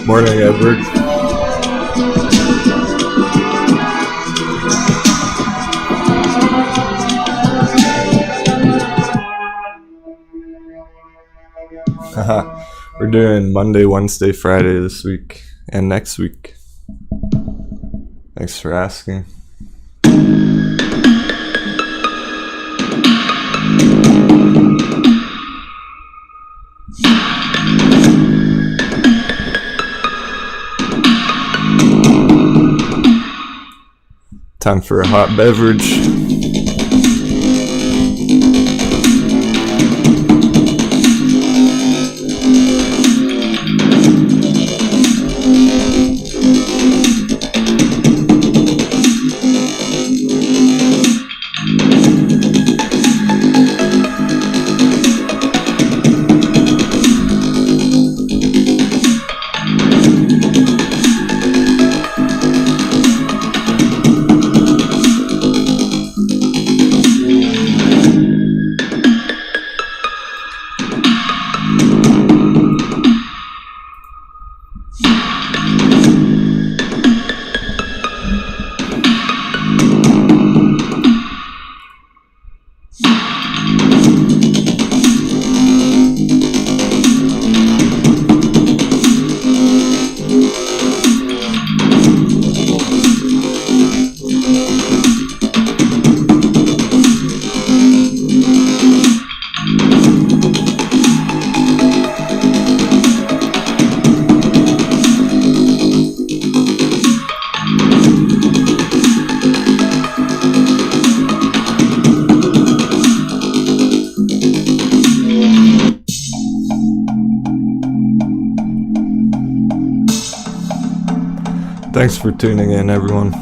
Morning, Edward. We're doing Monday, Wednesday, Friday this week and next week. Thanks for asking. Time for a hot beverage. Thanks for tuning in, everyone.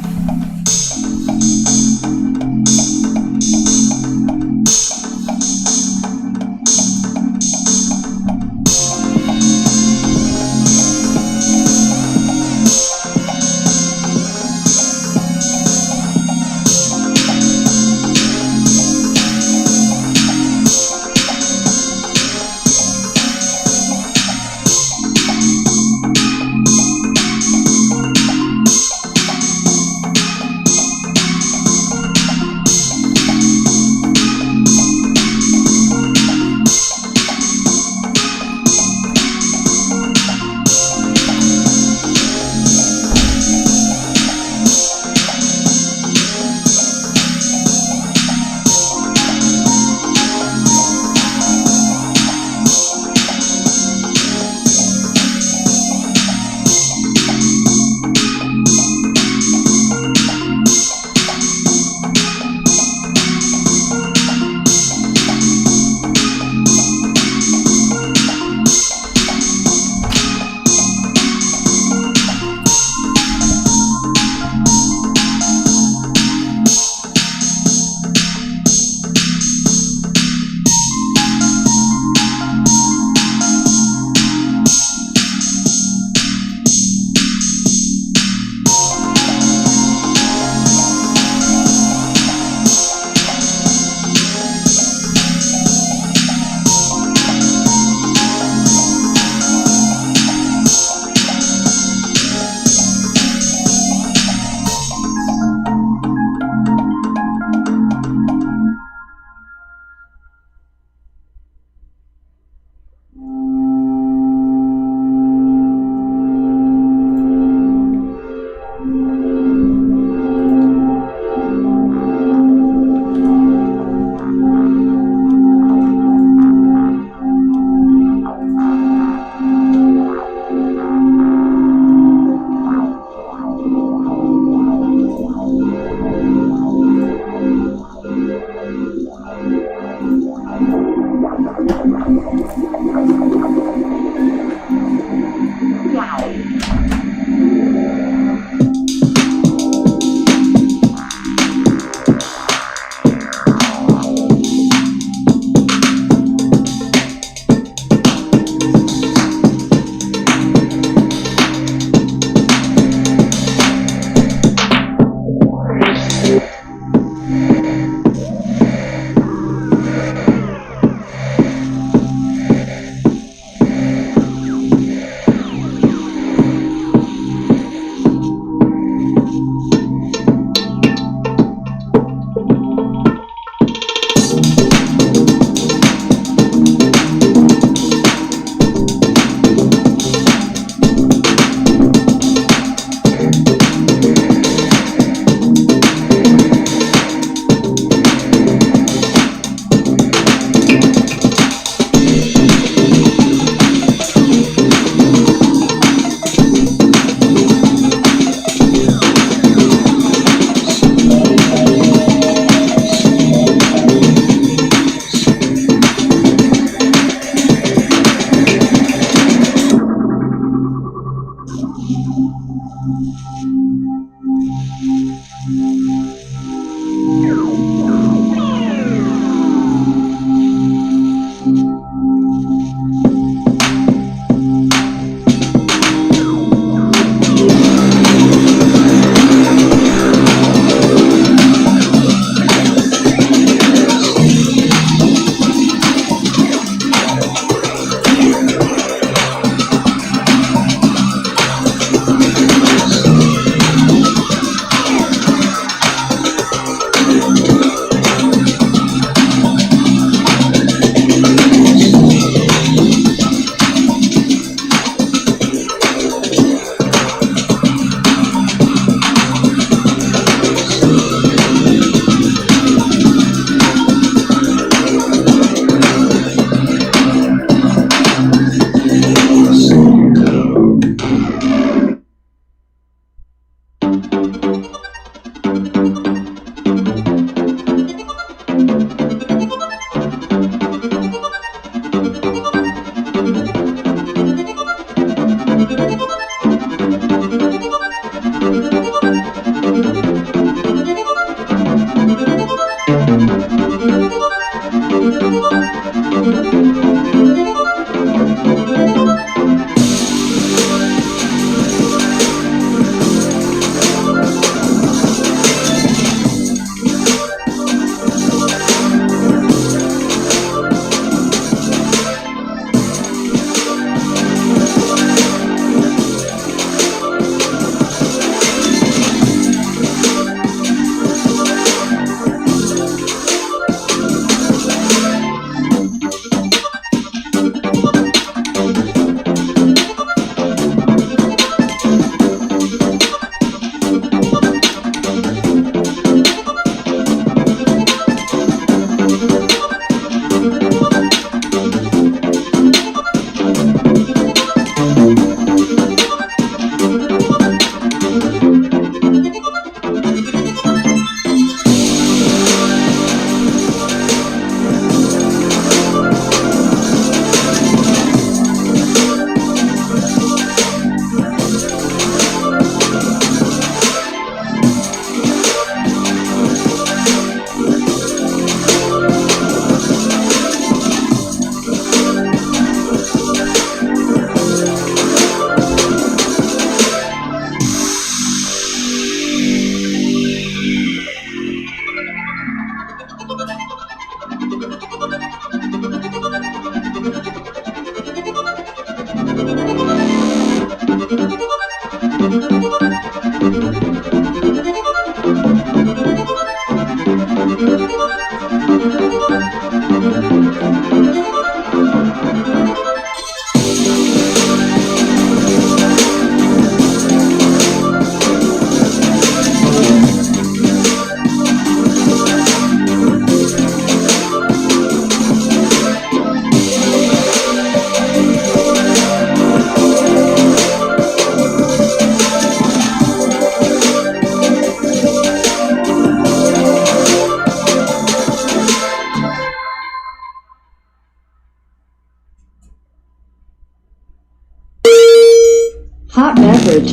Hot beverage,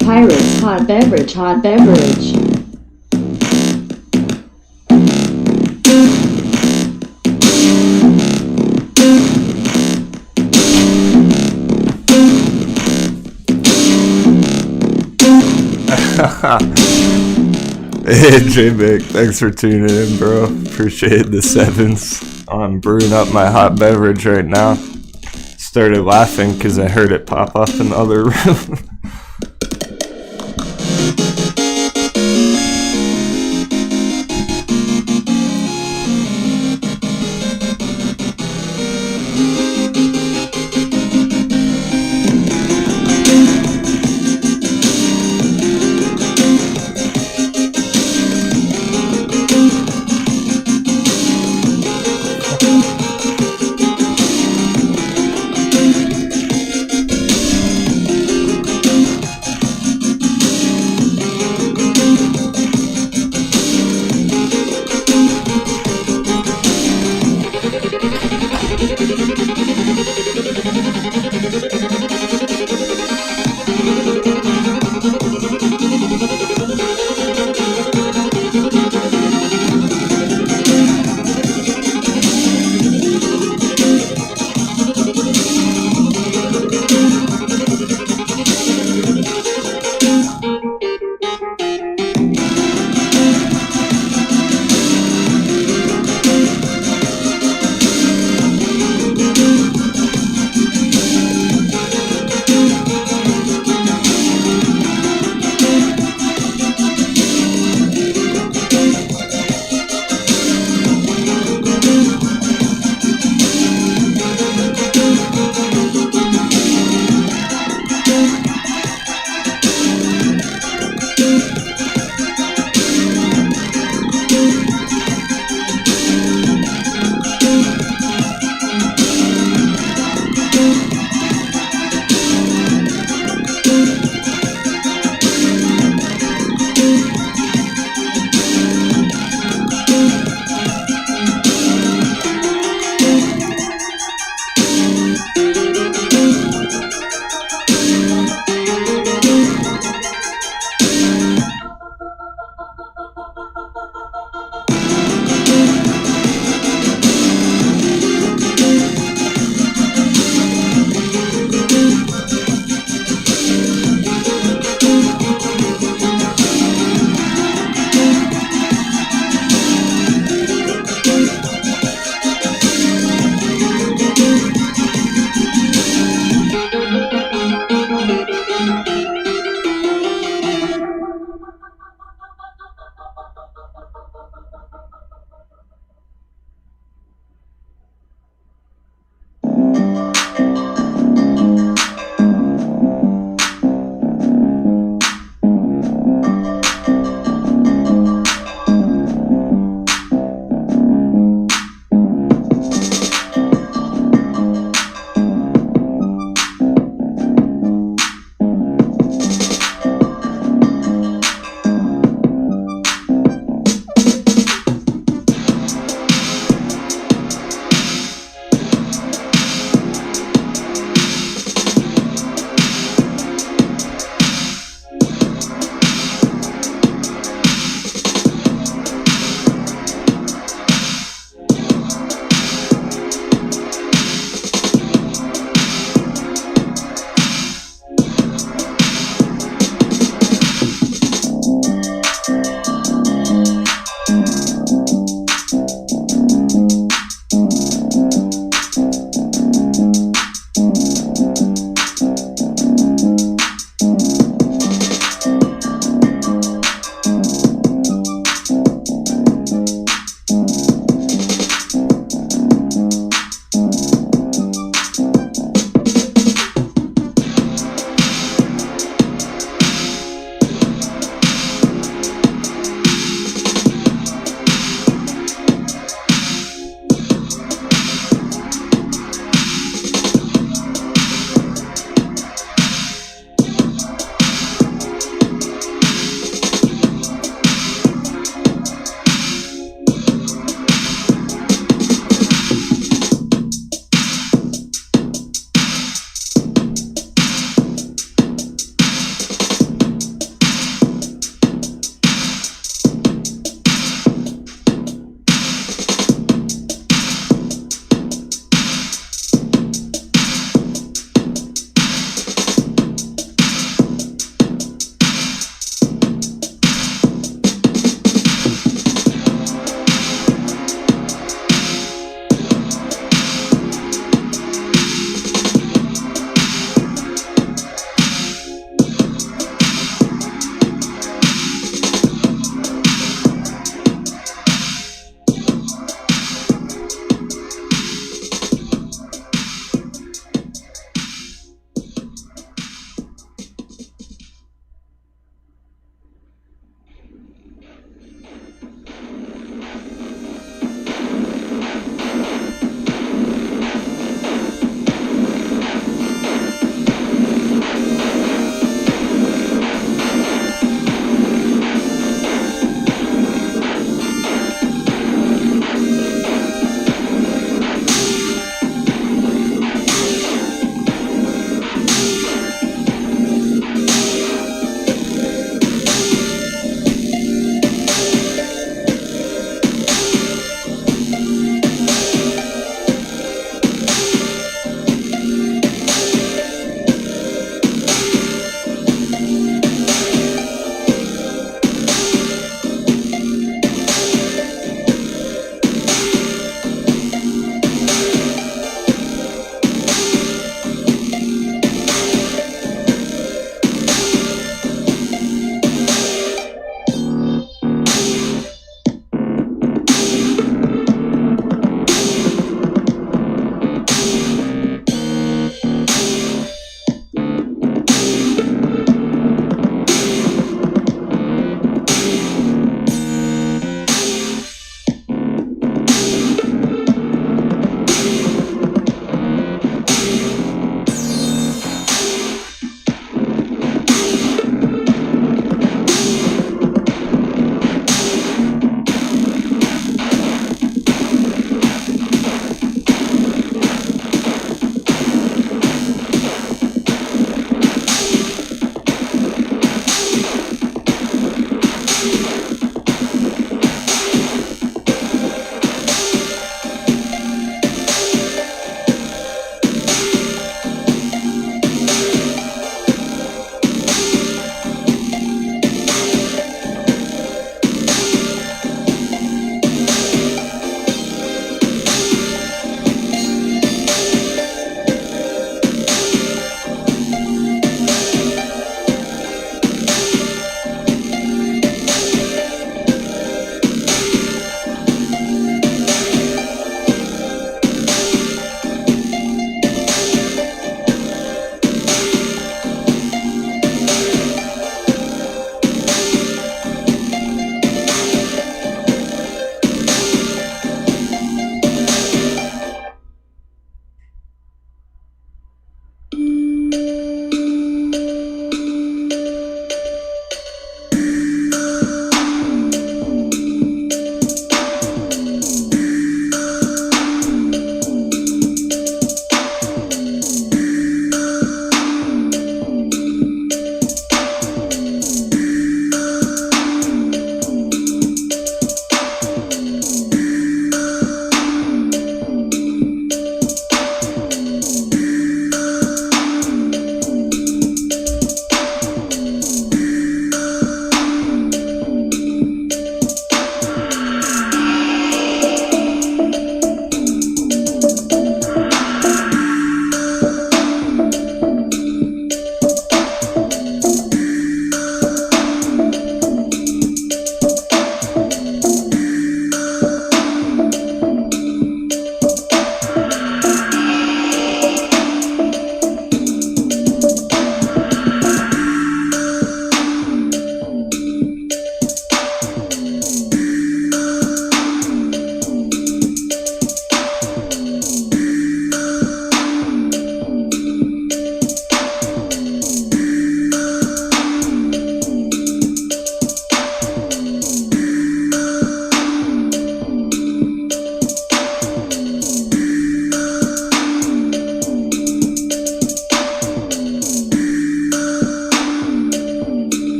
pirates, hot beverage. Hey J-Big, thanks for tuning in, bro. Appreciate the sevens. I'm brewing up my hot beverage right now. Started laughing because I heard it pop up in the other room.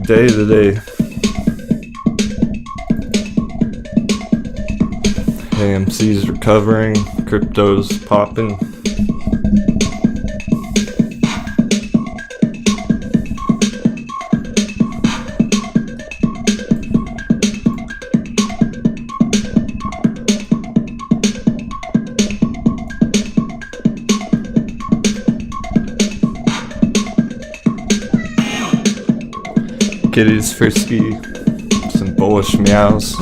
day today. AMC's recovering, crypto's popping. Kitty's frisky, some bullish meows.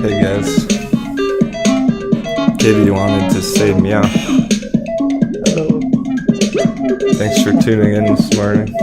Hey guys, Kitty wanted to say meow. Hello. Thanks for tuning in this morning.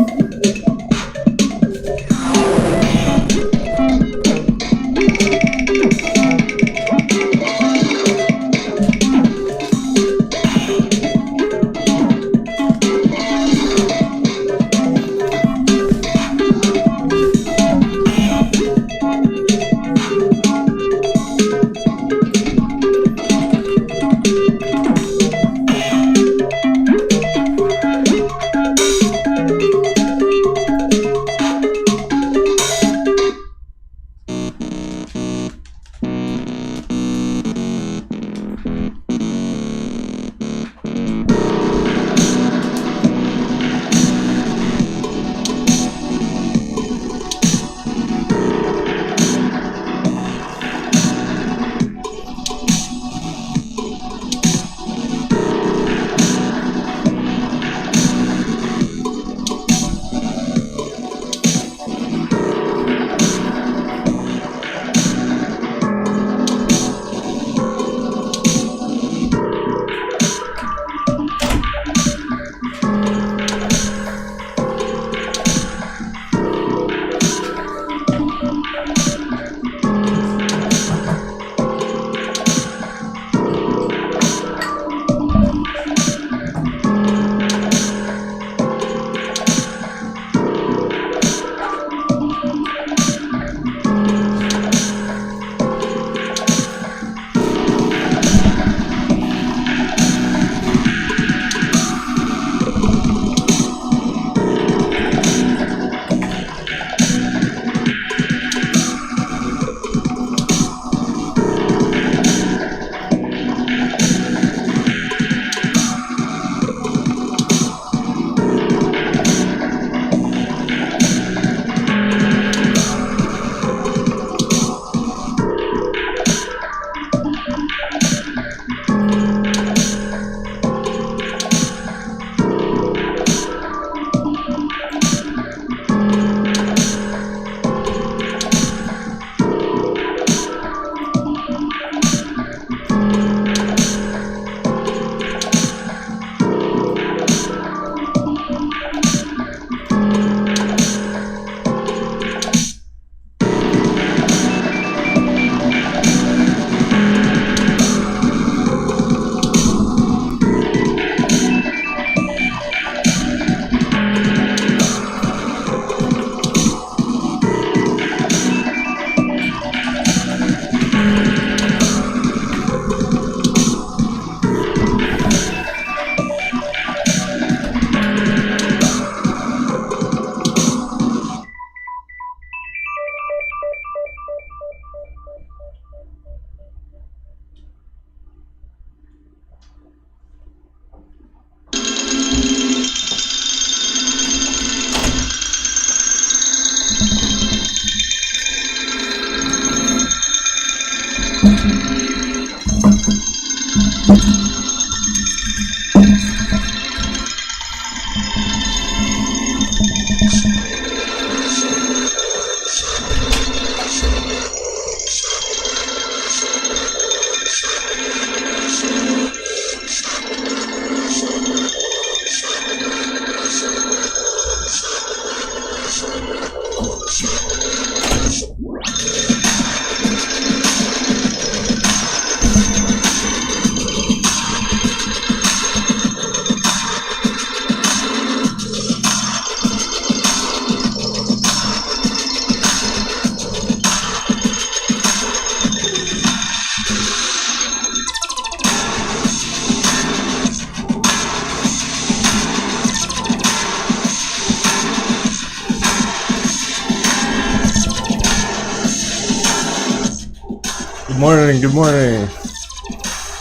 Good morning.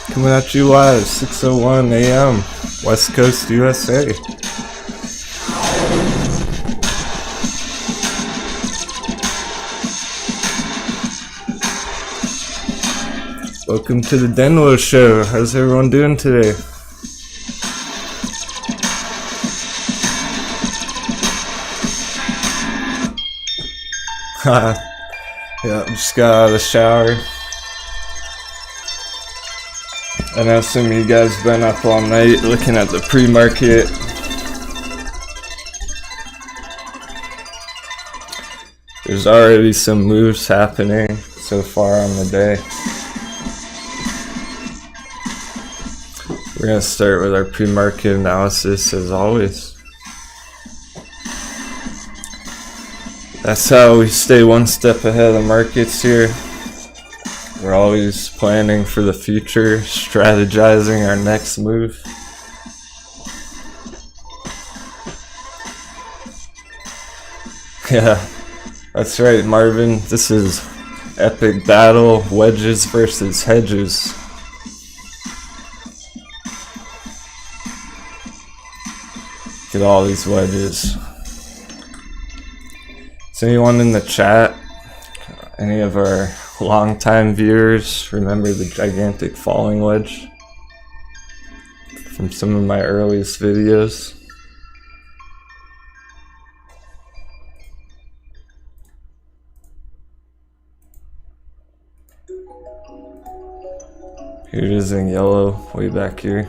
Coming at you live, 6:01 a.m. West Coast, USA. Welcome to the Denwo show. How's everyone doing today? Yeah, just got out of the shower. I know some of you guys been up all night looking at the pre-market. There's already some moves happening so far on the day. We're going to start with our pre-market analysis as always. That's how we stay one step ahead of the markets here. We're always planning for the future, strategizing our next move. Yeah, that's right, Marvin. This is epic battle, wedges versus hedges. Look at all these wedges. Is anyone in the chat, any of our longtime viewers, remember the gigantic falling wedge from some of my earliest videos? Here it is in yellow, way back here.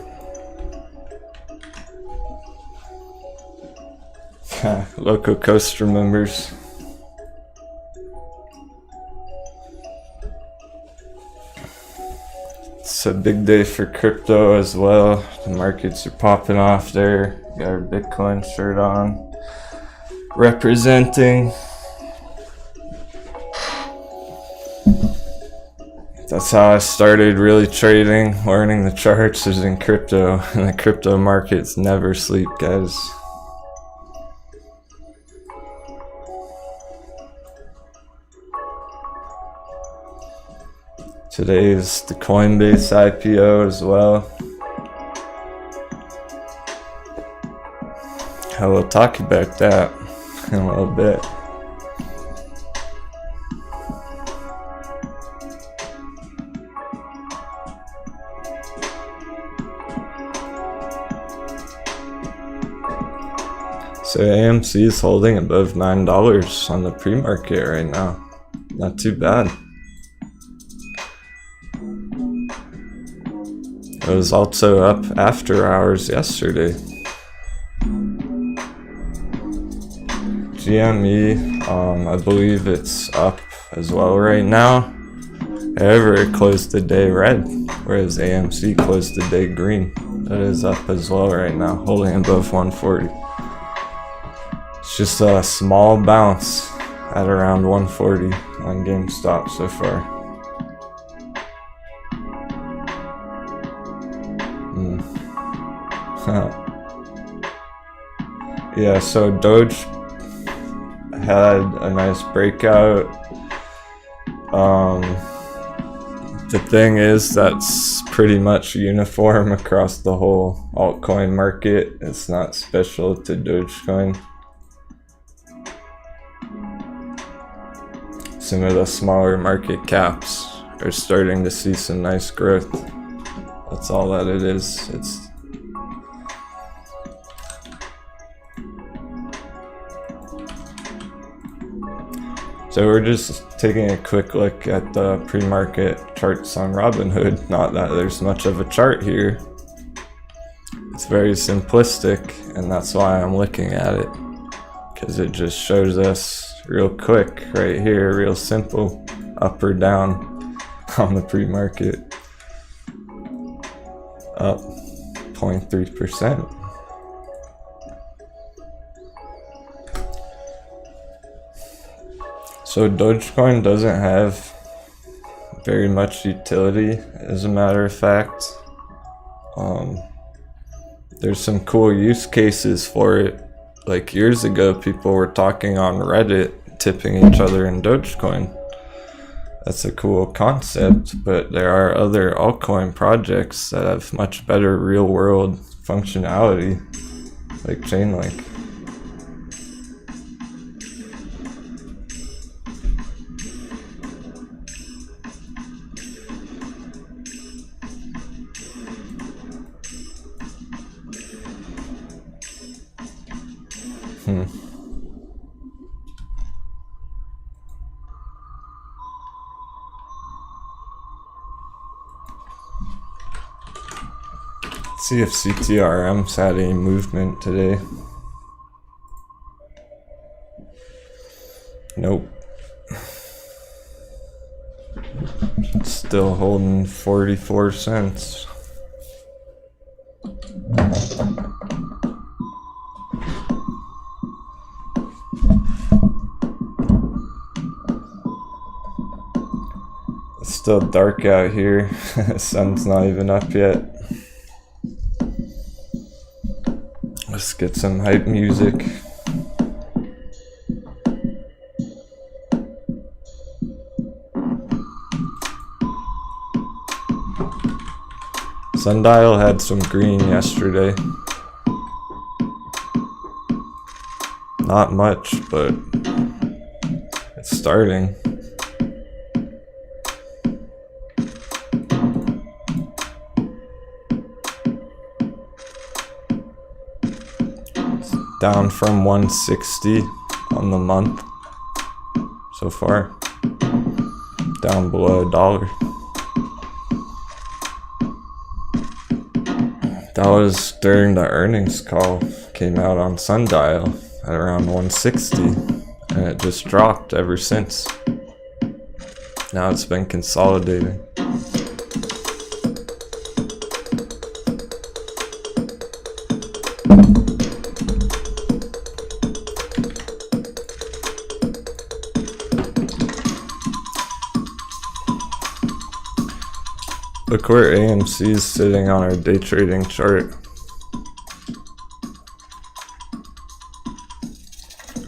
Loco Coast remembers. It's a big day for crypto as well. The markets are popping off there. Got our Bitcoin shirt on, representing. That's how I started really trading, learning the charts is in crypto, and the crypto markets never sleep, guys. Today is the Coinbase IPO as well. I will talk about that in a little bit. So AMC is holding above $9 on the pre-market right now. Not too bad. It was also up after hours yesterday. GME, I believe it's up as well right now. However, it closed the day red, whereas AMC closed the day green. That is up as well right now, holding above 140. It's just a small bounce at around 140 on GameStop so far. Yeah, so Doge had a nice breakout. The thing is, that's pretty much uniform across the whole altcoin market. It's not special to Dogecoin. Some of the smaller market caps are starting to see some nice growth. That's all that it is. So we're just taking a quick look at the pre-market charts on Robinhood. Not that there's much of a chart here. It's very simplistic, and that's why I'm looking at it. Because it just shows us real quick right here, real simple, up or down on the pre-market. Up 0.3%. So Dogecoin doesn't have very much utility, as a matter of fact. There's some cool use cases for it. Like years ago, people were talking on Reddit, tipping each other in Dogecoin. That's a cool concept, but there are other altcoin projects that have much better real world functionality, like Chainlink. See if CTRM's had any movement today. Nope. Still holding 44 cents. It's still dark out here. The sun's not even up yet. Let's get some hype music. Sundial had some green yesterday. Not much, but it's starting. Down from 160 on the month so far. Down below $1. That was during the earnings call. Came out on Sundial at around 160, and it just dropped ever since. Now it's been consolidating. Look where AMC is sitting on our day trading chart.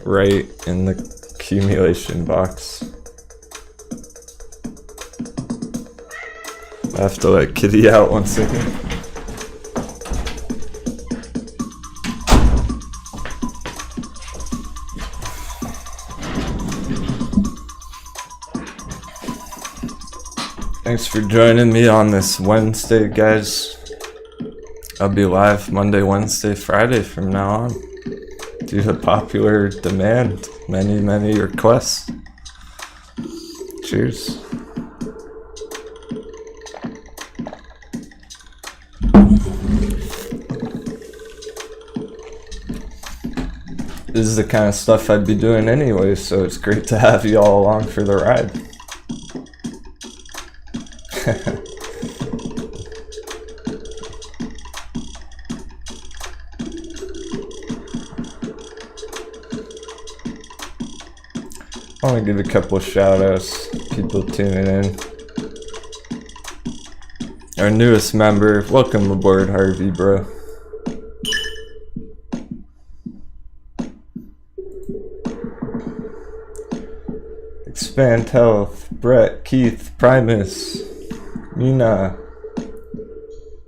Right in the accumulation box. I have to let Kitty out 1 second. Thanks for joining me on this Wednesday, guys. I'll be live Monday, Wednesday, Friday from now on. Due to popular demand, many requests. Cheers. This is the kind of stuff I'd be doing anyway, so it's great to have you all along for the ride. I want to give a couple of shout outs, people tuning in. Our newest member, welcome aboard, Harvey, bro. Expand Health, Brett, Keith, Primus, Mina,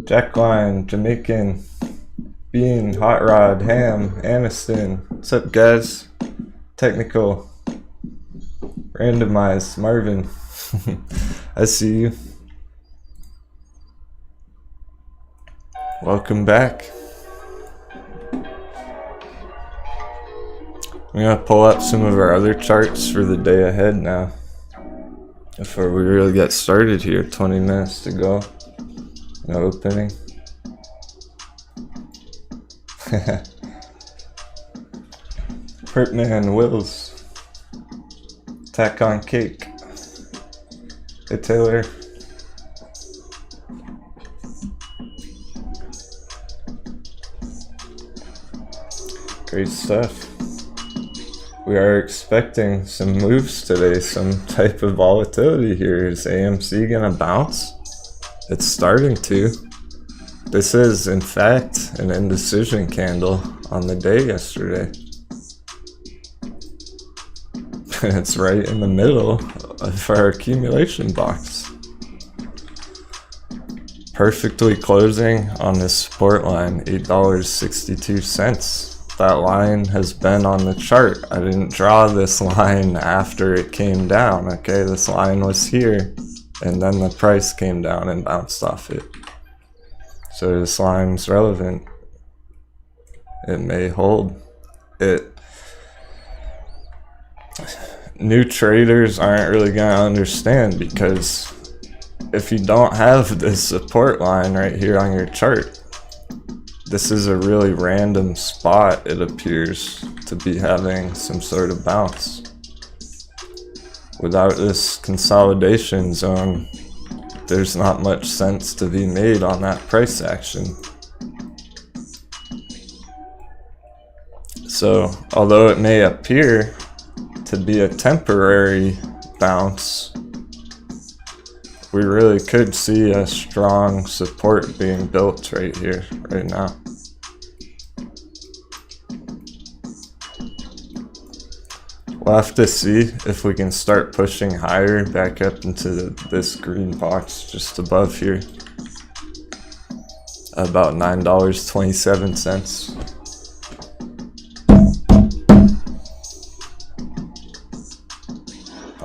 Jackline, Jamaican, Bean, Hot Rod, Ham, Aniston. What's up, guys? Technical. Randomized, Marvin. I see you. Welcome back. I'm gonna pull up some of our other charts for the day ahead now. Before we really get started here, 20 minutes to go. No opening. Pertman, Wills. Tack on Cake. Hey Taylor. Great stuff. We are expecting some moves today, some type of volatility here. Is AMC gonna bounce? It's starting to. This is, in fact, an indecision candle on the day yesterday. It's right in the middle of our accumulation box. Perfectly closing on this support line, $8.62. That line has been on the chart. I didn't draw this line after it came down, okay? This line was here, and then the price came down and bounced off it. So this line's relevant. It may hold. New traders aren't really gonna understand, because if you don't have this support line right here on your chart, this is a really random spot. It appears to be having some sort of bounce. Without this consolidation zone, there's not much sense to be made on that price action. So, although it may appear to be a temporary bounce, we really could see a strong support being built right here, right now. We'll have to see if we can start pushing higher back up into this green box just above here. About $9.27.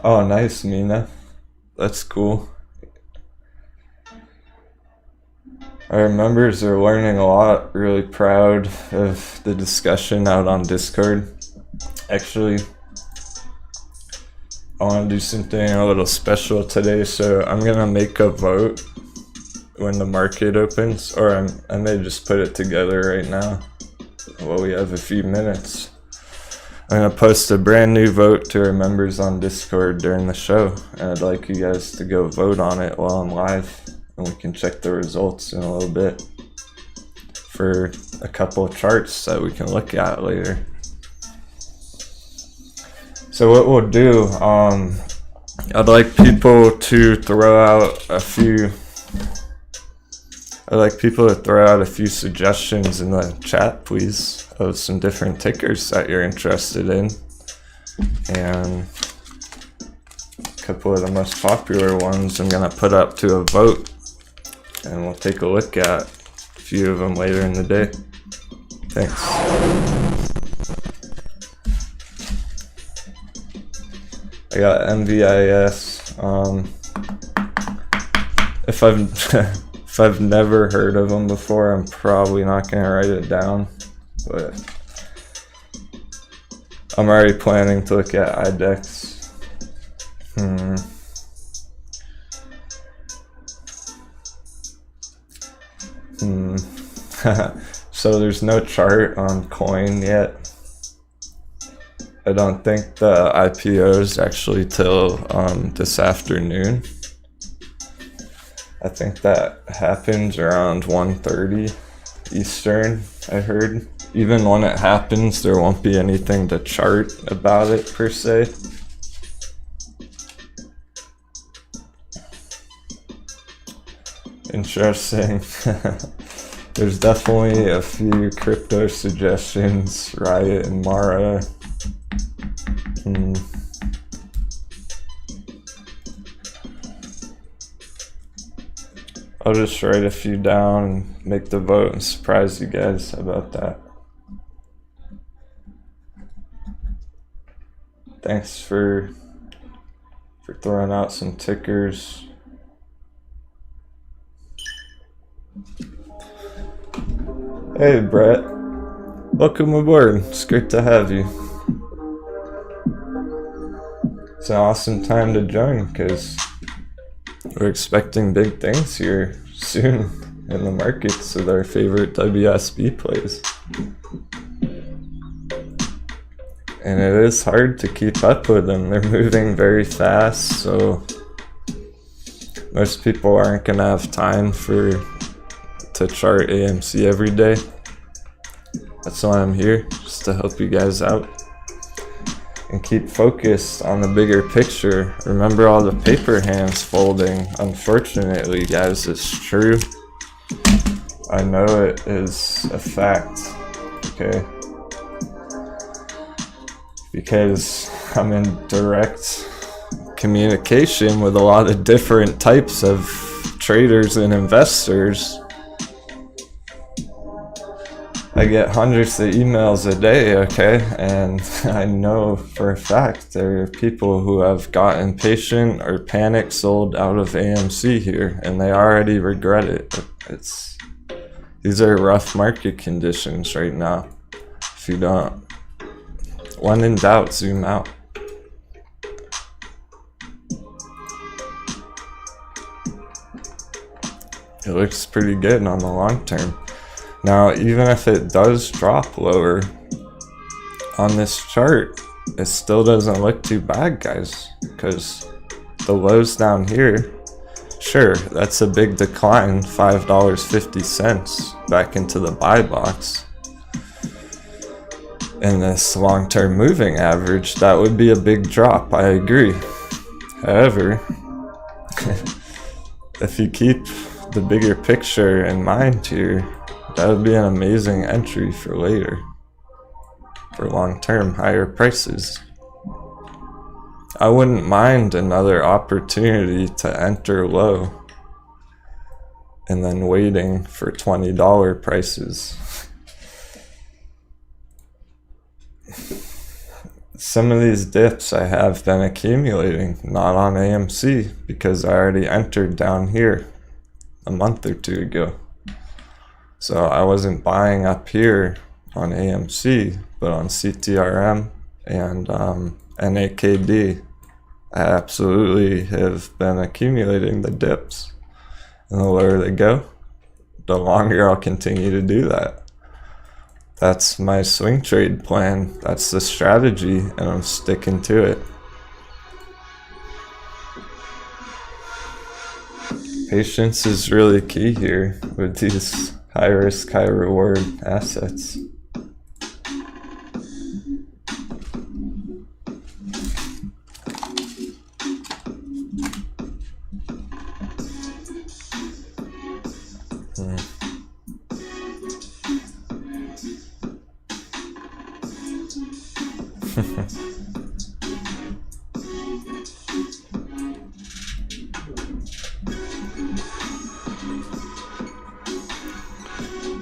Oh, nice, Mina. That's cool. Our members are learning a lot. Really proud of the discussion out on Discord. Actually, I want to do something a little special today, so I'm gonna make a vote when the market opens, or I may just put it together right now while we have a few minutes. I'm gonna post a brand new vote to our members on Discord during the show, and I'd like you guys to go vote on it while I'm live, and we can check the results in a little bit for a couple of charts that we can look at later. So what we'll do, I'd like people to throw out a few suggestions in the chat, please, of some different tickers that you're interested in, and a couple of the most popular ones I'm gonna put up to a vote, and we'll take a look at a few of them later in the day. Thanks. I got MVIS. If I've never heard of them before, I'm probably not gonna write it down, but I'm already planning to look at IDEX. So there's no chart on coin yet. I don't think the IPO is actually till this afternoon. I think that happens around 1:30 Eastern, I heard. Even when it happens, there won't be anything to chart about it per se. Interesting. There's definitely a few crypto suggestions, Riot and Mara. I'll just write a few down and make the vote and surprise you guys about that. Thanks for throwing out some tickers. Hey Brett, welcome aboard. It's great to have you. It's an awesome time to join because we're expecting big things here soon in the markets with our favorite WSB plays. And it is hard to keep up with them. They're moving very fast, so most people aren't gonna have time to chart AMC every day. That's why I'm here, just to help you guys out and keep focused on the bigger picture. Remember all the paper hands folding. Unfortunately, guys, it's true. I know it is a fact, okay? Because I'm in direct communication with a lot of different types of traders and investors. I get hundreds of emails a day, okay? And I know for a fact there are people who have got impatient or panic sold out of AMC here, and they already regret it. These are rough market conditions right now. If you don't, when in doubt, zoom out. It looks pretty good on the long term. Now, even if it does drop lower on this chart, it still doesn't look too bad, guys, because the lows down here, sure, that's a big decline, $5.50 back into the buy box. In this long-term moving average, that would be a big drop, I agree. However, if you keep the bigger picture in mind here, that would be an amazing entry for later, for long-term higher prices. I wouldn't mind another opportunity to enter low and then waiting for $20 prices. Some of these dips I have been accumulating, not on AMC, because I already entered down here a month or two ago. So I wasn't buying up here on AMC, but on CTRM and NAKD, I absolutely have been accumulating the dips. And the lower they go, the longer I'll continue to do that. That's my swing trade plan. That's the strategy, and I'm sticking to it. Patience is really key here with these high risk, high reward assets.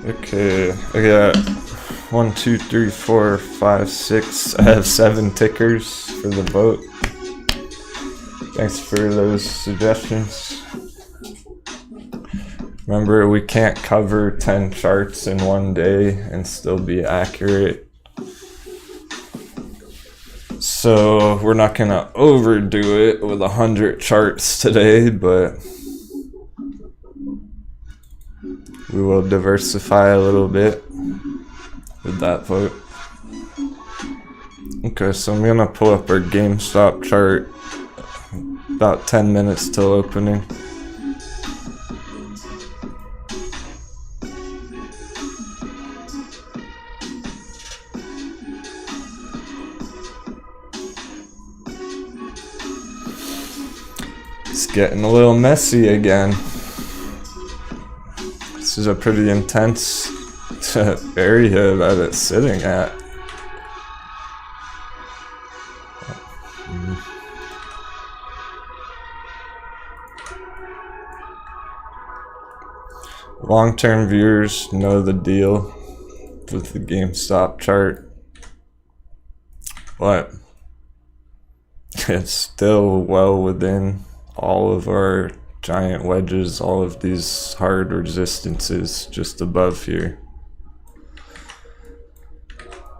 Okay, I got 1, 2, 3, 4, 5, 6. I have 7 tickers for the vote. Thanks for those suggestions. Remember, we can't cover 10 charts in one day and still be accurate. So we're not gonna overdo it with 100 charts today, but we will diversify a little bit with that vote. Okay, so I'm gonna pull up our GameStop chart. About 10 minutes till opening. It's getting a little messy again. This is a pretty intense area that it's sitting at. Long-term viewers know the deal with the GameStop chart, but it's still well within all of our giant wedges, all of these hard resistances just above here.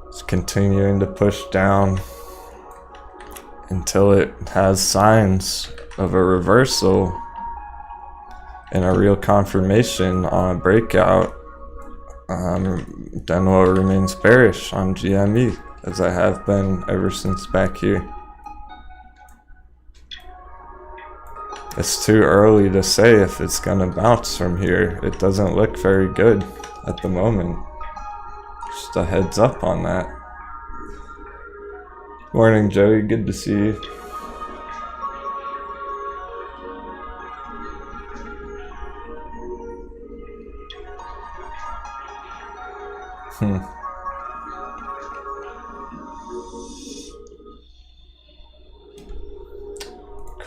It's continuing to push down until it has signs of a reversal and a real confirmation on a breakout. Denwo remains bearish on GME, as I have been ever since back here. It's too early to say if it's gonna bounce from here. It doesn't look very good at the moment. Just a heads up on that. Morning, Joey. Good to see you.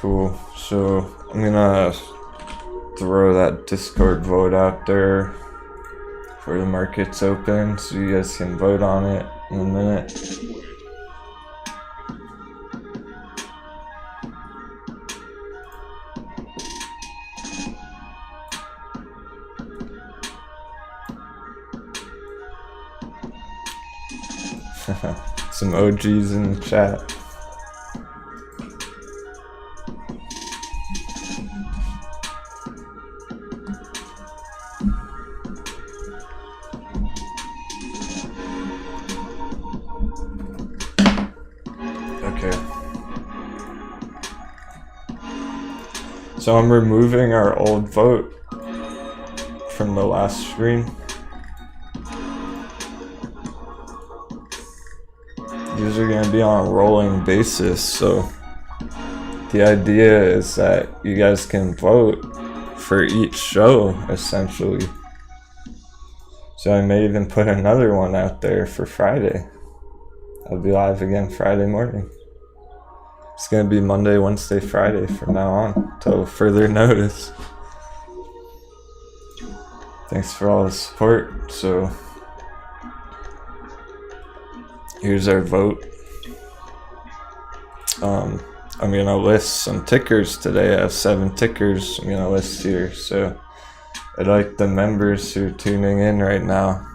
Cool. So I'm gonna throw that Discord vote out there for the market's open, so you guys can vote on it in a minute. Some OGs in the chat. Okay. So I'm removing our old vote from the last screen. These are going to be on a rolling basis, so the idea is that you guys can vote for each show, essentially. So I may even put another one out there for Friday. I'll be live again Friday morning. It's going to be Monday, Wednesday, Friday from now on, till further notice. Thanks for all the support. So here's our vote. I'm gonna list some tickers today. I have 7 tickers I'm gonna list here. So I'd like the members who are tuning in right now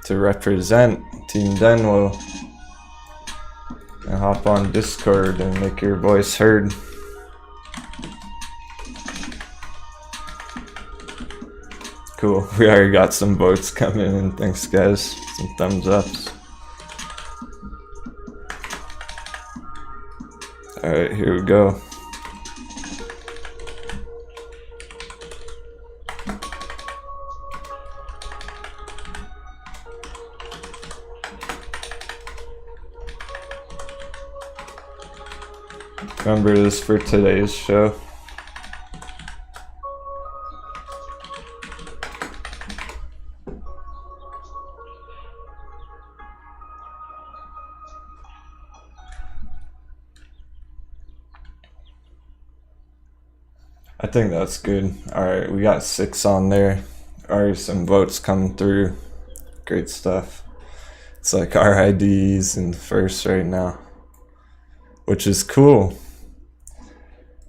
to represent Team Denwo and hop on Discord and make your voice heard. Cool, we already got some votes coming in. Thanks guys, some thumbs ups. Alright, here we go. Remember this for today's show. I think that's good. Alright, we got 6 on there. Already some votes coming through. Great stuff. It's like RIDs in the first right now, which is cool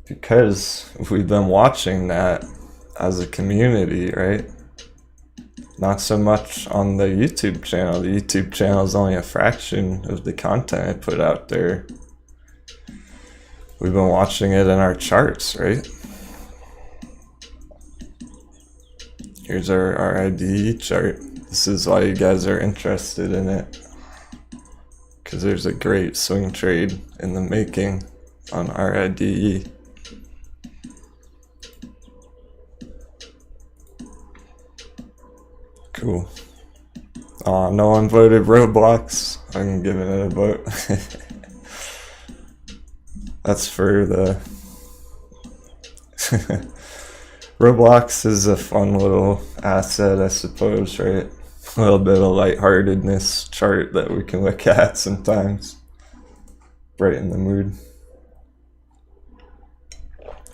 because we've been watching that as a community, right? Not so much on the YouTube channel. The YouTube channel is only a fraction of the content I put out there. We've been watching it in our charts, right? Here's our RID chart. This is why you guys are interested in it, because there's a great swing trade in the making on RIDE. Cool. No one voted Roblox. I'm giving it a vote. That's for the... Roblox is a fun little asset, I suppose, right? A little bit of lightheartedness chart that we can look at sometimes. Brighten the mood.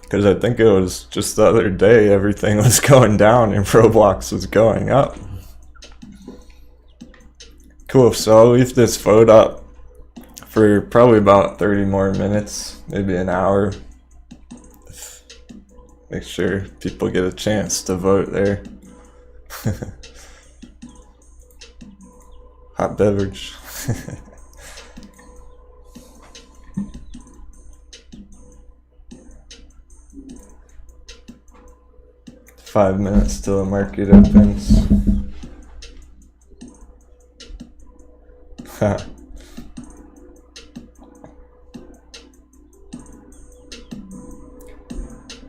Because I think it was just the other day everything was going down and Roblox was going up. Cool, so I'll leave this vote up for probably about 30 more minutes, maybe an hour. Make sure people get a chance to vote there. Hot beverage. 5 minutes till the market opens.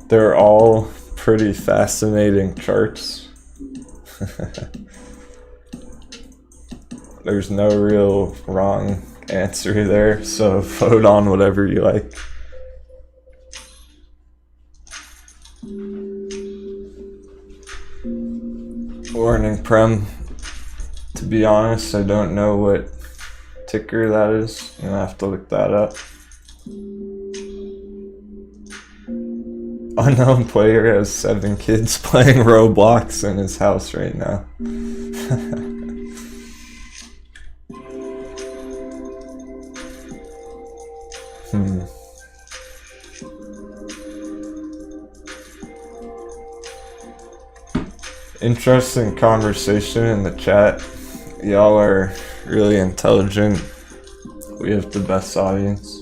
They're all pretty fascinating charts. There's no real wrong answer there, so vote on whatever you like. Warning Prem, to be honest, I don't know what ticker that is. I'm gonna have to look that up. Unknown player has 7 kids playing Roblox in his house right now. Interesting conversation in the chat. Y'all are really intelligent. We have the best audience.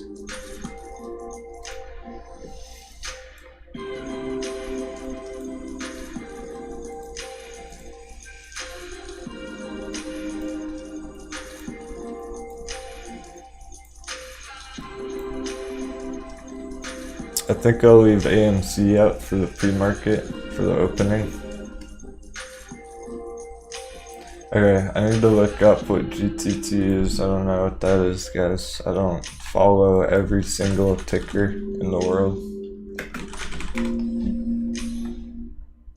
I think I'll leave AMC out for the pre-market, for the opening. Okay, I need to look up what GTT is. I don't know what that is, guys. I don't follow every single ticker in the world.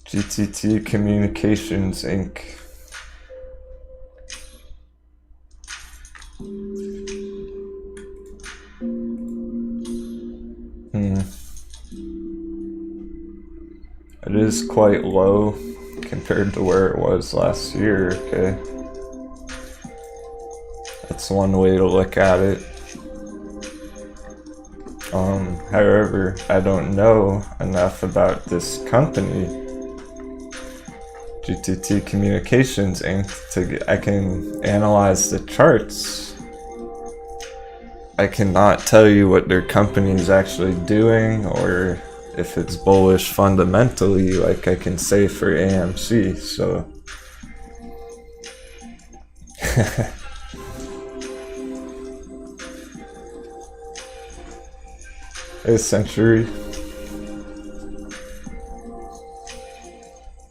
GTT Communications Inc. It is quite low compared to where it was last year, okay. That's one way to look at it. However, I don't know enough about this company, GTT Communications Inc. I can analyze the charts. I cannot tell you what their company is actually doing or if it's bullish fundamentally, like I can say for AMC, so. Hey, Century.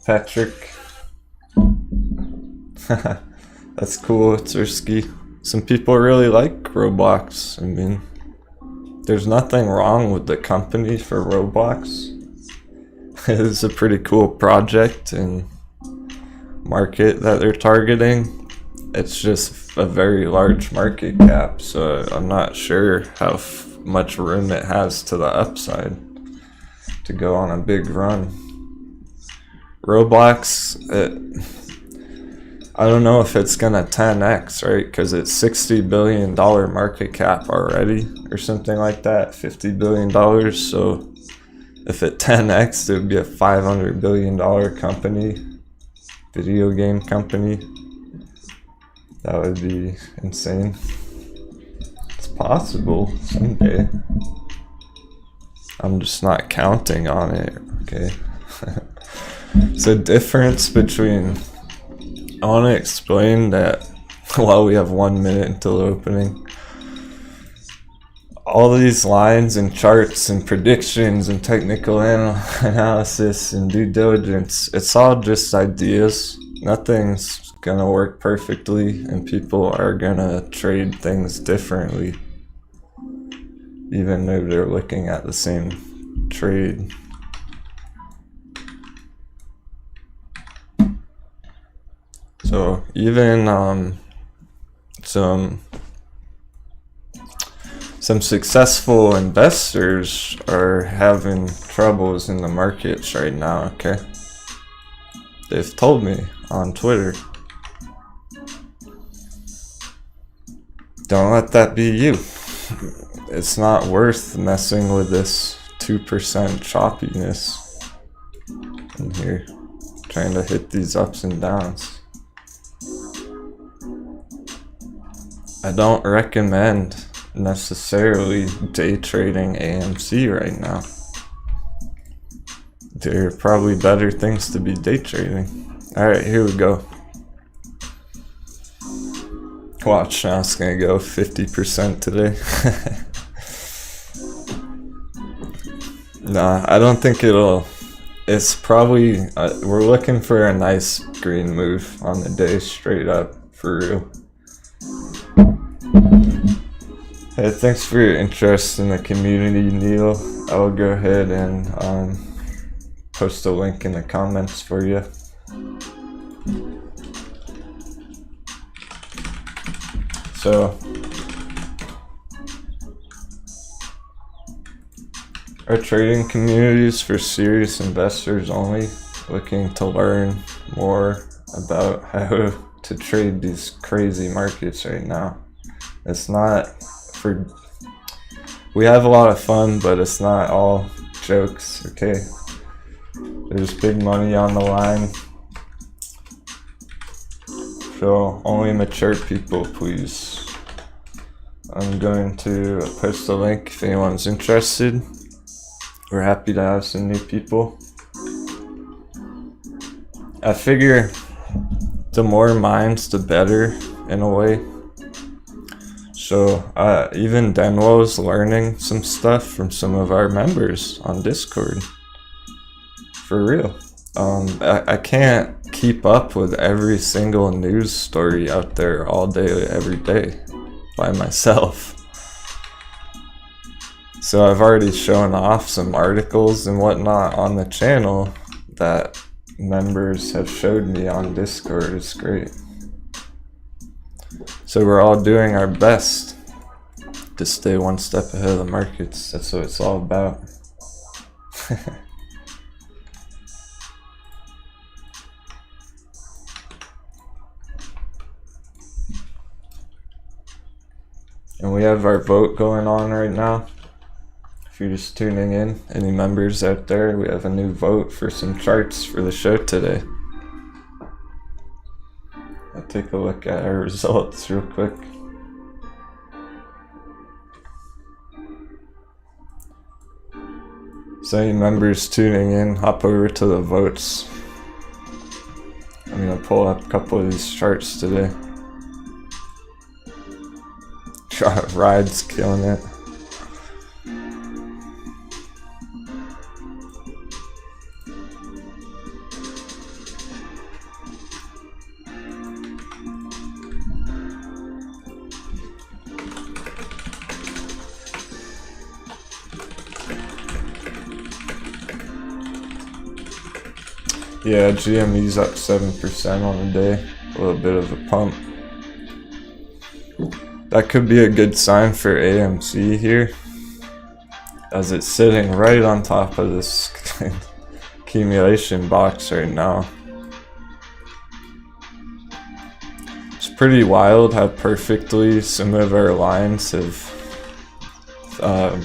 Patrick. That's cool, it's risky. Some people really like Roblox. I mean, there's nothing wrong with the company for Roblox. It's a pretty cool project and market that they're targeting. It's just a very large market cap, so I'm not sure how much room it has to the upside to go on a big run. Roblox, I don't know if it's gonna 10x, right? Because it's $60 billion market cap already, or something like that, $50 billion. So if it 10x, it would be a $500 billion company, video game company. That would be insane. It's possible someday. I'm just not counting on it, okay? It's a difference between, I want to explain that while we have 1 minute until opening. All these lines and charts and predictions and technical analysis and due diligence, it's all just ideas. Nothing's gonna work perfectly and people are gonna trade things differently, even though they're looking at the same trade. So even some successful investors are having troubles in the markets right now, okay? They've told me on Twitter. Don't let that be you. It's not worth messing with this 2% choppiness in here, trying to hit these ups and downs. I don't recommend necessarily day trading AMC right now. There are probably better things to be day trading. Alright, here we go. Watch, now it's gonna go 50% today. Nah, I don't think it'll. It's probably, we're looking for a nice green move on the day, straight up, for real. Hey, thanks for your interest in the community, Neil. I will go ahead and post a link in the comments for you. So, Our trading community is for serious investors only, looking to learn more about how to trade these crazy markets right now. It's not for... We have a lot of fun, but it's not all jokes, okay? There's big money on the line. So only mature people, please. I'm going to post a link if anyone's interested. We're happy to have some new people. I figure the more minds, the better, in a way. So even Denwo's learning some stuff from some of our members on Discord. For real. I can't keep up with every single news story out there all day, every day by myself. So I've already shown off some articles and whatnot on the channel that members have showed me on Discord. It's great. So we're all doing our best to stay one step ahead of the markets. That's what it's all about. And we have our vote going on right now. If you're just tuning in, any members out there, we have a new vote for some charts for the show today. I'll take a look at our results real quick. So any members tuning in, hop over to the votes. I'm gonna pull up a couple of these charts today. Ride's killing it. Yeah, GME's up 7% on the day. A little bit of a pump. That could be a good sign for AMC here, as it's sitting right on top of this accumulation box right now. It's pretty wild how perfectly some of our lines have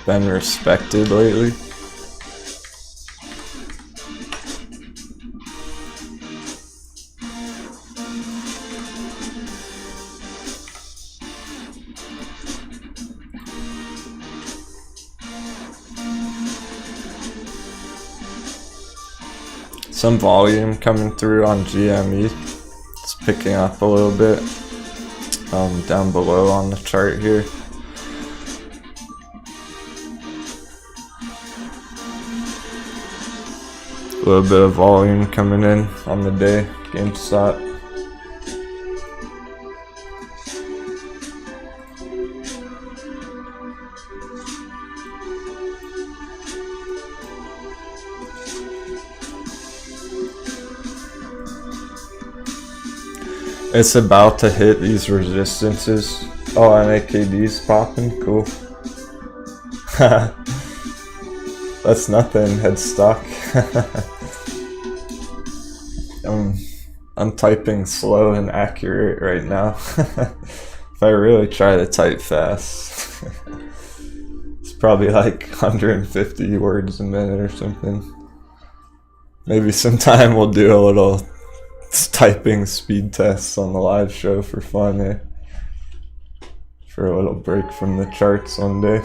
been respected lately. Some volume coming through on GME. It's picking up a little bit down below on the chart here. A little bit of volume coming in on the day. GameStop. It's about to hit these resistances. Oh, and AKD's popping. Cool. That's nothing. Head stock. I'm typing slow and accurate right now. If I really try to type fast, it's probably like 150 words a minute or something. Maybe sometime we'll do a little typing speed tests on the live show for fun, eh? For a little break from the charts one day.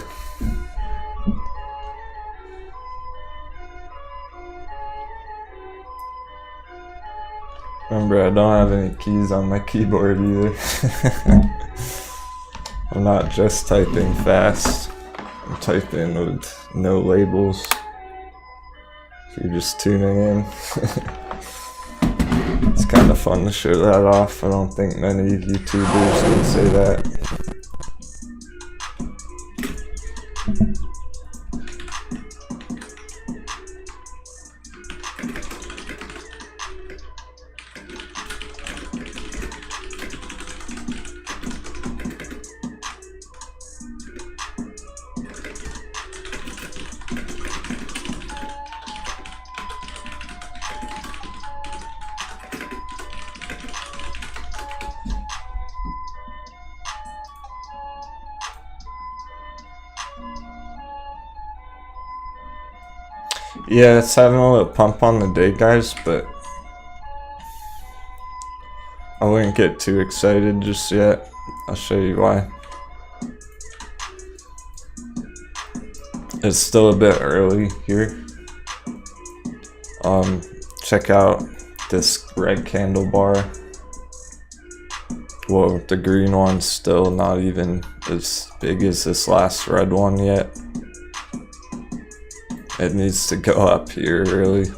Remember, I don't have any keys on my keyboard either. I'm not just typing fast. I'm typing with no labels. If you're just tuning in. It's kind of fun to show that off. I don't think many YouTubers can say that. Yeah, it's having a little pump on the day, guys, but I wouldn't get too excited just yet. I'll show you why. It's still a bit early here. Check out this red candle bar. Whoa, the green one's still not even as big as this last red one yet. It needs to go up here, really.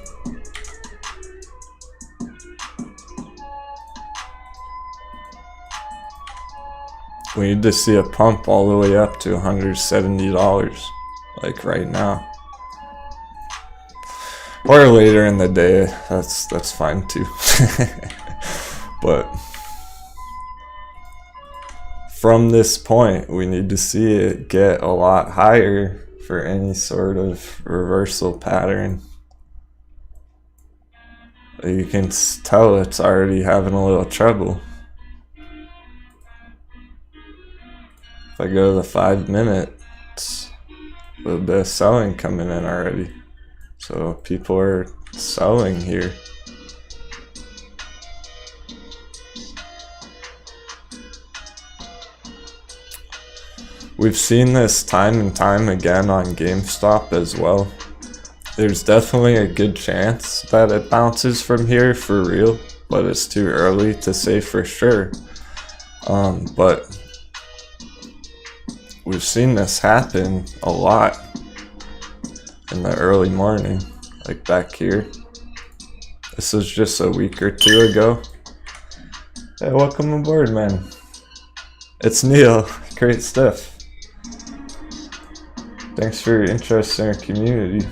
We need to see a pump all the way up to $170, like right now. Or later in the day, that's fine too. But from this point, we need to see it get a lot higher for any sort of reversal pattern. You can tell it's already having a little trouble. If I go to the 5 minutes, a little bit of selling coming in already. So people are selling here. We've seen this time and time again on GameStop as well. There's definitely a good chance that it bounces from here for real, but it's too early to say for sure. But we've seen this happen a lot in the early morning, like back here. This was just a week or two ago. Hey, welcome aboard, man. It's Neil. Great stuff. Thanks for your interest in our community.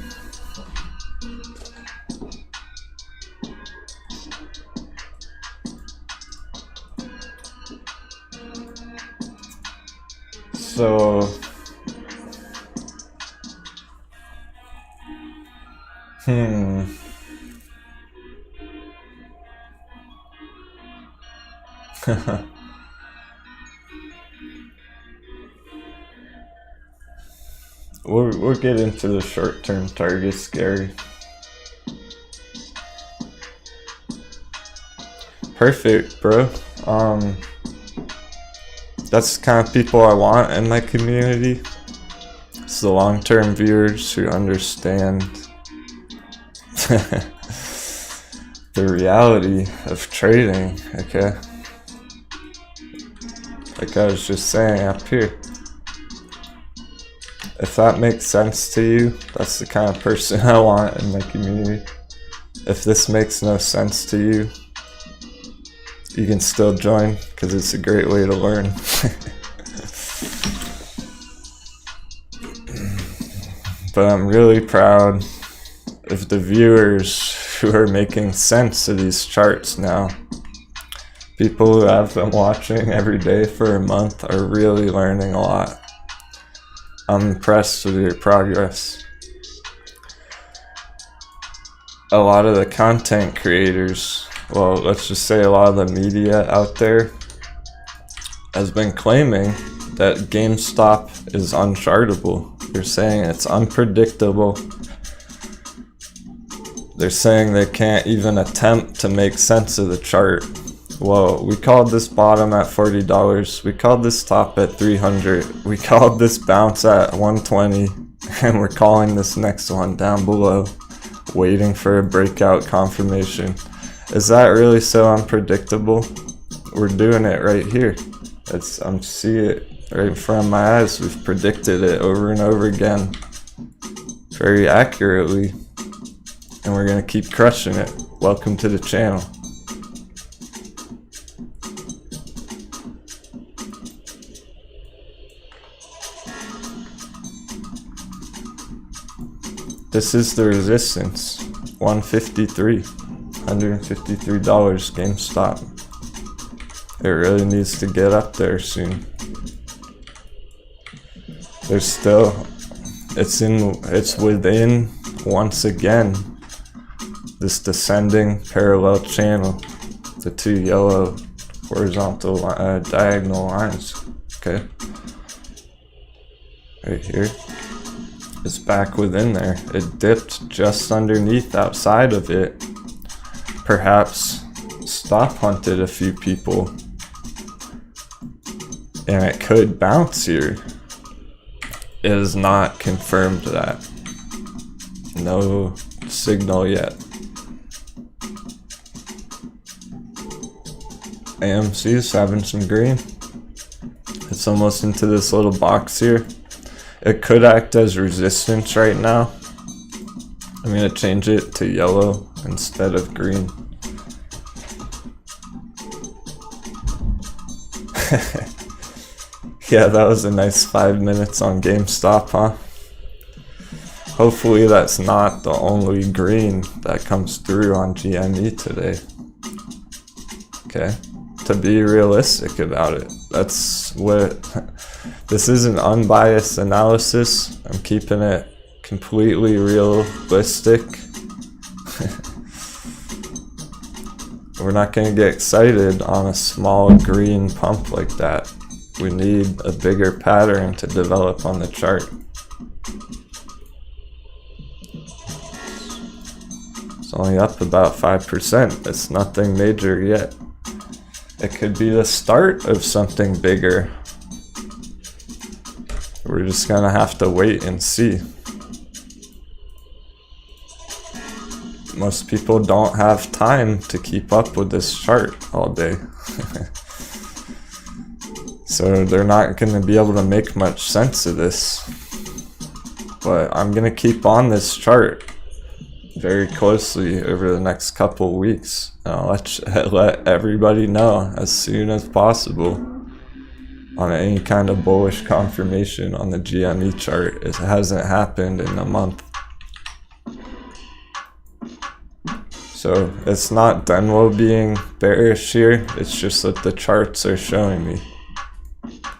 So, we'll get into the short-term targets, Gary. Perfect, bro. That's the kind of people I want in my community. It's the long-term viewers who understand the reality of trading, okay? Like I was just saying up here. If that makes sense to you, that's the kind of person I want in my community. If this makes no sense to you, you can still join, because it's a great way to learn. But I'm really proud of the viewers who are making sense of these charts now. People who have been watching every day for a month are really learning a lot. I'm impressed with your progress. A lot of the content creators, well, let's just say a lot of the media out there has been claiming that GameStop is unchartable. They're saying it's unpredictable. They're saying they can't even attempt to make sense of the chart. Well, we called this bottom at $40. We called this top at $300. We called this bounce at $120. And we're calling this next one down below, waiting for a breakout confirmation. Is that really so unpredictable? We're doing it right here. I'm seeing it right in front of my eyes. We've predicted it over and over again, very accurately, and we're gonna keep crushing it. Welcome to the channel. This is the resistance, 153, $153 GameStop. It really needs to get up there soon. There's still, it's within, once again, this descending parallel channel, the two yellow horizontal diagonal lines, okay? Right here. is back within there. It dipped just underneath outside of it. Perhaps stop hunted a few people. And it could bounce here. It is not confirmed that. No signal yet. AMC is having some green. It's almost into this little box here. It could act as resistance right now. I'm gonna change it to yellow instead of green. Yeah, that was a nice 5 minutes on GameStop, huh? Hopefully that's not the only green that comes through on GME today. Okay, to be realistic about it. That's what, this is an unbiased analysis. I'm keeping it completely realistic. We're not gonna get excited on a small green pump like that. We need a bigger pattern to develop on the chart. It's only up about 5%. It's nothing major yet. It could be the start of something bigger. We're just gonna have to wait and see. Most people don't have time to keep up with this chart all day. So they're not going to be able to make much sense of this. But I'm going to keep on this chart very closely over the next couple weeks. I'll let everybody know as soon as possible on any kind of bullish confirmation on the GME chart. It hasn't happened in a month. So it's not Denwo being bearish here, it's just that the charts are showing me.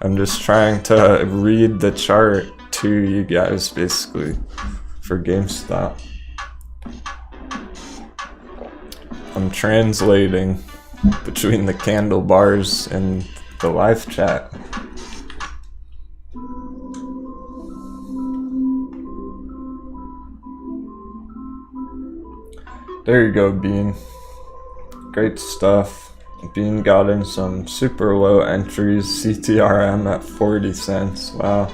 I'm just trying to read the chart to you guys basically for GameStop. I'm translating between the candle bars and the live chat. There you go, Bean. Great stuff. Bean got in some super low entries. CTRM at 40 cents. Wow.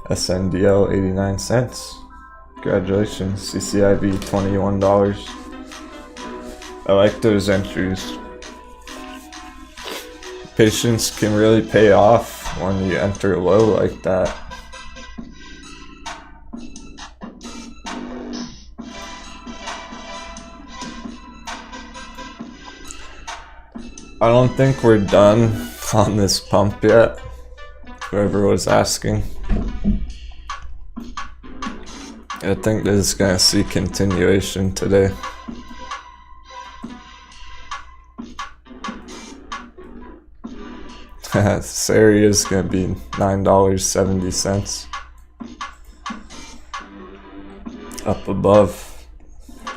SNDL 89 cents. Congratulations. CCIV $21. I like those entries. Patience can really pay off when you enter low like that. I don't think we're done on this pump yet, whoever was asking. I think this is gonna see continuation today. This area is gonna be $9.70 up above.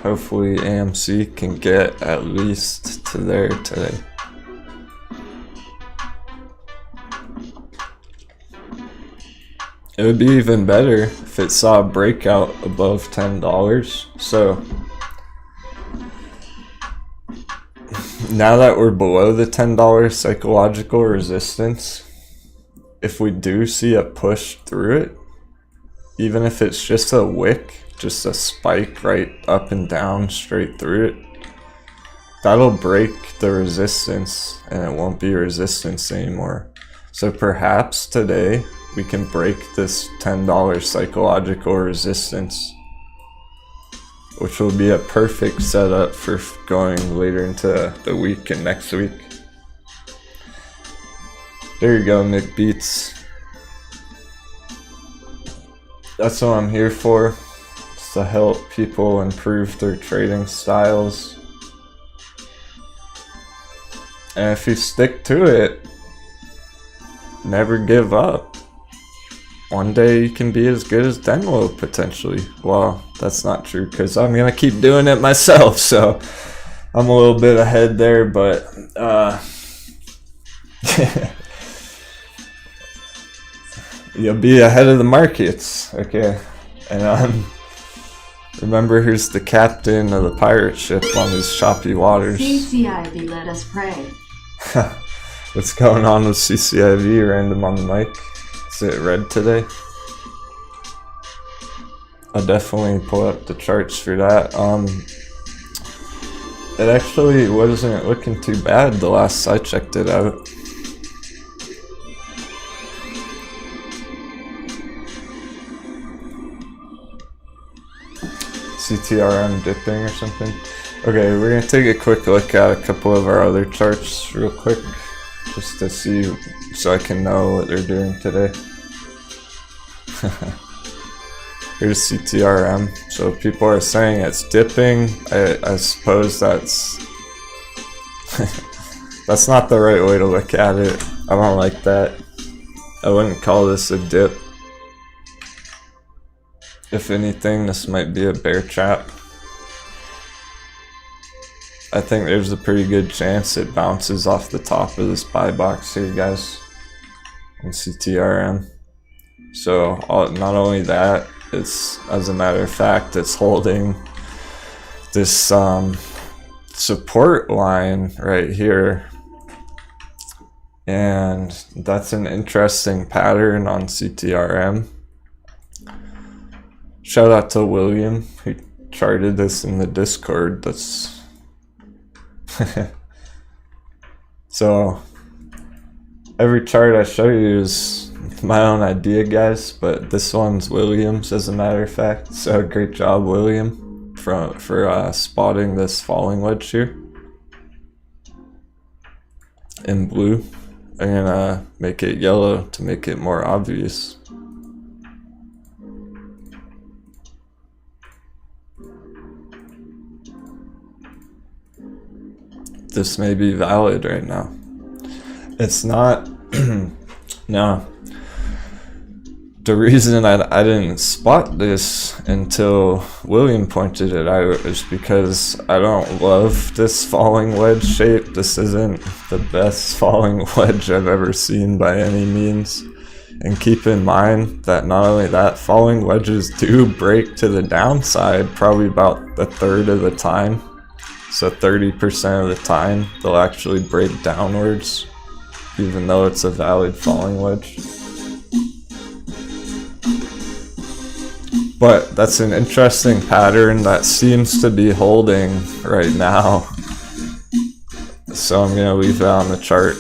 Hopefully AMC can get at least to there today. It would be even better if it saw a breakout above $10. So now that we're below the $10 psychological resistance, if we do see a push through it, even if it's just a wick, just a spike right up and down straight through it, that'll break the resistance and it won't be resistance anymore. So perhaps today we can break this $10 psychological resistance, which will be a perfect setup for going later into the week and next week. There you go, McBeats. That's what I'm here for, is to help people improve their trading styles. And if you stick to it, never give up. One day you can be as good as Denwo, potentially. Well, that's not true, because I'm going to keep doing it myself, so I'm a little bit ahead there, but You'll be ahead of the markets. Okay. And remember, here's the captain of the pirate ship on these choppy waters. CCIV, let us pray. What's going on with CCIV? Random on the mic. Is it red today? I'll definitely pull up the charts for that. It actually wasn't looking too bad the last I checked it out. CTRM dipping or something. Okay, we're gonna take a quick look at a couple of our other charts real quick, just to see, so I can know what they're doing today. Here's CTRM. So people are saying it's dipping. I suppose that's that's not the right way to look at it. I don't like that. I wouldn't call this a dip. If anything, this might be a bear trap. I think there's a pretty good chance it bounces off the top of this buy box here, guys, on CTRM. So not only that, it's, as a matter of fact, it's holding this support line right here, and that's an interesting pattern on CTRM. Shout out to William, who charted this in the Discord. That's so every chart I show you is my own idea, guys, but this one's William's, as a matter of fact. So great job, William, for spotting this falling wedge here in blue. I'm gonna make it yellow to make it more obvious. This may be valid right now. It's not. No. The reason I didn't spot this until William pointed it out is because I don't love this falling wedge shape. This isn't the best falling wedge I've ever seen by any means. And keep in mind that not only that, falling wedges do break to the downside probably about a third of the time. So 30% of the time they'll actually break downwards, even though it's a valid falling wedge. But that's an interesting pattern that seems to be holding right now. So I'm gonna leave that on the chart.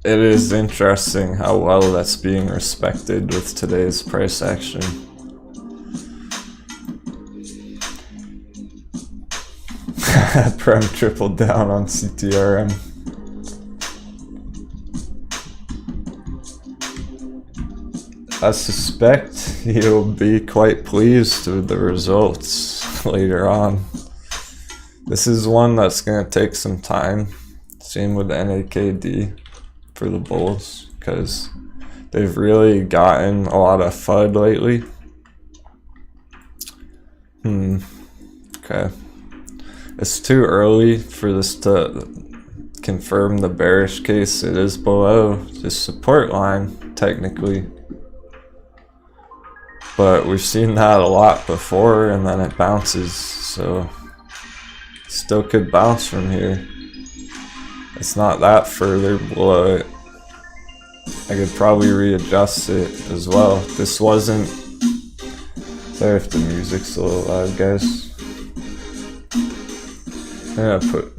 It is interesting how well that's being respected with today's price action. Prem tripled down on CTRM. I suspect he'll be quite pleased with the results later on. This is one that's going to take some time. Same with NAKD for the bulls, because they've really gotten a lot of FUD lately. Okay. It's too early for this to confirm the bearish case. It is below the support line, technically. But we've seen that a lot before, and then it bounces, so it still could bounce from here. It's not that further below it. I could probably readjust it as well. This wasn't... Sorry if the music's a little loud, guys. I'm gonna put...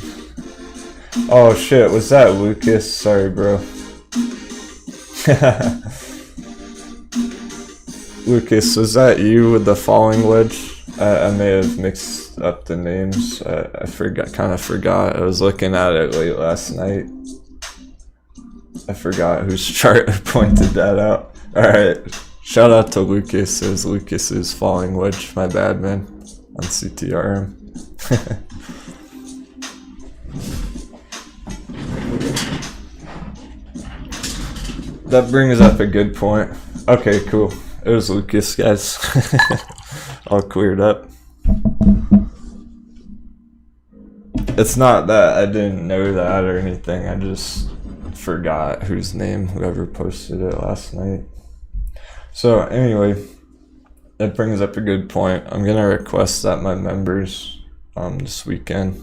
Oh shit, was that Lucas? Sorry, bro. Lucas, was that you with the falling wedge? I may have mixed up the names. I kind of forgot. I was looking at it late last night. I forgot whose chart pointed that out. Alright, shout out to Lucas. It was Lucas's falling wedge. My bad, man. On CTRM. That brings up a good point. Okay, cool. It was Lucas, guys. All cleared up. It's not that I didn't know that or anything. I just forgot whose name whoever posted it last night. So anyway, that brings up a good point. I'm gonna request that my members this weekend.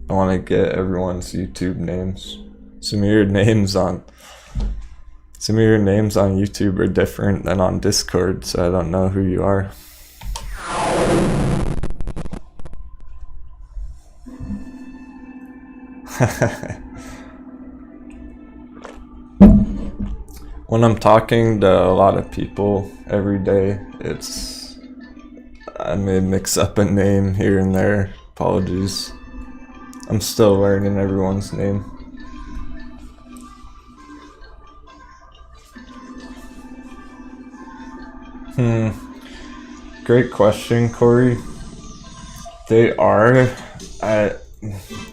I want to get everyone's YouTube names. Some of your names on YouTube are different than on Discord, so I don't know who you are. When I'm talking to a lot of people every day, I may mix up a name here and there. Apologies. I'm still learning everyone's name. Great question, Corey. They are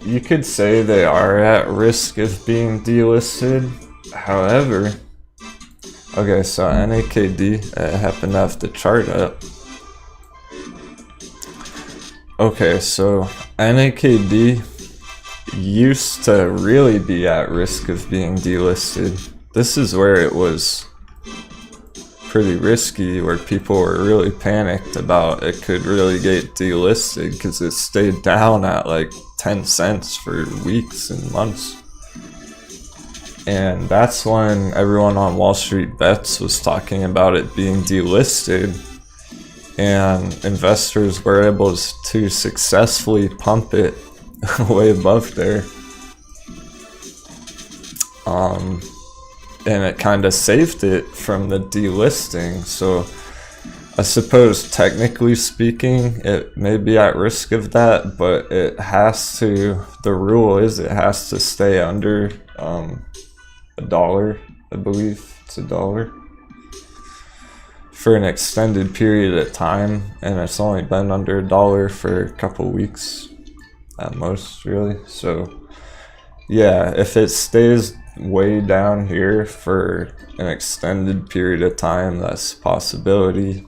you could say they are at risk of being delisted. However, okay, so NAKD, I happen to have the chart up. Okay, so NAKD used to really be at risk of being delisted. This is where it was pretty risky, where people were really panicked about it could really get delisted because it stayed down at like 10 cents for weeks and months. And that's when everyone on Wall Street Bets was talking about it being delisted, and investors were able to successfully pump it way above there. And it kind of saved it from the delisting. So I suppose technically speaking, it may be at risk of that, but it has to, the rule is it has to stay under $1, I believe it's $1 for an extended period of time, and it's only been under $1 for a couple weeks at most, really. So yeah, if it stays way down here for an extended period of time, that's a possibility,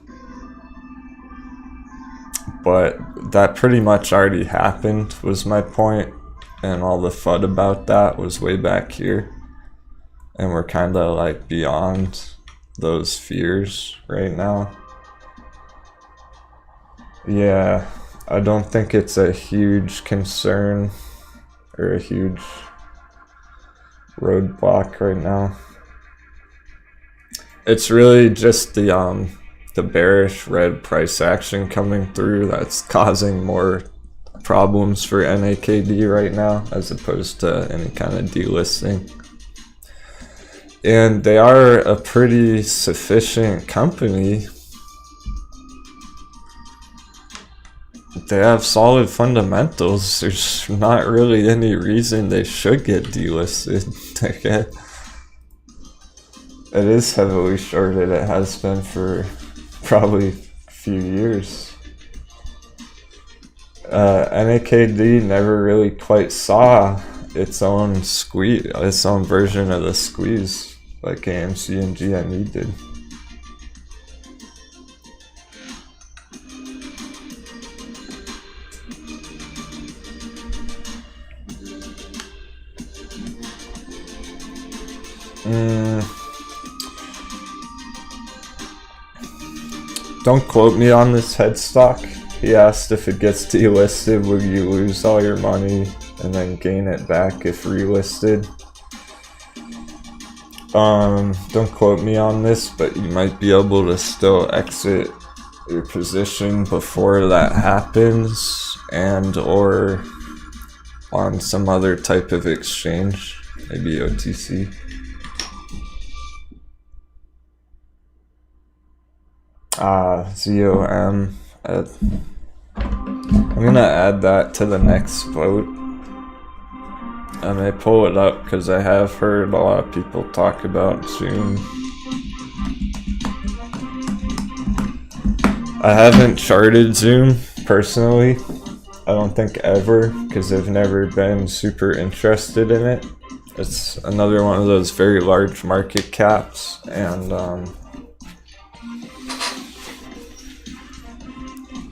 but that pretty much already happened, was my point, and all the FUD about that was way back here, and we're kind of like beyond those fears right now. Yeah, I don't think it's a huge concern or a huge roadblock right now. It's really just the bearish red price action coming through that's causing more problems for NAKD right now, as opposed to any kind of delisting. And they are a pretty sufficient company. They have solid fundamentals. There's not really any reason they should get delisted. Okay. It is heavily shorted. It has been for probably a few years. NAKD never really quite saw its own squeeze, its own version of the squeeze like AMC and GME did. Don't quote me on this headstock. He asked if it gets delisted, will you lose all your money and then gain it back if relisted? Don't quote me on this, but you might be able to still exit your position before that happens, and or on some other type of exchange, maybe OTC. ZOM. I'm gonna add that to the next vote. I may pull it up because I have heard a lot of people talk about Zoom. I haven't charted Zoom personally. I don't think ever, because I've never been super interested in it. It's another one of those very large market caps, and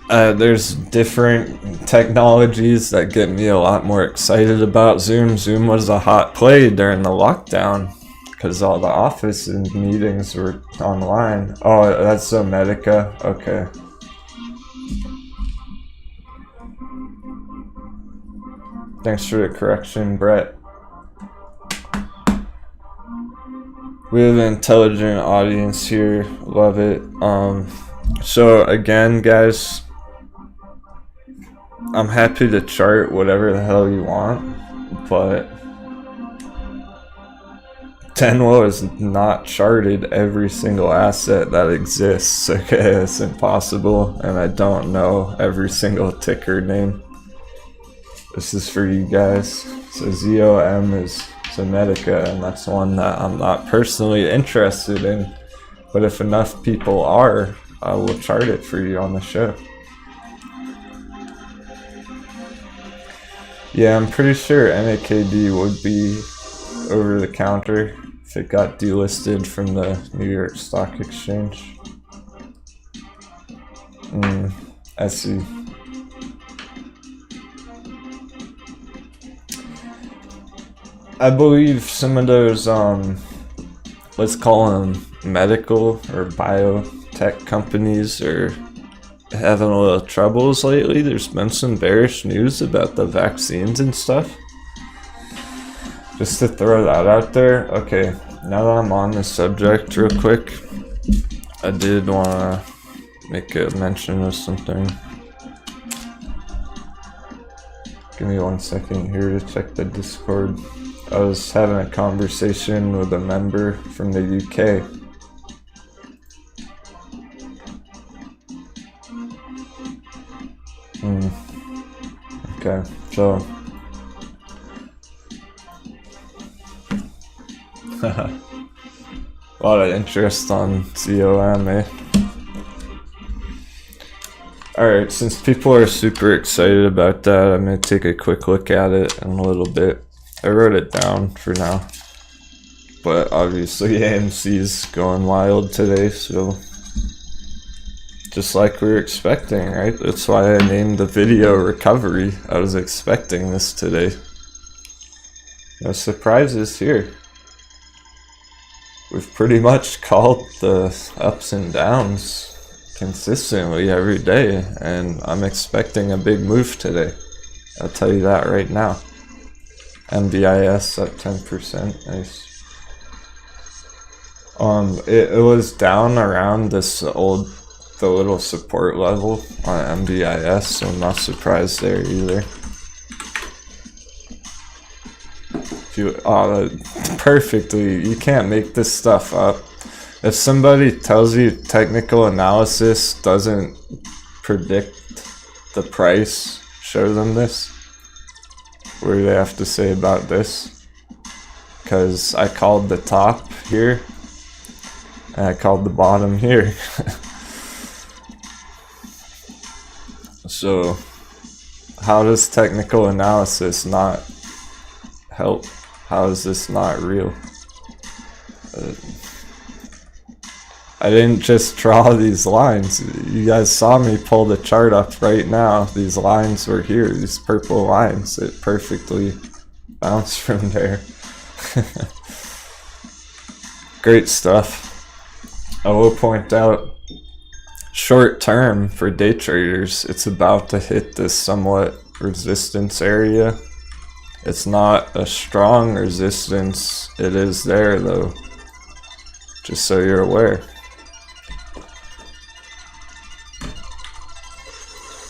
There's different technologies that get me a lot more excited about Zoom. Zoom was a hot play during the lockdown because all the office and meetings were online. Oh, that's Zomedica. Okay. Thanks for the correction, Brett. We have an intelligent audience here. Love it. So again, guys, I'm happy to chart whatever the hell you want, but Denwo has not charted every single asset that exists. Okay, it's impossible, and I don't know every single ticker name. This is for you guys. So ZOM is Zomedica, and that's one that I'm not personally interested in. But if enough people are, I will chart it for you on the show. Yeah, I'm pretty sure NAKD would be over the counter if it got delisted from the New York Stock Exchange. I see. I believe some of those, let's call them medical or biotech companies are having a little troubles lately. There's been some bearish news about the vaccines and stuff. Just to throw that out there. Okay, now that I'm on this subject real quick, I did want to make a mention of something. Give me 1 second here to check the Discord. I was having a conversation with a member from the UK. Okay, so a lot of interest on ZOM, eh? Alright, since people are super excited about that, I'm going to take a quick look at it in a little bit. I wrote it down for now. But obviously AMC's going wild today, so just like we were expecting, right? That's why I named the video Recovery. I was expecting this today. No surprises here. We've pretty much called the ups and downs consistently every day, and I'm expecting a big move today. I'll tell you that right now. MBIS at 10%, nice. It was down around the little support level on MBIS, so I'm not surprised there either. Perfectly, you can't make this stuff up. If somebody tells you technical analysis doesn't predict the price, show them this. What do they have to say about this? Because I called the top here, and I called the bottom here. So, how does technical analysis not help? How is this not real? I didn't just draw these lines. You guys saw me pull the chart up right now. These lines were here, these purple lines. It perfectly bounced from there. Great stuff. I will point out, short term for day traders, it's about to hit this somewhat resistance area. It's not a strong resistance. It is there though, just so you're aware.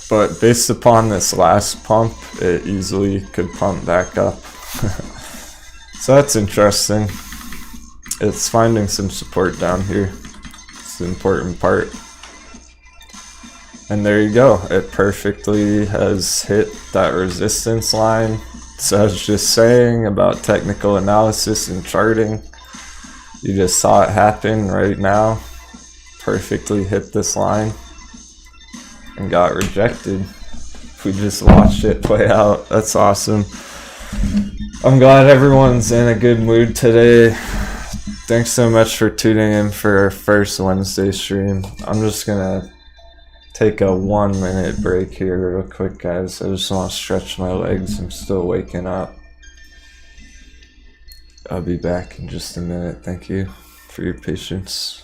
But based upon this last pump, it easily could pump back up. So that's interesting. It's finding some support down here. It's the important part. And there you go. It perfectly has hit that resistance line. So I was just saying about technical analysis and charting. You just saw it happen right now. Perfectly hit this line and got rejected. We just watched it play out. That's awesome. I'm glad everyone's in a good mood today. Thanks so much for tuning in for our first Wednesday stream. I'm just gonna take a 1-minute break here real quick, guys. I just want to stretch my legs. I'm still waking up. I'll be back in just a minute. Thank you for your patience.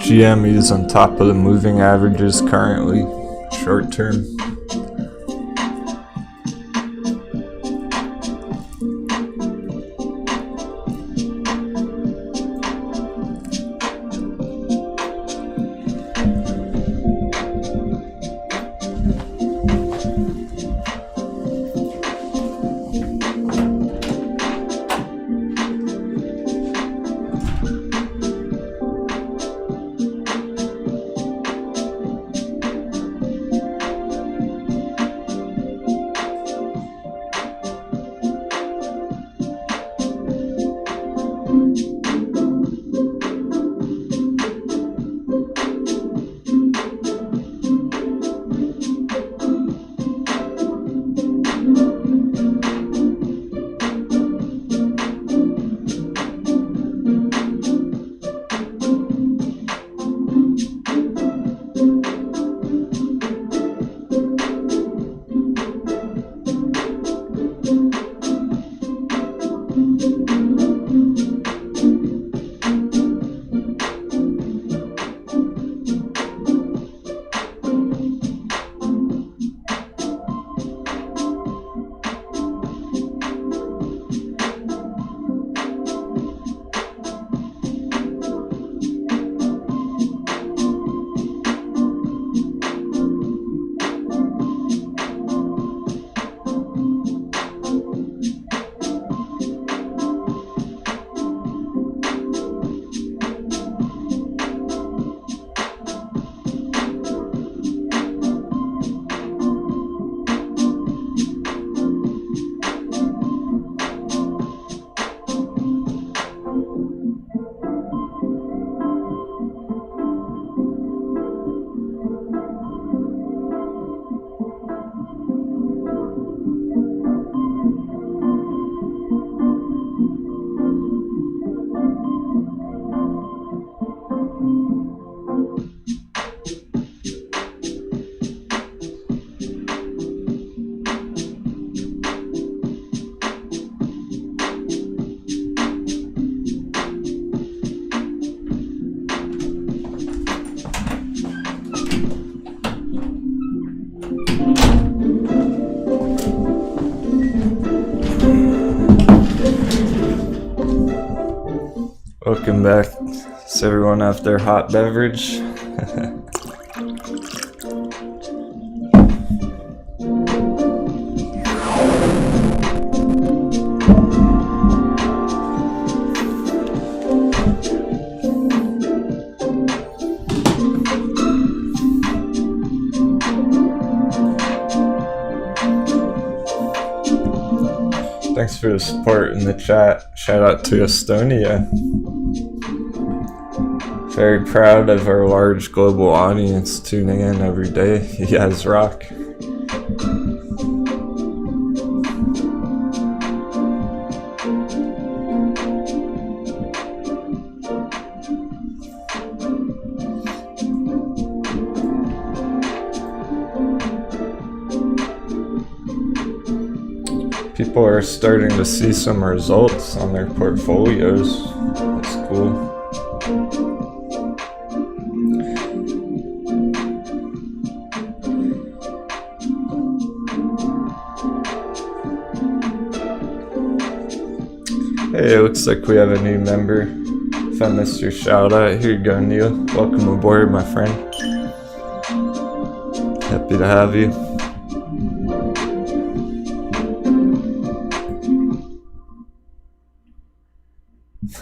GME is on top of the moving averages currently, short term. Welcome back. Does everyone have their hot beverage? Thanks for the support in the chat. Shout out to Estonia. Very proud of our large global audience tuning in every day. You guys rock. People are starting to see some results on their portfolios. That's cool. Hey, it looks like we have a new member. If I missed your shout out, here you go, Neil. Welcome aboard, my friend. Happy to have you.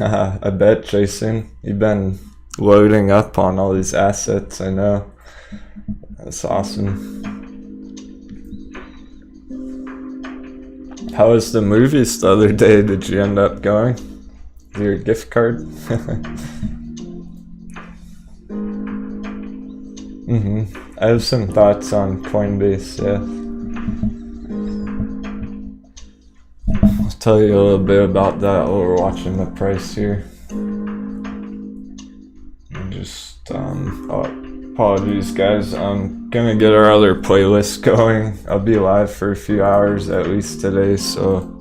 I bet, Jason. You've been loading up on all these assets, I know. That's awesome. How was the movies the other day? Did you end up going? Your gift card? I have some thoughts on Coinbase, yeah. I'll tell you a little bit about that while we're watching the price here. Just, apologies guys, I'm gonna get our other playlist going. I'll be live for a few hours at least today, so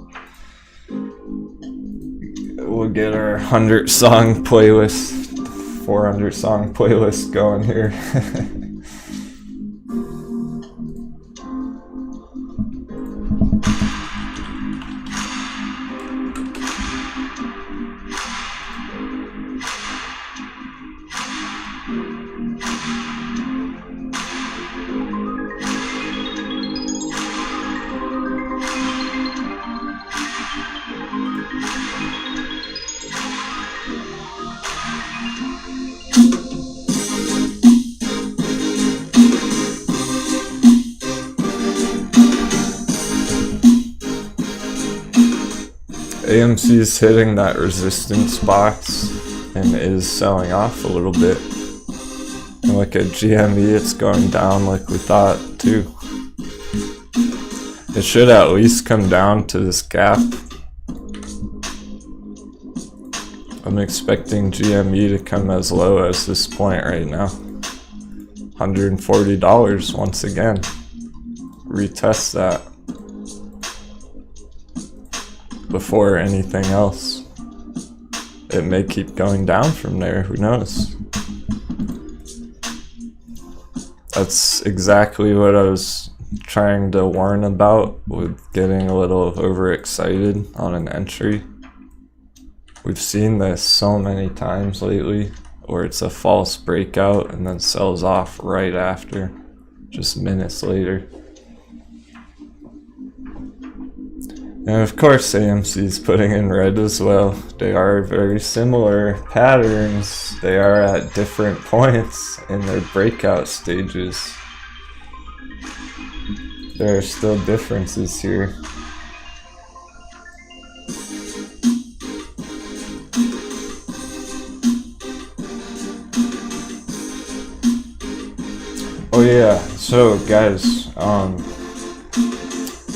we'll get our 100 song playlist, 400 song playlist going here. AMC is hitting that resistance box and is selling off a little bit. And look at GME, it's going down like we thought too. It should at least come down to this gap. I'm expecting GME to come as low as this point right now. $140 once again. Retest that before anything else. It may keep going down from there, who knows? That's exactly what I was trying to warn about with getting a little overexcited on an entry. We've seen this so many times lately where it's a false breakout and then sells off right after, just minutes later. And of course AMC is putting in red as well. They are very similar patterns. They are at different points in their breakout stages. There are still differences here. Oh yeah, so guys,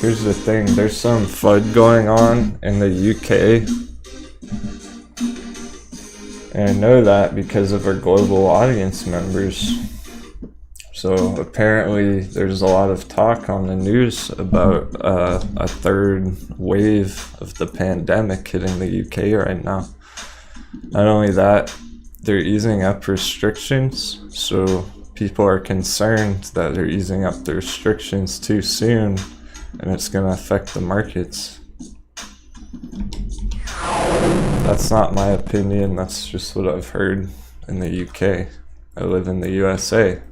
here's the thing, there's some FUD going on in the UK. And I know that because of our global audience members. So apparently there's a lot of talk on the news about a third wave of the pandemic hitting the UK right now. Not only that, they're easing up restrictions, so people are concerned that they're easing up the restrictions too soon and it's going to affect the markets. That's not my opinion, that's just what I've heard in the UK. I live in the USA.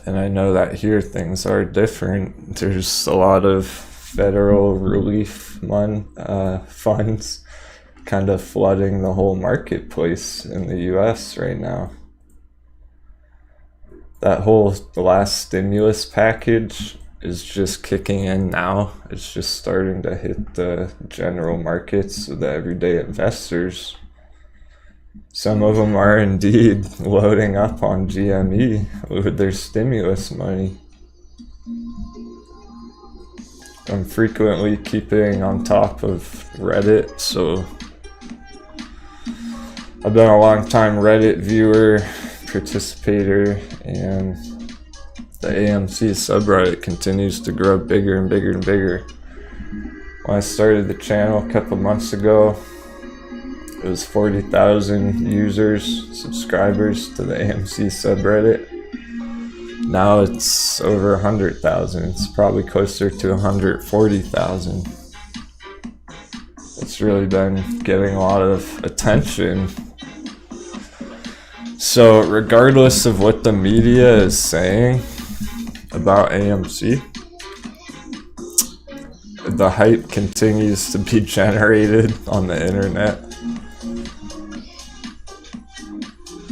And I know that here things are different. There's a lot of federal relief funds kind of flooding the whole marketplace in the US right now. That whole last stimulus package is just kicking in now. It's just starting to hit the general markets, the everyday investors. Some of them are indeed loading up on GME with their stimulus money. I'm frequently keeping on top of Reddit, so I've been a long time Reddit viewer, participator, and the AMC subreddit continues to grow bigger and bigger and bigger. When I started the channel a couple months ago, it was 40,000 users, subscribers to the AMC subreddit. Now it's over 100,000. It's probably closer to 140,000. It's it's really been getting a lot of attention. So regardless of what the media is saying about AMC, the hype continues to be generated on the internet.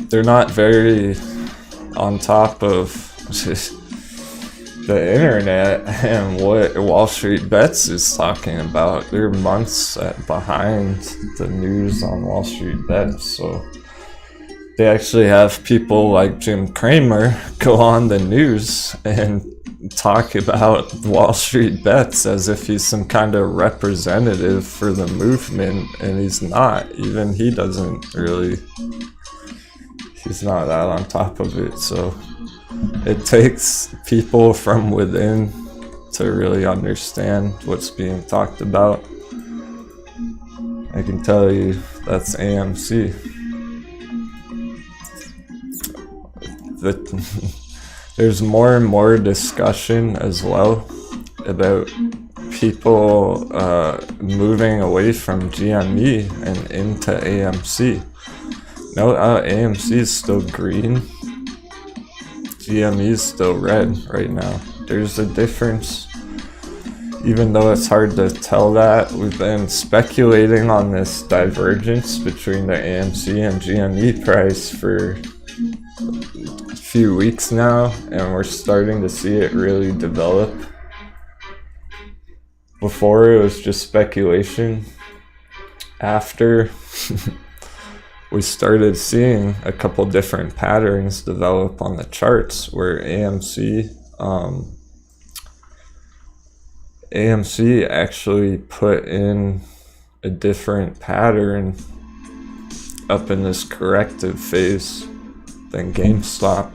They're not very on top of the internet and what Wall Street Bets is talking about. They're months behind the news on Wall Street Bets, so they actually have people like Jim Cramer go on the news and talk about Wall Street Bets as if he's some kind of representative for the movement, and he's not. Even he doesn't really, he's not that on top of it. So it takes people from within to really understand what's being talked about. I can tell you that's AMC. There's more and more discussion as well about people moving away from GME and into AMC. No, AMC is still green. GME is still red right now. There's a difference. Even though it's hard to tell that, we've been speculating on this divergence between the AMC and GME price for a few weeks now, and we're starting to see it really develop. Before it was just speculation. After we started seeing a couple different patterns develop on the charts where AMC actually put in a different pattern up in this corrective phase than GameStop.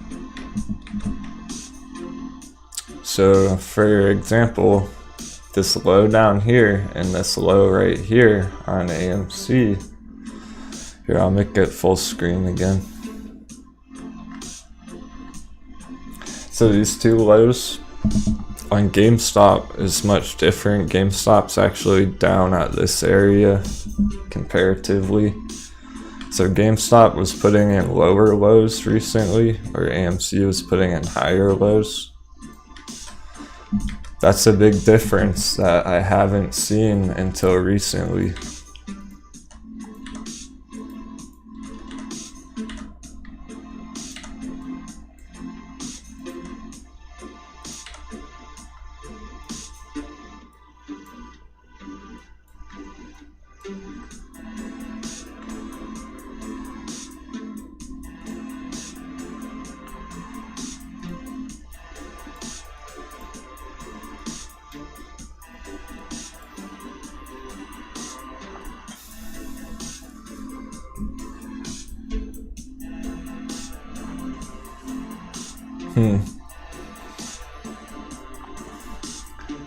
So for example, this low down here and this low right here on AMC, here I'll make it full screen again. So these two lows on GameStop is much different. GameStop's actually down at this area comparatively. So GameStop was putting in lower lows recently, where AMC was putting in higher lows. That's a big difference that I haven't seen until recently.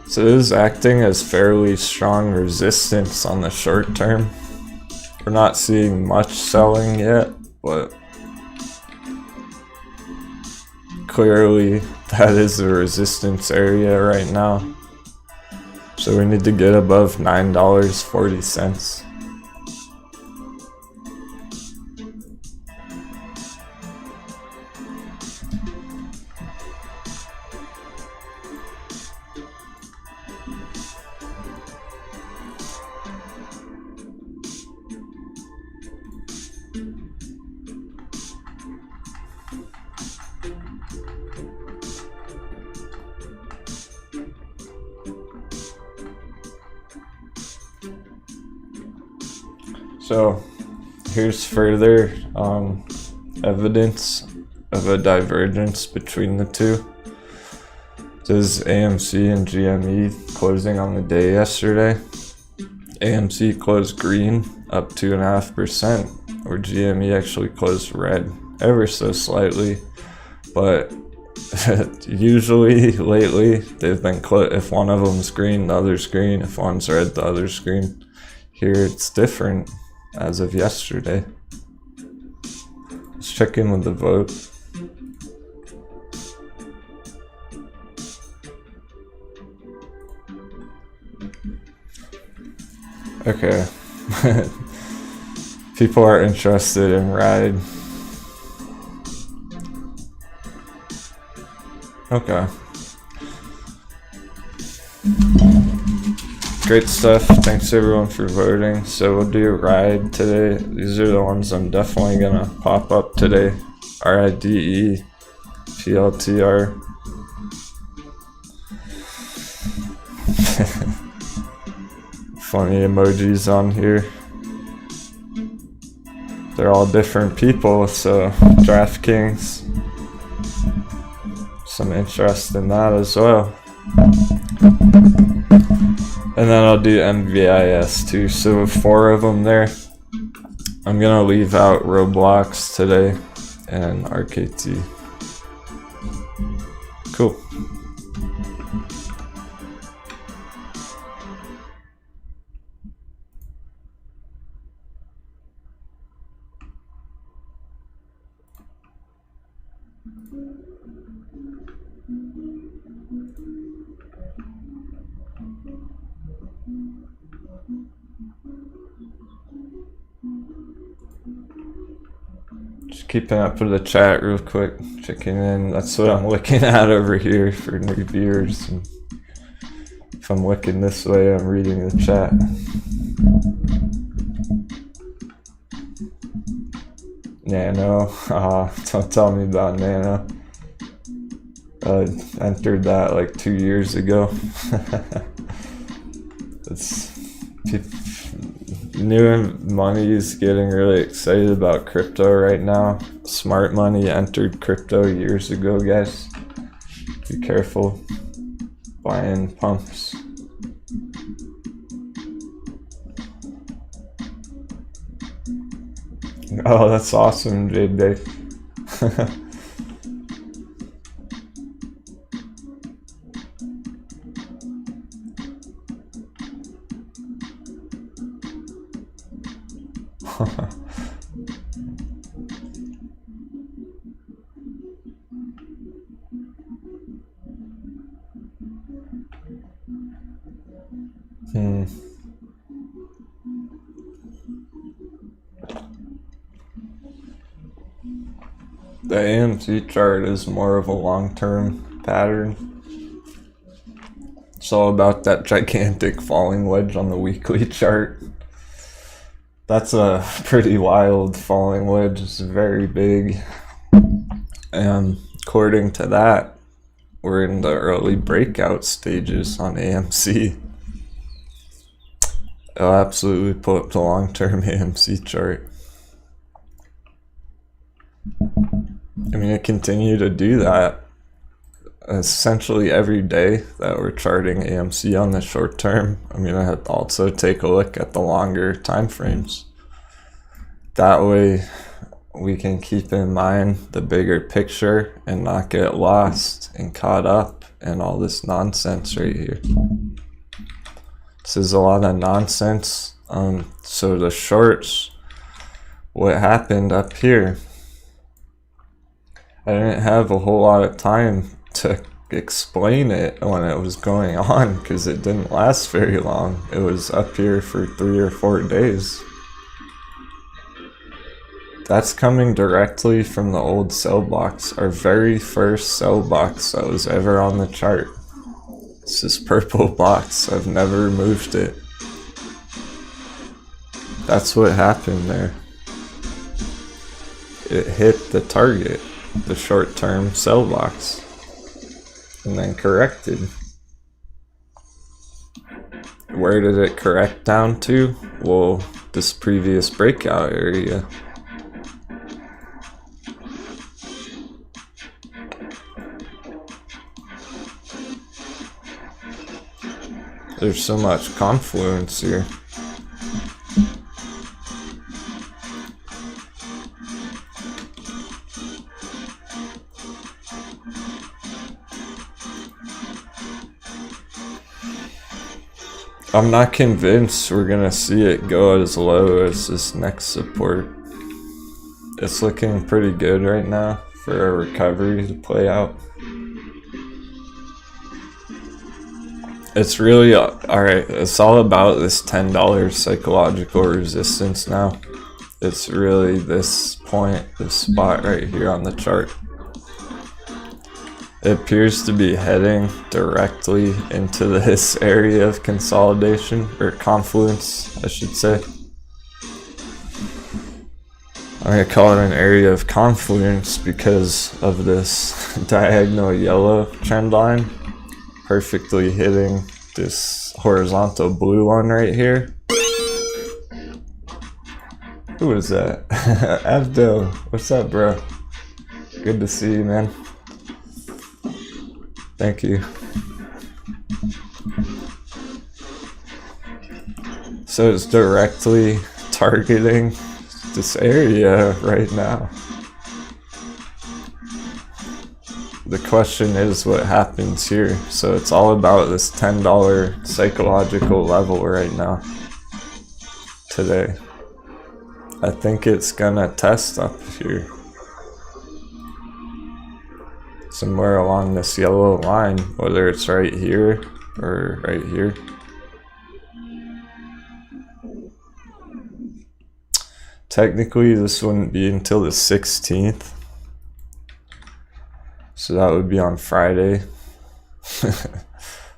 So it is acting as fairly strong resistance on the short term. We're not seeing much selling yet, but clearly that is a resistance area right now. So we need to get above $9.40. So here's further evidence of a divergence between the two. This is AMC and GME closing on the day yesterday. AMC closed green, up 2.5%, where GME actually closed red, ever so slightly. But usually lately they've been if one of them's green, the other's green. If one's red, the other's green. Here it's different as of yesterday. Let's check in with the vote. Okay, People are interested in Ride. Okay. Great stuff. Thanks everyone for voting. So we'll do Ride today. These are the ones I'm definitely gonna pop up today. RIDE, PLTR. Funny emojis on here. They're all different people, so DraftKings. Some interest in that as well. And then I'll do MVIS too, so 4 of them there. I'm gonna leave out Roblox today and RKT. Cool. Just keeping up with the chat real quick, checking in. That's what I'm looking at over here for new viewers. And if I'm looking this way, I'm reading the chat. Nano, don't tell me about Nano. Entered that like 2 years ago. It's new money is getting really excited about crypto right now. Smart money entered crypto years ago, guys. Be careful buying pumps. Oh, that's awesome, JD. The AMC chart is more of a long-term pattern. It's all about that gigantic falling wedge on the weekly chart. That's a pretty wild falling wedge. It's very big. And according to that, we're in the early breakout stages on AMC. I'll absolutely pull up the long-term AMC chart. I mean, I continue to do that essentially every day that we're charting AMC on the short term. I mean, I have to also take a look at the longer time frames. That way we can keep in mind the bigger picture and not get lost and caught up in all this nonsense right here. This is a lot of nonsense. So the shorts, what happened up here, I didn't have a whole lot of time to explain it when it was going on because it didn't last very long. It was up here for 3 or 4 days. That's coming directly from the old sell box, our very first sell box that was ever on the chart. It's this purple box. I've never moved it. That's what happened there. It hit the target, the short-term sell box, and then corrected. Where did it correct down to? Well, this previous breakout area. There's so much confluence here. I'm not convinced we're gonna see it go as low as this next support. It's looking pretty good right now for a recovery to play out. It's really alright. It's all about this $10 psychological resistance now. It's really this point, this spot right here on the chart. It appears to be heading directly into this area of consolidation, or confluence, I should say. I'm going to call it an area of confluence because of this diagonal yellow trend line perfectly hitting this horizontal blue one right here. Who is that? Abdel, what's up, bro? Good to see you, man. Thank you. So it's directly targeting this area right now. The question is what happens here. So it's all about this $10 psychological level right now, today. I think it's gonna test up here. Somewhere along this yellow line, whether it's right here or right here. Technically, this wouldn't be until the 16th. So that would be on Friday.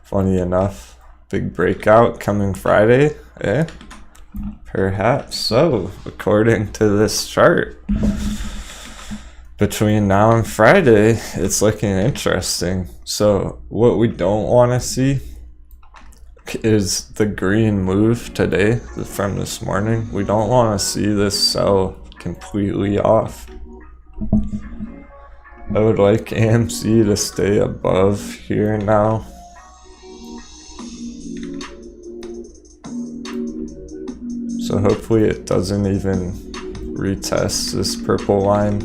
Funny enough. Big breakout coming Friday, eh? Perhaps so, according to this chart. Between now and Friday, it's looking interesting. So what we don't want to see is the green move today from this morning. We don't want to see this sell completely off. I would like AMC to stay above here now. So hopefully it doesn't even retest this purple line.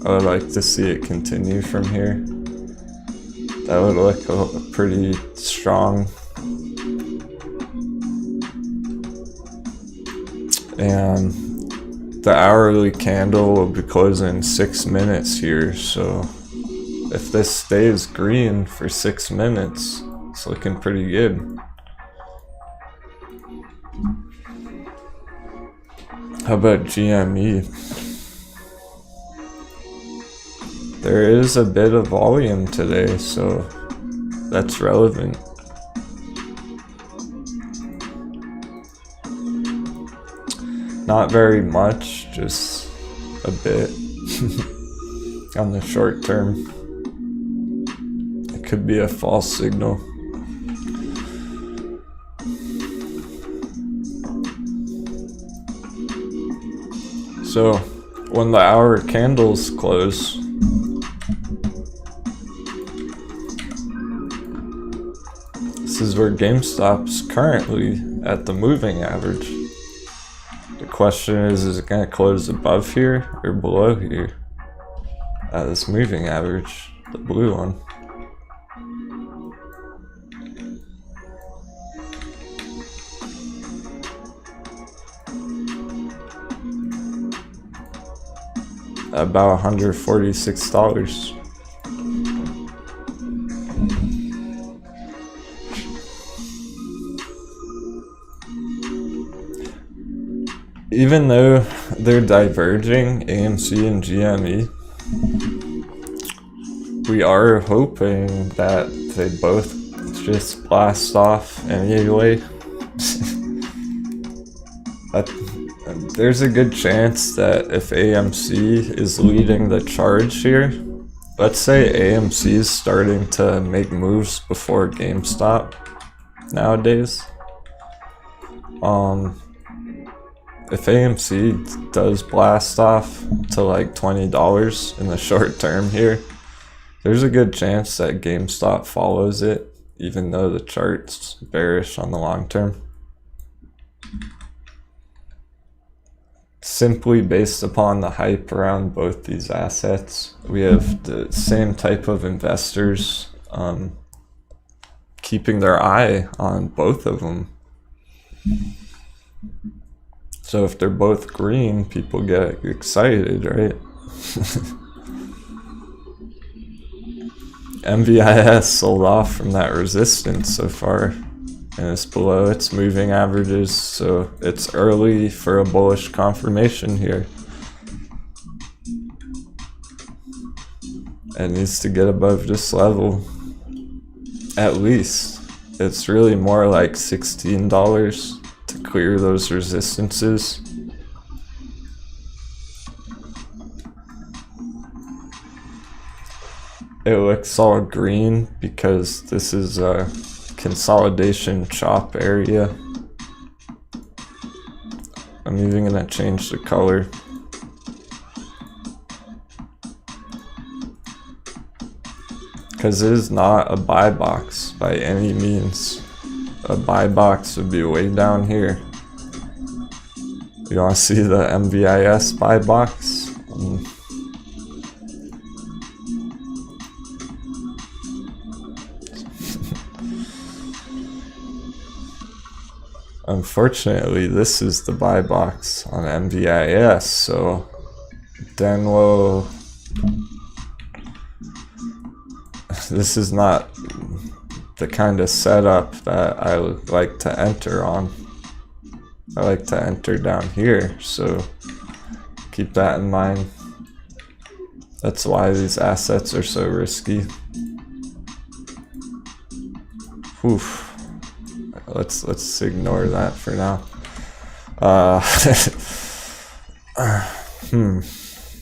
I would like to see it continue from here. That would look pretty strong. And the hourly candle will be closing in 6 minutes here, so if this stays green for 6 minutes, it's looking pretty good. How about GME? There is a bit of volume today, so that's relevant. Not very much, just a bit on the short term. It could be a false signal. So when the hour candles close, this is where GameStop's currently at the moving average. The question is it going to close above here or below here? This moving average, the blue one. About $146. Even though they're diverging, AMC and GME, we are hoping that they both just blast off anyway. There's a good chance that if AMC is leading the charge here, let's say AMC is starting to make moves before GameStop nowadays. If AMC does blast off to like $20 in the short term here, there's a good chance that GameStop follows it, even though the chart's bearish on the long term. Simply based upon the hype around both these assets, we have the same type of investors keeping their eye on both of them. So if they're both green, people get excited, right? MVIS sold off from that resistance so far, and it's below its moving averages, so it's early for a bullish confirmation here. It needs to get above this level, at least. It's really more like $16 to clear those resistances. It looks all green because this is a consolidation chop area. I'm even gonna change the color. Because it is not a buy box by any means. A buy box would be way down here. You want to see the MVIS buy box? Unfortunately, this is the buy box on MVIS, so Denwo. This is not the kind of setup that I would like to enter on. I like to enter down here, so keep that in mind. That's why these assets are so risky. Oof. Let's ignore that for now.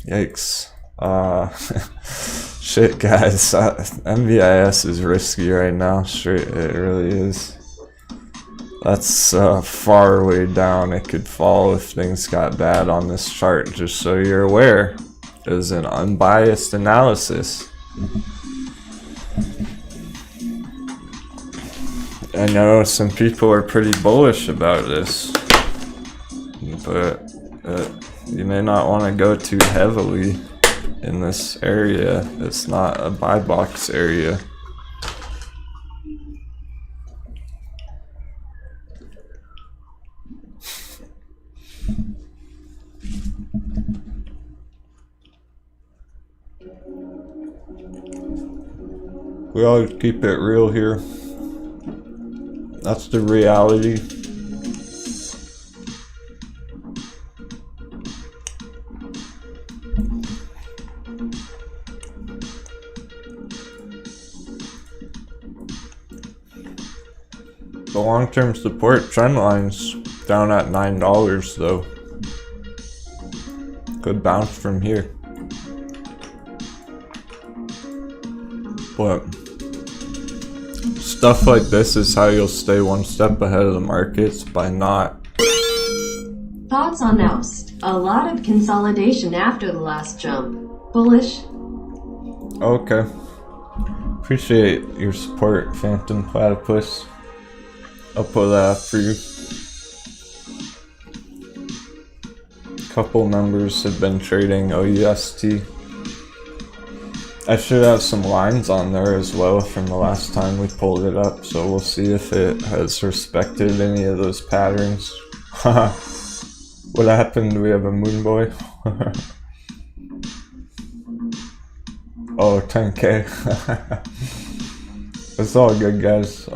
Yikes. Shit, guys. MVIS is risky right now. Straight, it really is. That's far way down. It could fall if things got bad on this chart. Just so you're aware, it is an unbiased analysis. I know some people are pretty bullish about this, but you may not want to go too heavily in this area. It's not a buy box area. We always keep it real here. That's the reality. The long-term support trend line's down at $9 though. Could bounce from here. But stuff like this is how you'll stay one step ahead of the markets, by not. Thoughts on Oust? A lot of consolidation after the last jump. Bullish? Okay. Appreciate your support, Phantom Platypus. I'll put that up for you. Couple members have been trading OUST. I should have some lines on there as well from the last time we pulled it up, so we'll see if it has respected any of those patterns. What happened? Do we have a moon boy? Oh, 10K. It's all good, guys.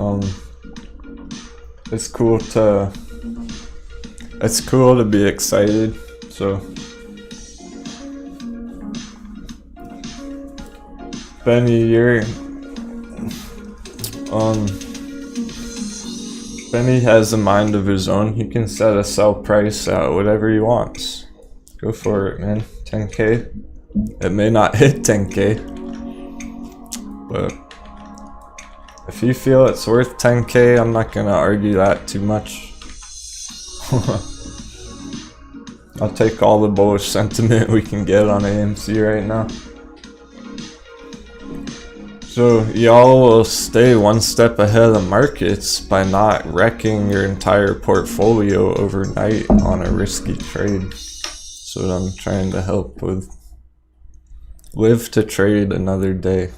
It's cool to be excited. So Benny, Benny has a mind of his own. He can set a sell price at whatever he wants. Go for it, man. 10K. It may not hit 10K, but if you feel it's worth 10K, I'm not gonna argue that too much. I'll take all the bullish sentiment we can get on AMC right now. So y'all will stay one step ahead of the markets by not wrecking your entire portfolio overnight on a risky trade. That's what I'm trying to help with. Live to trade another day.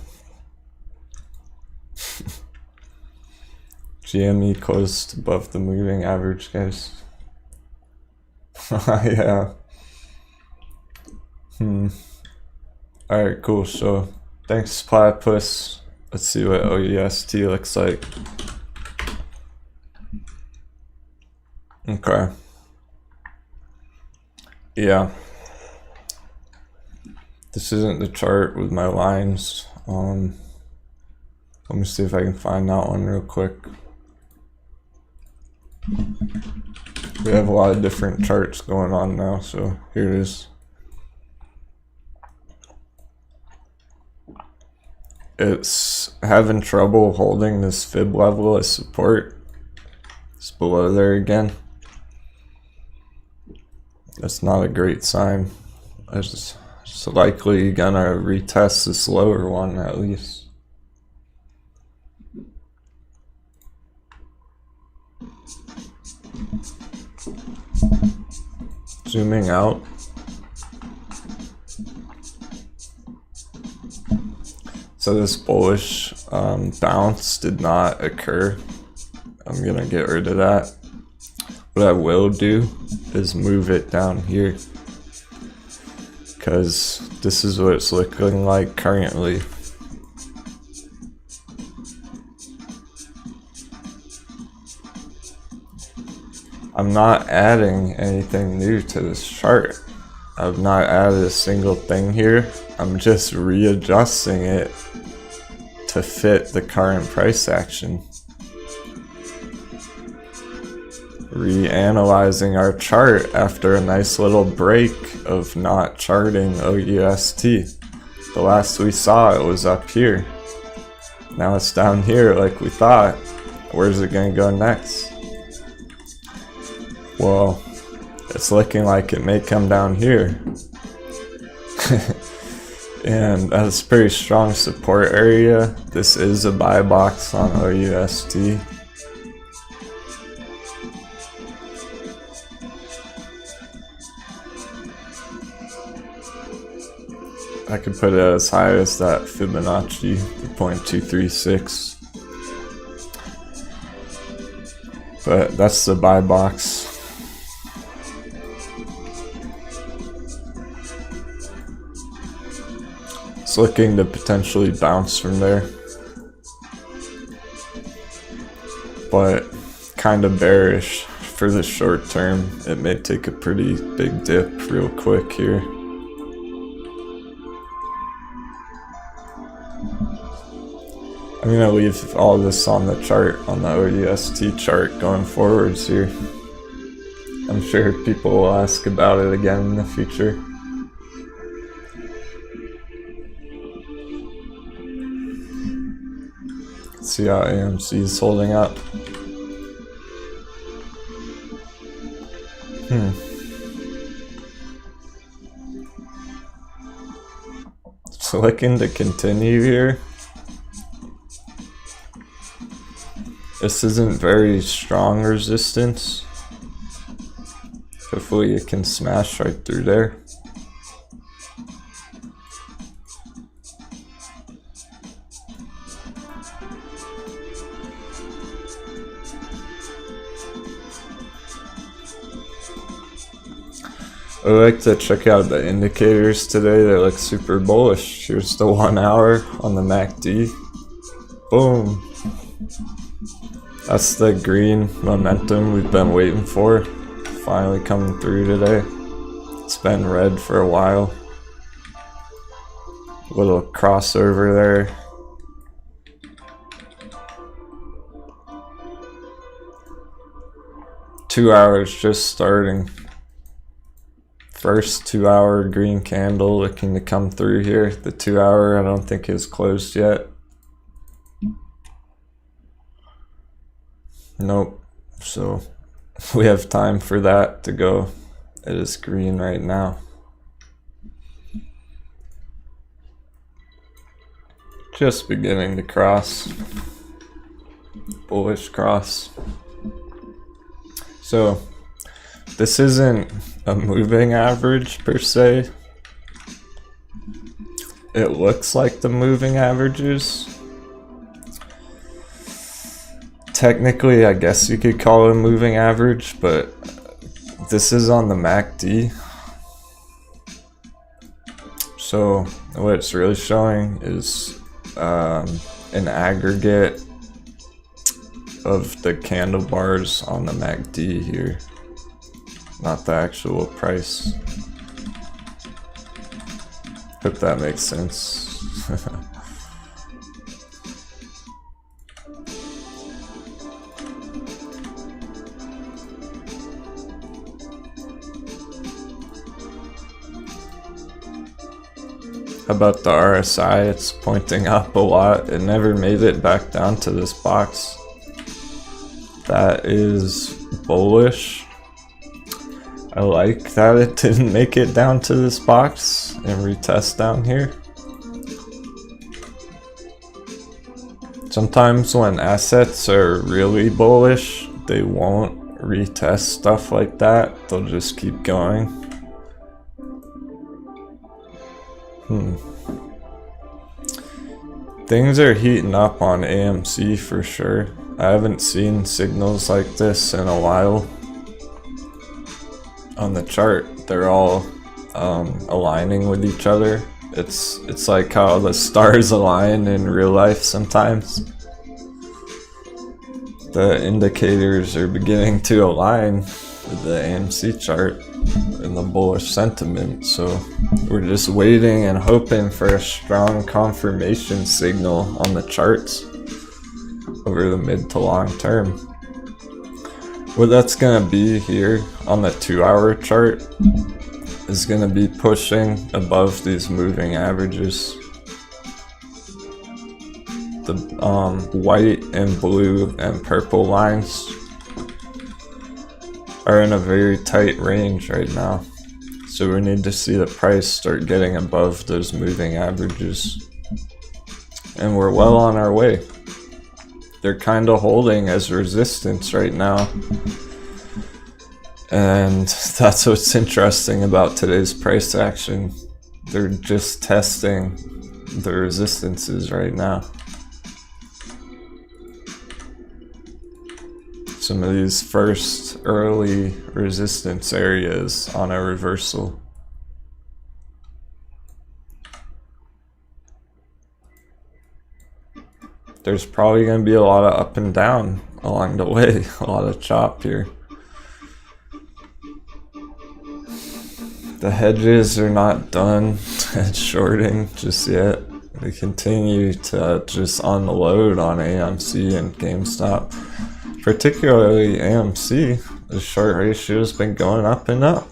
GME closed above the moving average, guys. Yeah. Alright, cool. So thanks, Platypus. Let's see what OUST looks like. Okay. Yeah. This isn't the chart with my lines. Let me see if I can find that one real quick. We have a lot of different charts going on now, so here it is. It's having trouble holding this fib level as support. It's below there again. That's not a great sign. It's likely gonna retest this lower one at least. Zooming out. So this bullish bounce did not occur. I'm gonna get rid of that. What I will do is move it down here, because this is what it's looking like currently. I'm not adding anything new to this chart. I've not added a single thing here. I'm just readjusting it to fit the current price action. Reanalyzing our chart after a nice little break of not charting OUST. The last we saw it was up here. Now it's down here like we thought. Where's it gonna go next? Well, it's looking like it may come down here. And that's a pretty strong support area. This is a buy box on OUST. I could put it as high as that Fibonacci, the 0.236. But that's the buy box. It's looking to potentially bounce from there. But kind of bearish for the short term. It may take a pretty big dip real quick here. I'm gonna leave all this on the chart, on the OUST chart going forwards here. I'm sure people will ask about it again in the future. Let's see how AMC is holding up. It's looking to continue here. This isn't very strong resistance. Hopefully it can smash right through there. I like to check out the indicators today. They look super bullish. Here's the 1 hour on the MACD. Boom. That's the green momentum we've been waiting for. Finally coming through today. It's been red for a while. Little crossover there. Two hours just starting. First 2 hour green candle looking to come through here. The 2 hour I don't think is closed yet. Nope. So we have time for that to go. It is green right now. Just beginning to cross. Bullish cross. So this isn't a moving average per se. It looks like the moving averages. Technically, I guess you could call it a moving average, but this is on the MACD. So what it's really showing is an aggregate of the candle bars on the MACD here, not the actual price. Hope that makes sense. How about the RSI? It's pointing up a lot. It never made it back down to this box. That is bullish. I like that it didn't make it down to this box and retest down here. Sometimes when assets are really bullish, they won't retest stuff like that. They'll just keep going. Things are heating up on AMC for sure. I haven't seen signals like this in a while. On the chart, they're all aligning with each other. It's like how the stars align in real life sometimes. The indicators are beginning to align with the AMC chart and the bullish sentiment, so we're just waiting and hoping for a strong confirmation signal on the charts over the mid to long term. What that's gonna be here on the 2-hour chart is gonna be pushing above these moving averages. The white and blue and purple lines are in a very tight range right now, so we need to see the price start getting above those moving averages, and we're well on our way. They're kind of holding as resistance right now, and that's what's interesting about today's price action. They're just testing the resistances right now. Some of these first early resistance areas on a reversal. There's probably going to be a lot of up and down along the way, a lot of chop here. The hedges are not done at shorting just yet. They continue to just unload on AMC and GameStop. Particularly AMC, the short ratio has been going up and up.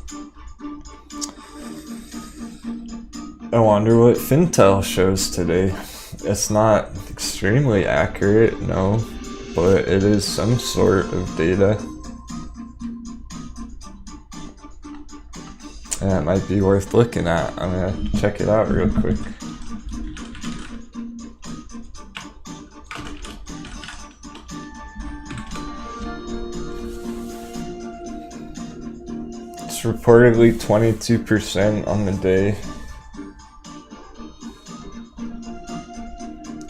I wonder what Fintel shows today. It's not extremely accurate, no, but it is some sort of data. And it might be worth looking at. I'm gonna check it out real quick. It's reportedly 22% on the day.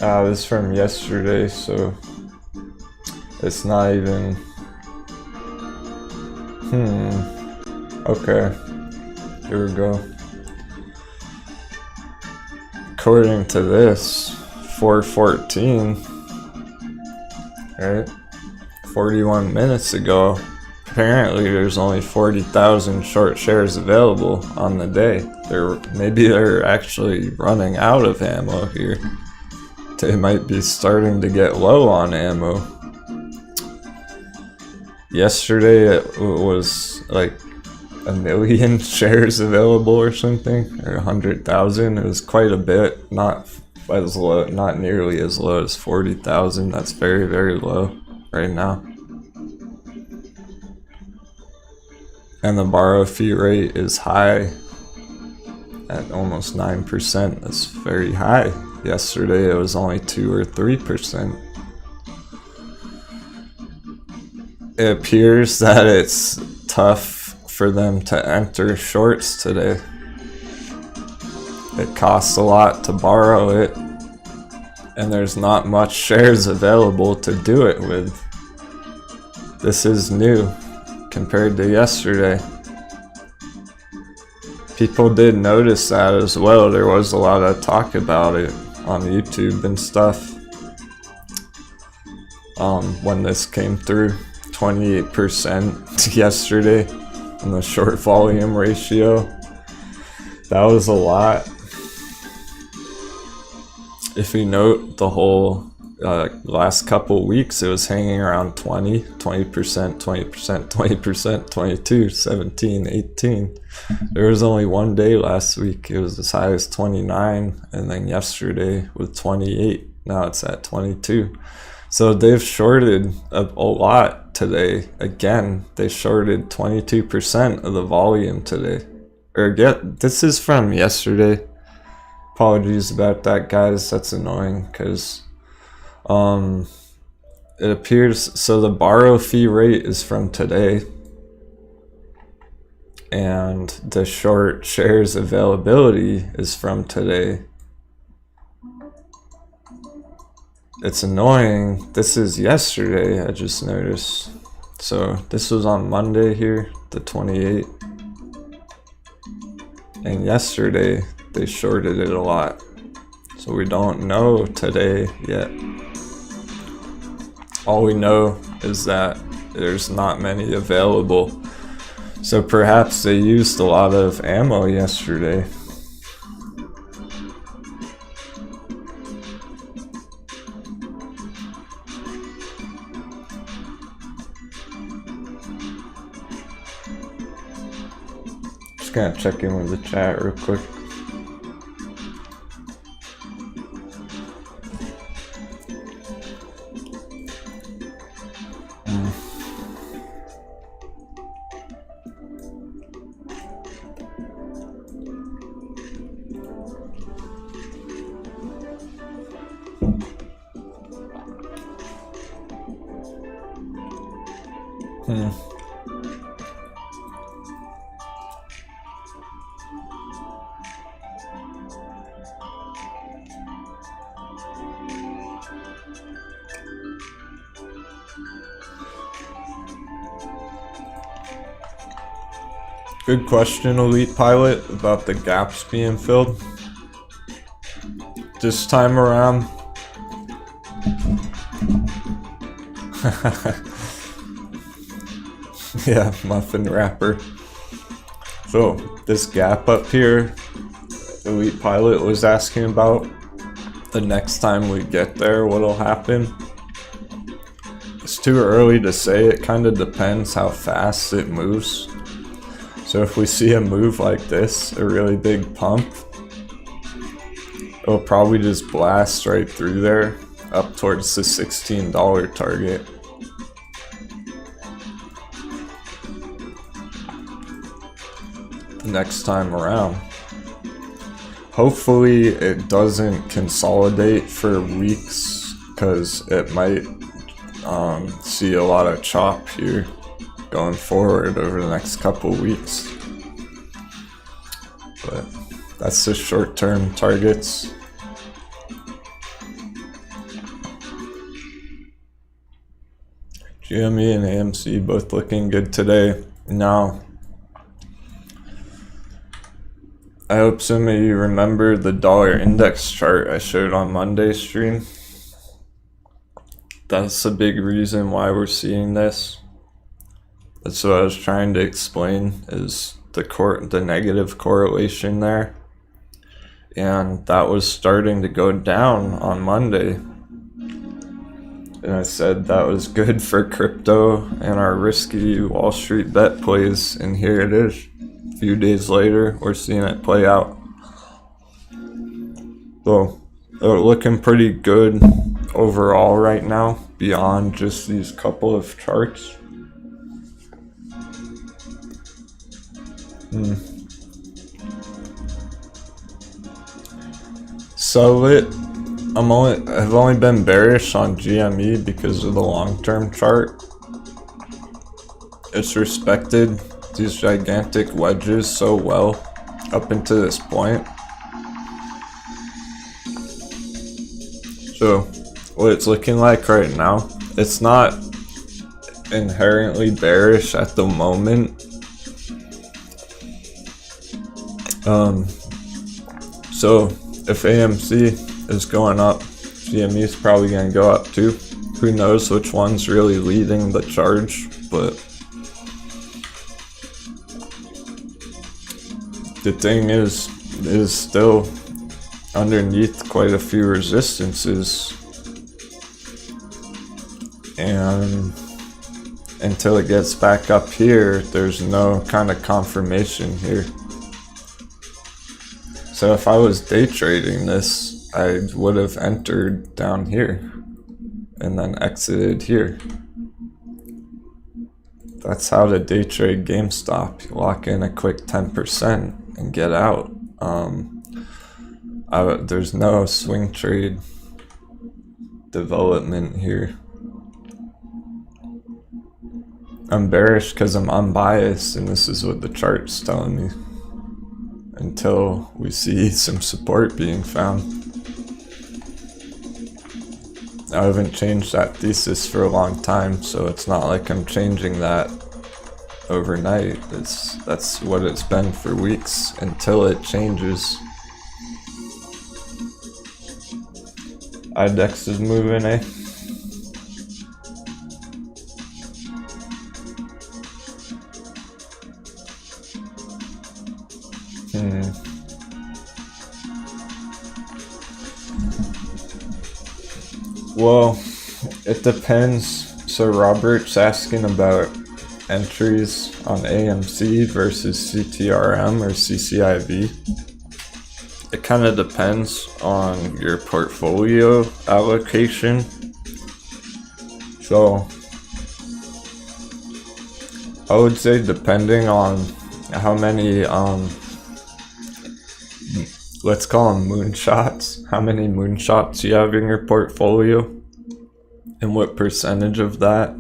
This is from yesterday, so it's not even... Okay, here we go. According to this, 4:14, right? 41 minutes ago, apparently there's only 40,000 short shares available on the day. Maybe they're actually running out of ammo here. They might be starting to get low on ammo. Yesterday it was like 1 million shares available or something, or 100,000. It was quite a bit, not as low, not nearly as low as 40,000. That's very, very low right now. And the borrow fee rate is high at almost 9%. That's very high. Yesterday it was only 2 or 3%. It appears that it's tough for them to enter shorts today. It costs a lot to borrow it, and there's not much shares available to do it with. This is new compared to yesterday. People did notice that as well. There was a lot of talk about it on YouTube and stuff. when this came through. 28% yesterday in the short volume ratio. That was a lot. If you note, the whole last couple weeks, it was hanging around 20%, 20%, 22, 17, 18. There was only one day last week, it was as high as 29, and then yesterday with 28. Now it's at 22. So they've shorted a lot today. Again, they shorted 22% of the volume today. This is from yesterday. Apologies about that, guys. That's annoying because it appears, so the borrow fee rate is from today, and the short shares availability is from today. It's annoying. This is yesterday, I just noticed. So this was on Monday here, the 28th. And yesterday, they shorted it a lot. So we don't know today yet. All we know is that there's not many available. So perhaps they used a lot of ammo yesterday. Just gonna check in with the chat real quick. Good question, Elite Pilot, about the gaps being filled. This time around, yeah, muffin wrapper. So this gap up here, Elite Pilot was asking about. The next time we get there, what'll happen? It's too early to say. It kind of depends how fast it moves. So if we see a move like this, a really big pump, it'll probably just blast right through there, up towards the $16 target. The next time around. Hopefully it doesn't consolidate for weeks, because it might see a lot of chop here going forward over the next couple weeks. But that's the short-term targets. GME and AMC both looking good today. Now, I hope some of you remember the dollar index chart I showed on Monday's stream. That's a big reason why we're seeing this. That's what I was trying to explain, is the negative correlation there. And that was starting to go down on Monday. And I said that was good for crypto and our risky Wall Street bet plays, and here it is. A few days later, we're seeing it play out. So they're looking pretty good overall right now, beyond just these couple of charts. So I've only been bearish on GME because of the long-term chart. It's respected these gigantic wedges so well up until this point. So what it's looking like right now, it's not inherently bearish at the moment. So if AMC is going up, GME is probably going to go up too. who knows which one's really leading the charge, but the thing is still underneath quite a few resistances, and until it gets back up here, there's no kind of confirmation here. So if I was day trading this, I would have entered down here and then exited here. That's how to day trade GameStop. You lock in a quick 10% and get out. There's no swing trade development here. I'm bearish because I'm unbiased, and this is what the chart's telling me. Until we see some support being found. I haven't changed that thesis for a long time, so it's not like I'm changing that overnight. That's what it's been for weeks until it changes. IDEX is moving, eh? Well, it depends. So Robert's asking about entries on AMC versus CTRM or CCIV. It kind of depends on your portfolio allocation. So I would say depending on how many let's call them moonshots, how many moonshots you have in your portfolio and what percentage of that.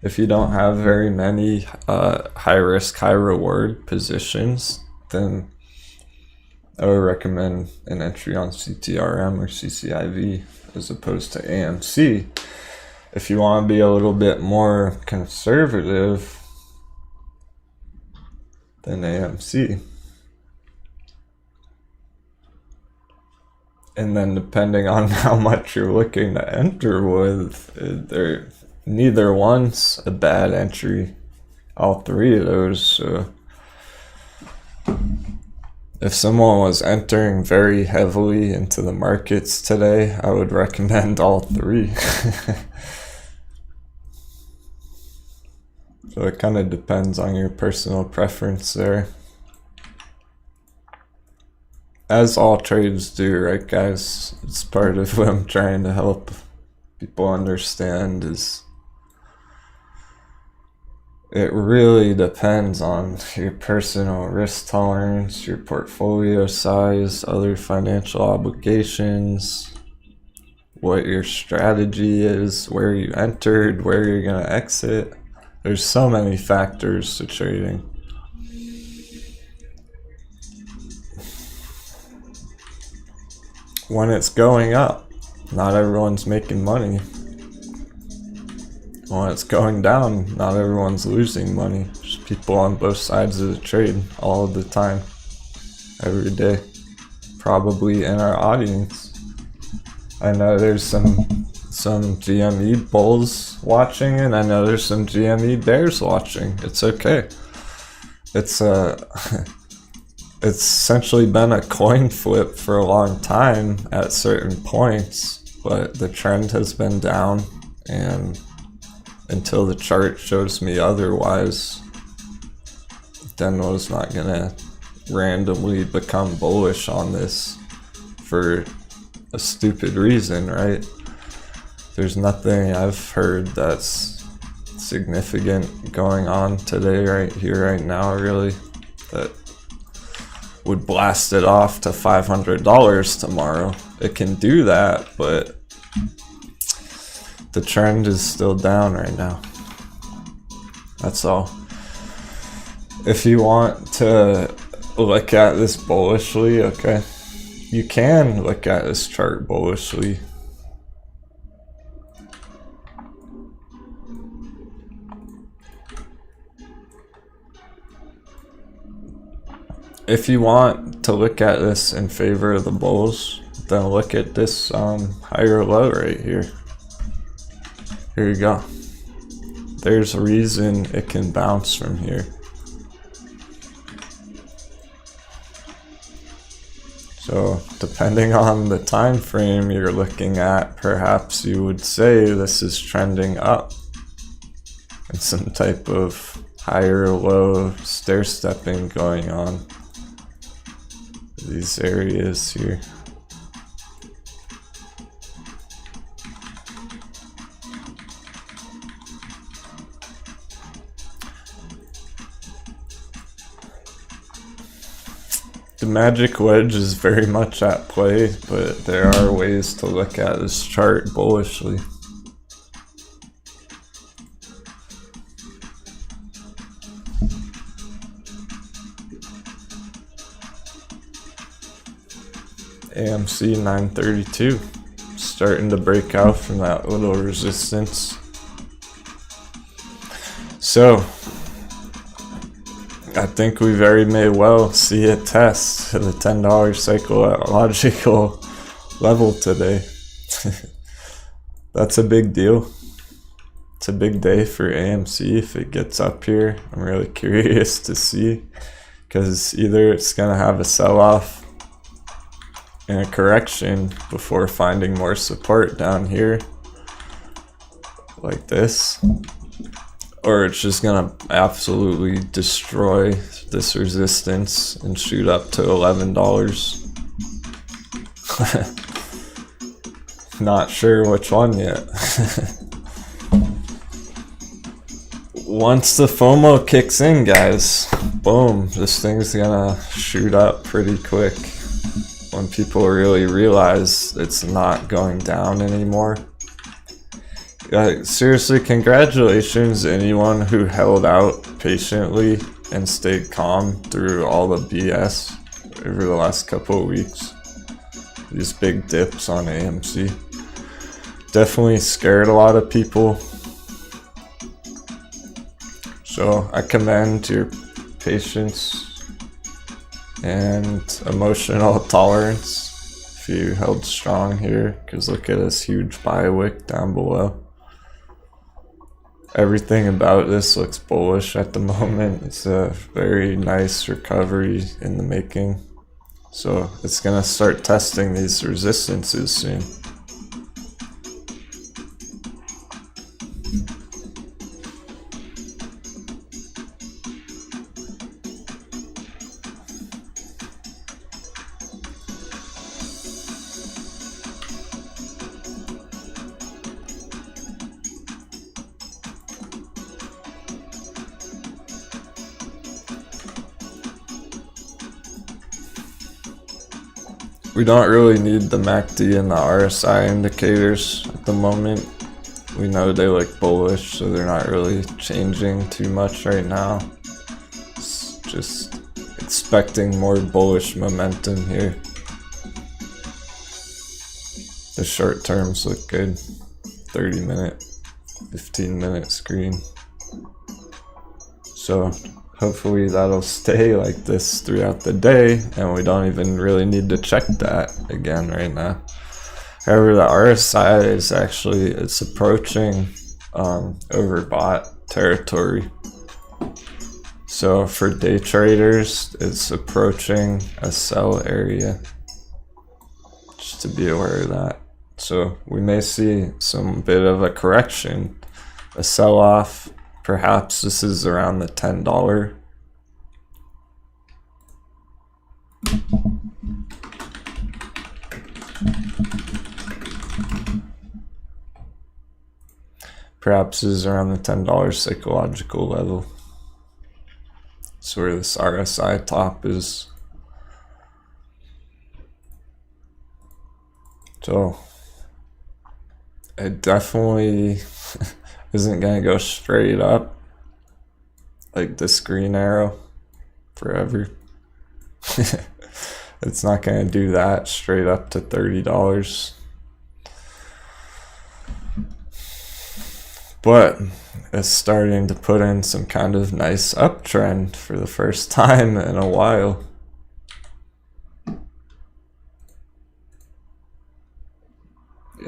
If you don't have very many high risk, high reward positions, then I would recommend an entry on CTRM or CCIV as opposed to AMC. If you want to be a little bit more conservative, then AMC. And then depending on how much you're looking to enter with, neither one's a bad entry. All three of those. If someone was entering very heavily into the markets today, I would recommend all three. So it kind of depends on your personal preference there. As all trades do, right guys? It's part of what I'm trying to help people understand is it really depends on your personal risk tolerance, your portfolio size, other financial obligations, what your strategy is, where you entered, where you're going to exit. There's so many factors to trading. When it's going up, not everyone's making money. When it's going down, not everyone's losing money. There's people on both sides of the trade all of the time, every day. Probably in our audience. I know there's some GME bulls watching, and I know there's some GME bears watching. It's okay. It's essentially been a coin flip for a long time at certain points, but the trend has been down, and until the chart shows me otherwise, Denwo's not gonna randomly become bullish on this for a stupid reason, right? There's nothing I've heard that's significant going on today, right here, right now, really, that would blast it off to $500 tomorrow. It can do that, but the trend is still down right now. That's all. If you want to look at this bullishly, okay, you can look at this chart bullishly. If you want to look at this in favor of the bulls, then look at this higher low right here. Here you go. There's a reason it can bounce from here. So depending on the time frame you're looking at, perhaps you would say this is trending up and some type of higher or low stair stepping going on these areas here. The magic wedge is very much at play, but there are ways to look at this chart bullishly. AMC 932, starting to break out from that little resistance. So I think we very may well see a test of the $10 psychological level today. That's a big deal. It's a big day for AMC if it gets up here. I'm really curious to see, because either it's going to have a sell-off and a correction before finding more support down here like this, or it's just gonna absolutely destroy this resistance and shoot up to $11. Not sure which one yet. Once the FOMO kicks in, guys, boom, this thing's gonna shoot up pretty quick. When people really realize it's not going down anymore. Seriously, congratulations to anyone who held out patiently and stayed calm through all the BS over the last couple of weeks. These big dips on AMC definitely scared a lot of people. So I commend your patience and emotional tolerance if you held strong here, because look at this huge buy wick down below. Everything about this looks bullish at the moment. It's a very nice recovery in the making. So it's gonna start testing these resistances soon. We don't really need the MACD and the RSI indicators at the moment. We know they look bullish, so they're not really changing too much right now. It's just expecting more bullish momentum here. The short terms look good. 30-minute, 15-minute screen. So hopefully that'll stay like this throughout the day, and we don't even really need to check that again right now. However, the RSI is actually, it's approaching overbought territory. So for day traders, it's approaching a sell area. Just to be aware of that. So we may see some bit of a correction, a sell-off. Perhaps this is around the $10. Perhaps this is around the $10 psychological level. That's where this RSI top is. So it definitely isn't gonna go straight up like this green arrow forever. It's not gonna do that straight up to $30. But it's starting to put in some kind of nice uptrend for the first time in a while.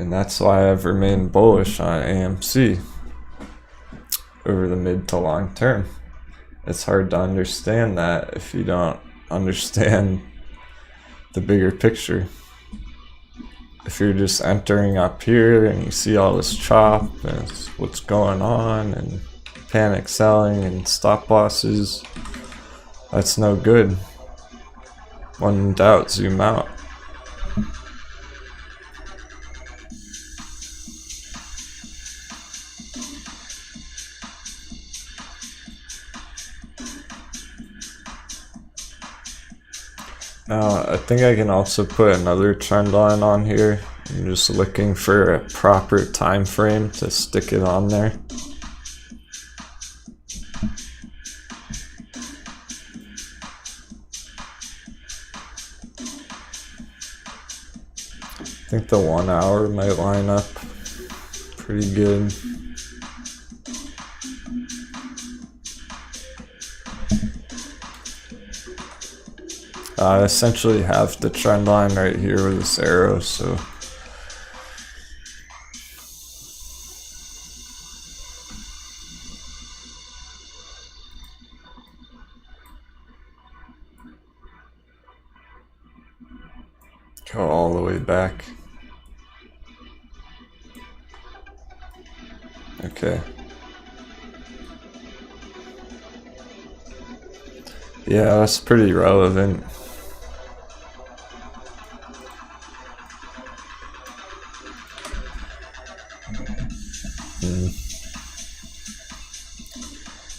And that's why I've remained bullish on AMC over the mid to long term. It's hard to understand that if you don't understand the bigger picture. If you're just entering up here and you see all this chop and what's going on and panic selling and stop losses, that's no good. When in doubt, zoom out. Now, I think I can also put another trend line on here. I'm just looking for a proper time frame to stick it on there. I think the 1 hour might line up pretty good. I essentially have the trend line right here with this arrow, so go all the way back. Okay. Yeah, that's pretty relevant.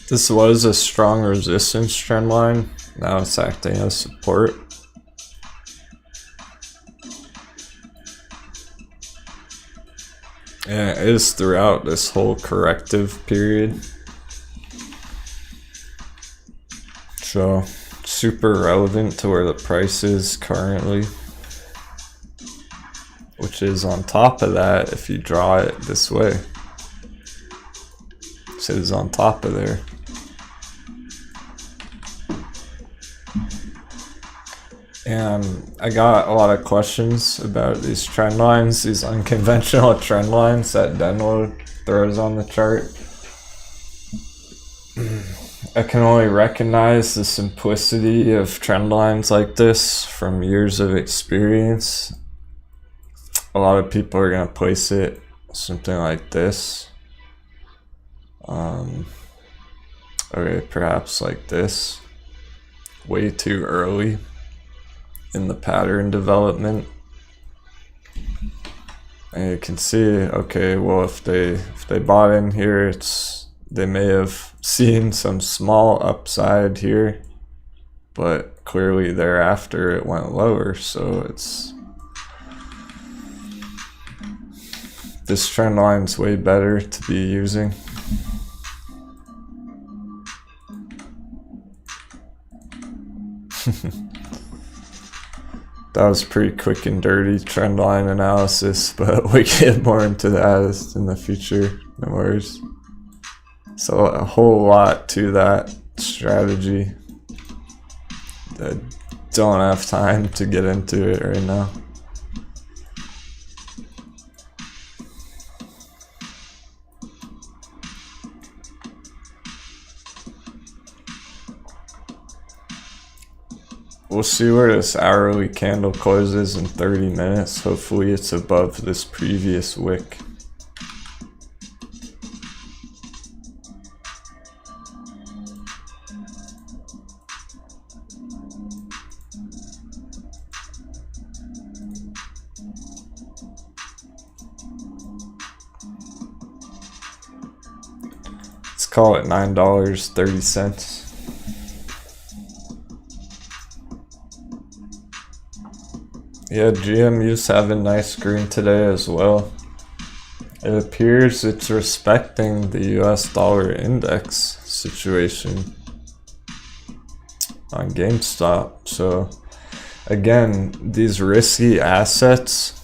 This was a strong resistance trend line. Now it's acting as support. And it is throughout this whole corrective period. So, super relevant to where the price is currently. Which is on top of that if you draw it this way. So it's on top of there. And I got a lot of questions about these trend lines, these unconventional trend lines that Denwo throws on the chart. I can only recognize the simplicity of trend lines like this from years of experience. A lot of people are going to place it something like this. Okay, perhaps like this. Way too early in the pattern development. And you can see, okay, well, if they bought in here, they may have seen some small upside here, but clearly thereafter it went lower. So this trend line's way better to be using. That was pretty quick and dirty trend line analysis, but we get more into that in the future. No worries. So a whole lot to that strategy. I don't have time to get into it right now. We'll see where this hourly candle closes in 30 minutes. Hopefully it's above this previous wick. Let's call it $9.30. Yeah, GME's having nice green today as well. It appears it's respecting the US dollar index situation on GameStop. So again, these risky assets,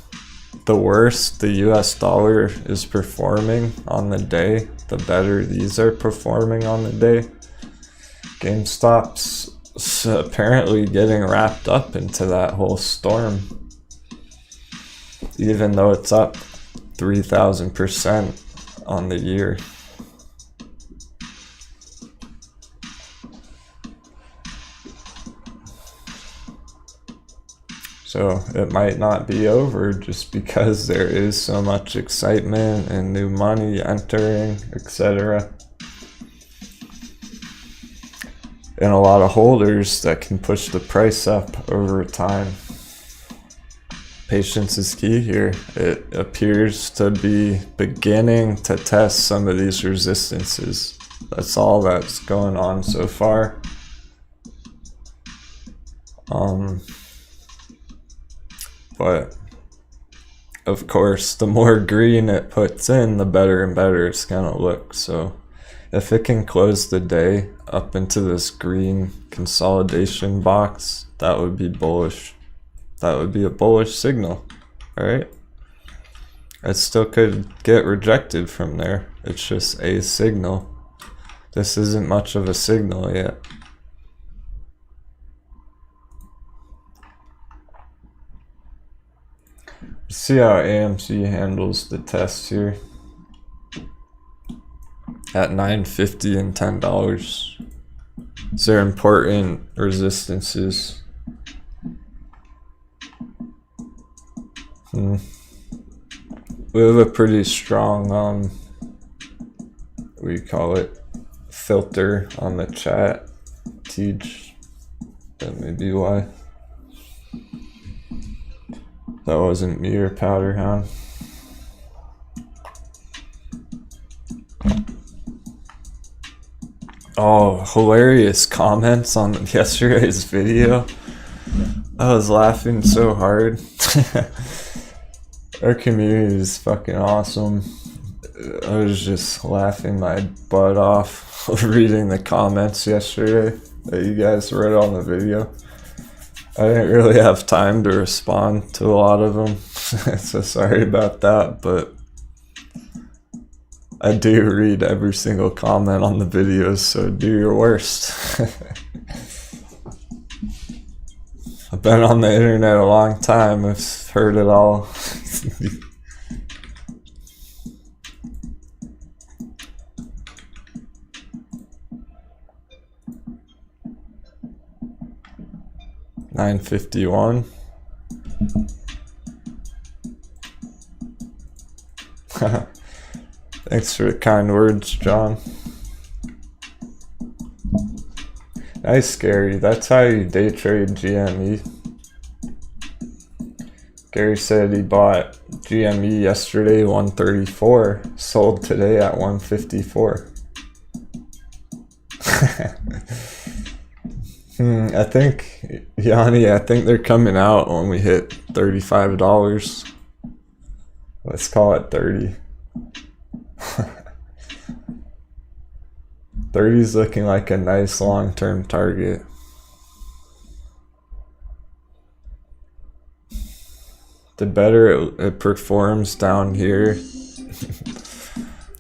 the worse the US dollar is performing on the day, the better these are performing on the day. GameStop's apparently getting wrapped up into that whole storm, even though it's up 3,000% on the year. So it might not be over just because there is so much excitement and new money entering, etc. And a lot of holders that can push the price up over time. Patience is key here. It appears to be beginning to test some of these resistances. That's all that's going on so far. But of course, the more green it puts in, the better and better it's gonna look. So if it can close the day up into this green consolidation box, that would be bullish. That would be a bullish signal, alright? It still could get rejected from there. It's just a signal. This isn't much of a signal yet. See how AMC handles the test here at $9.50 and $10. These are important resistances. We have a pretty strong what do you call it, filter on the chat. Teach, that may be why. That wasn't me or Powder Hound. Oh, hilarious comments on yesterday's video. I was laughing so hard. Our community is fucking awesome. I was just laughing my butt off reading the comments yesterday that you guys wrote on the video. I didn't really have time to respond to a lot of them, so sorry about that, but I do read every single comment on the videos, so do your worst. I've been on the internet a long time, I've heard it all. $9.51. Thanks for the kind words, John. Nice, Gary. That's how you day trade GME. Gary said he bought GME yesterday 134, sold today at 154. I think, Yanni, I think they're coming out when we hit $35. Let's call it 30. 30 is looking like a nice long-term target. The better it performs down here,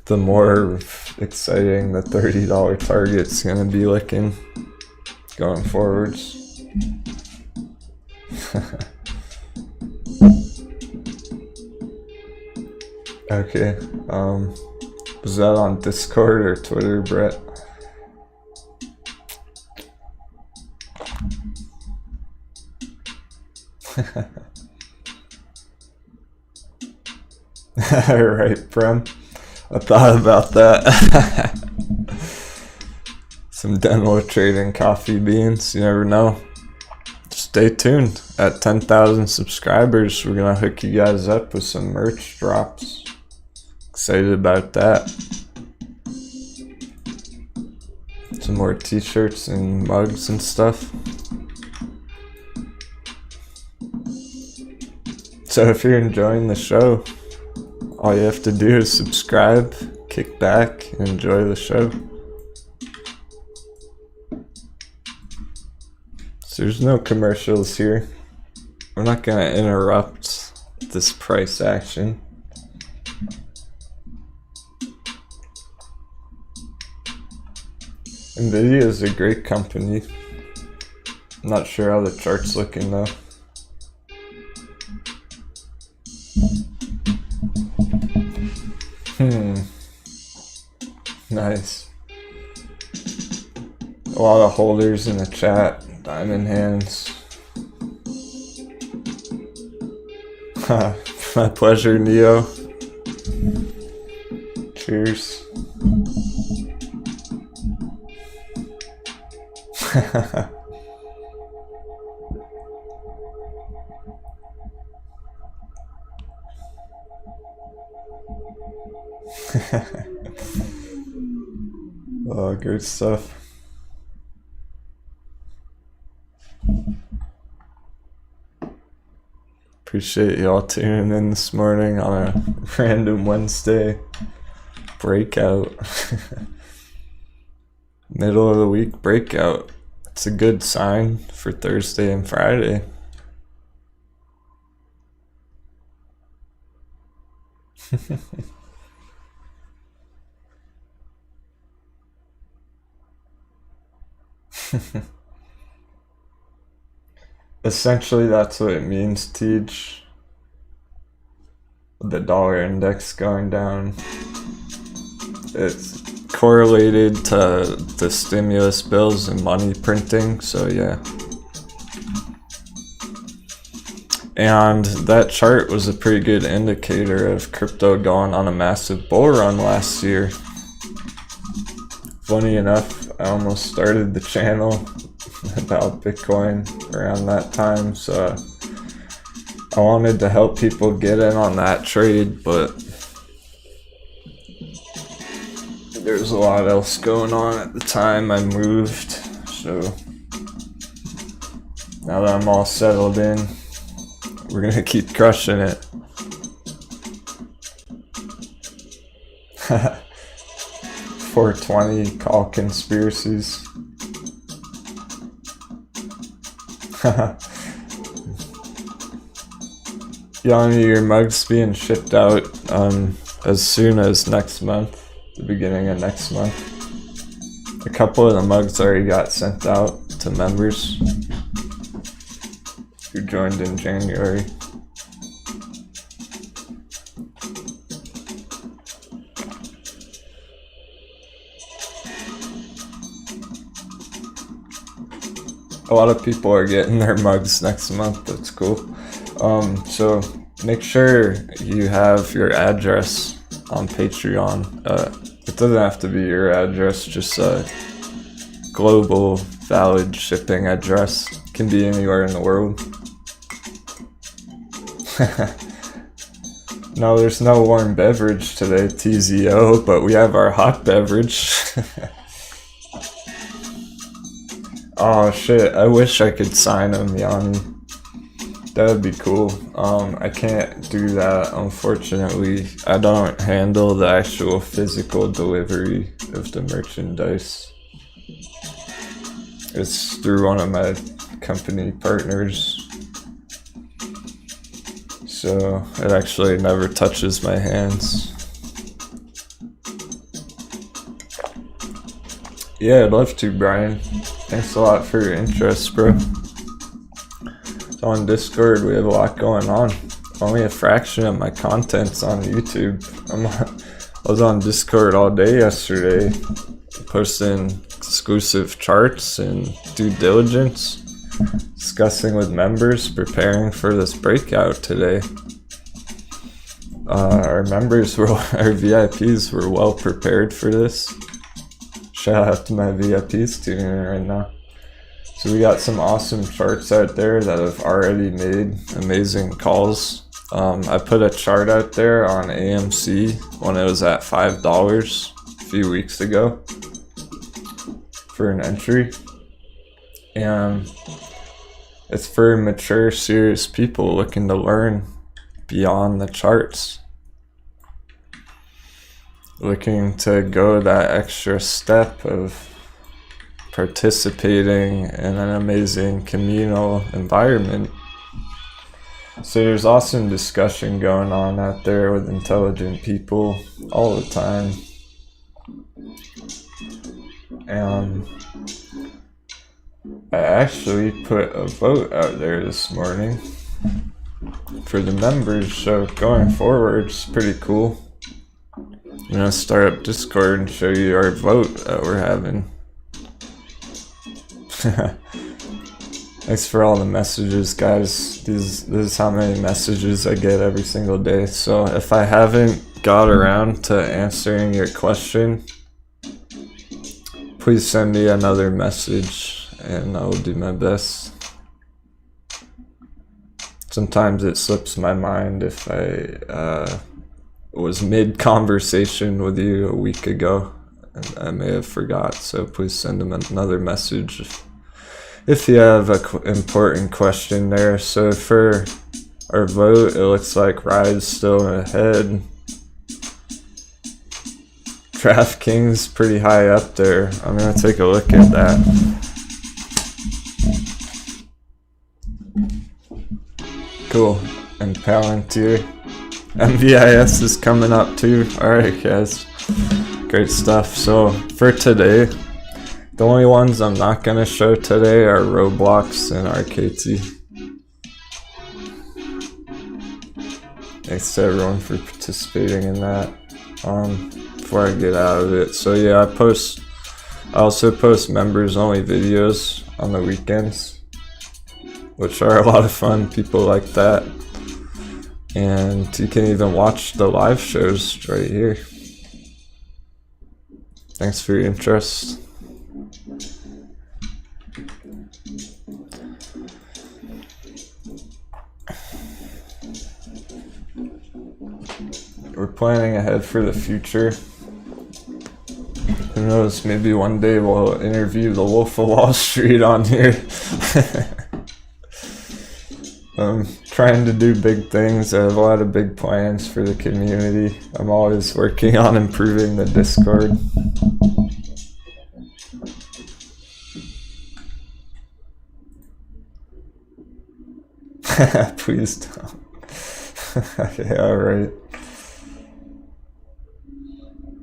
the more exciting the $30 target's gonna be looking going forwards. Okay, was that on Discord or Twitter, Brett? Alright, Prem. I thought about that. Some Denwo trading coffee beans, you never know. Stay tuned. At 10,000 subscribers, we're gonna hook you guys up with some merch drops. Excited about that. Some more t-shirts and mugs and stuff. So if you're enjoying the show, all you have to do is subscribe, kick back, and enjoy the show. So there's no commercials here. We're not gonna interrupt this price action. Nvidia is a great company. I'm not sure how the chart's looking though. Nice. A lot of holders in the chat. Diamond hands. My pleasure, Neo. Cheers. Oh, good stuff. Appreciate y'all tuning in this morning on a random Wednesday breakout. Middle of the week breakout. It's a good sign for Thursday and Friday. Essentially, that's what it means, Teach. The dollar index going down. It's correlated to the stimulus bills and money printing, so yeah. And that chart was a pretty good indicator of crypto going on a massive bull run last year. Funny enough, I almost started the channel about Bitcoin around that time, so I wanted to help people get in on that trade, but there's a lot else going on at the time. I moved, so now that I'm all settled in, we're gonna keep crushing it. 420 call conspiracies. Yanni, your mug's being shipped out as soon as next month, the beginning of next month. A couple of the mugs already got sent out to members who joined in January. A lot of people are getting their mugs next month. That's cool. So make sure you have your address on Patreon. It doesn't have to be your address, just a global valid shipping address. Can be anywhere in the world. No, there's no warm beverage today, TZO, but we have our hot beverage. Oh shit, I wish I could sign them, Yanni. That would be cool. I can't do that, unfortunately. I don't handle the actual physical delivery of the merchandise. It's through one of my company partners. So it actually never touches my hands. Yeah, I'd love to, Brian. Thanks a lot for your interest, bro. So on Discord, we have a lot going on. Only a fraction of my content's on YouTube. I was on Discord all day yesterday, posting exclusive charts and due diligence, discussing with members, preparing for this breakout today. Our VIPs were well prepared for this. Shout out to my VIPs tuning in right now. So we got some awesome charts out there that have already made amazing calls. I put a chart out there on AMC when it was at $5 a few weeks ago for an entry. And it's for mature, serious people looking to learn beyond the charts. Looking to go that extra step of participating in an amazing communal environment. So there's awesome discussion going on out there with intelligent people all the time. And I actually put a vote out there this morning for the members, so going forward it's pretty cool. I'm gonna start up Discord and show you our vote that we're having. Thanks for all the messages, guys. This is how many messages I get every single day. So if I haven't got around to answering your question, please send me another message and I will do my best. Sometimes it slips my mind if I was mid-conversation with you a week ago and I may have forgot, so please send them another message if you have an important question there. So for our vote, it looks like Ride's still ahead. DraftKings pretty high up there. I'm gonna take a look at that. Cool. And Palantir. MVIS is coming up too. Alright guys. Great stuff. So for today, the only ones I'm not gonna show today are Roblox and RKT. Thanks to everyone for participating in that. Before I get out of it. So yeah, I also post members only videos on the weekends, which are a lot of fun. People like that. And you can even watch the live shows right here. Thanks for your interest. We're planning ahead for the future. Who knows, maybe one day we'll interview the Wolf of Wall Street on here. I'm trying to do big things. I have a lot of big plans for the community. I'm always working on improving the Discord. Please don't. Yeah, right.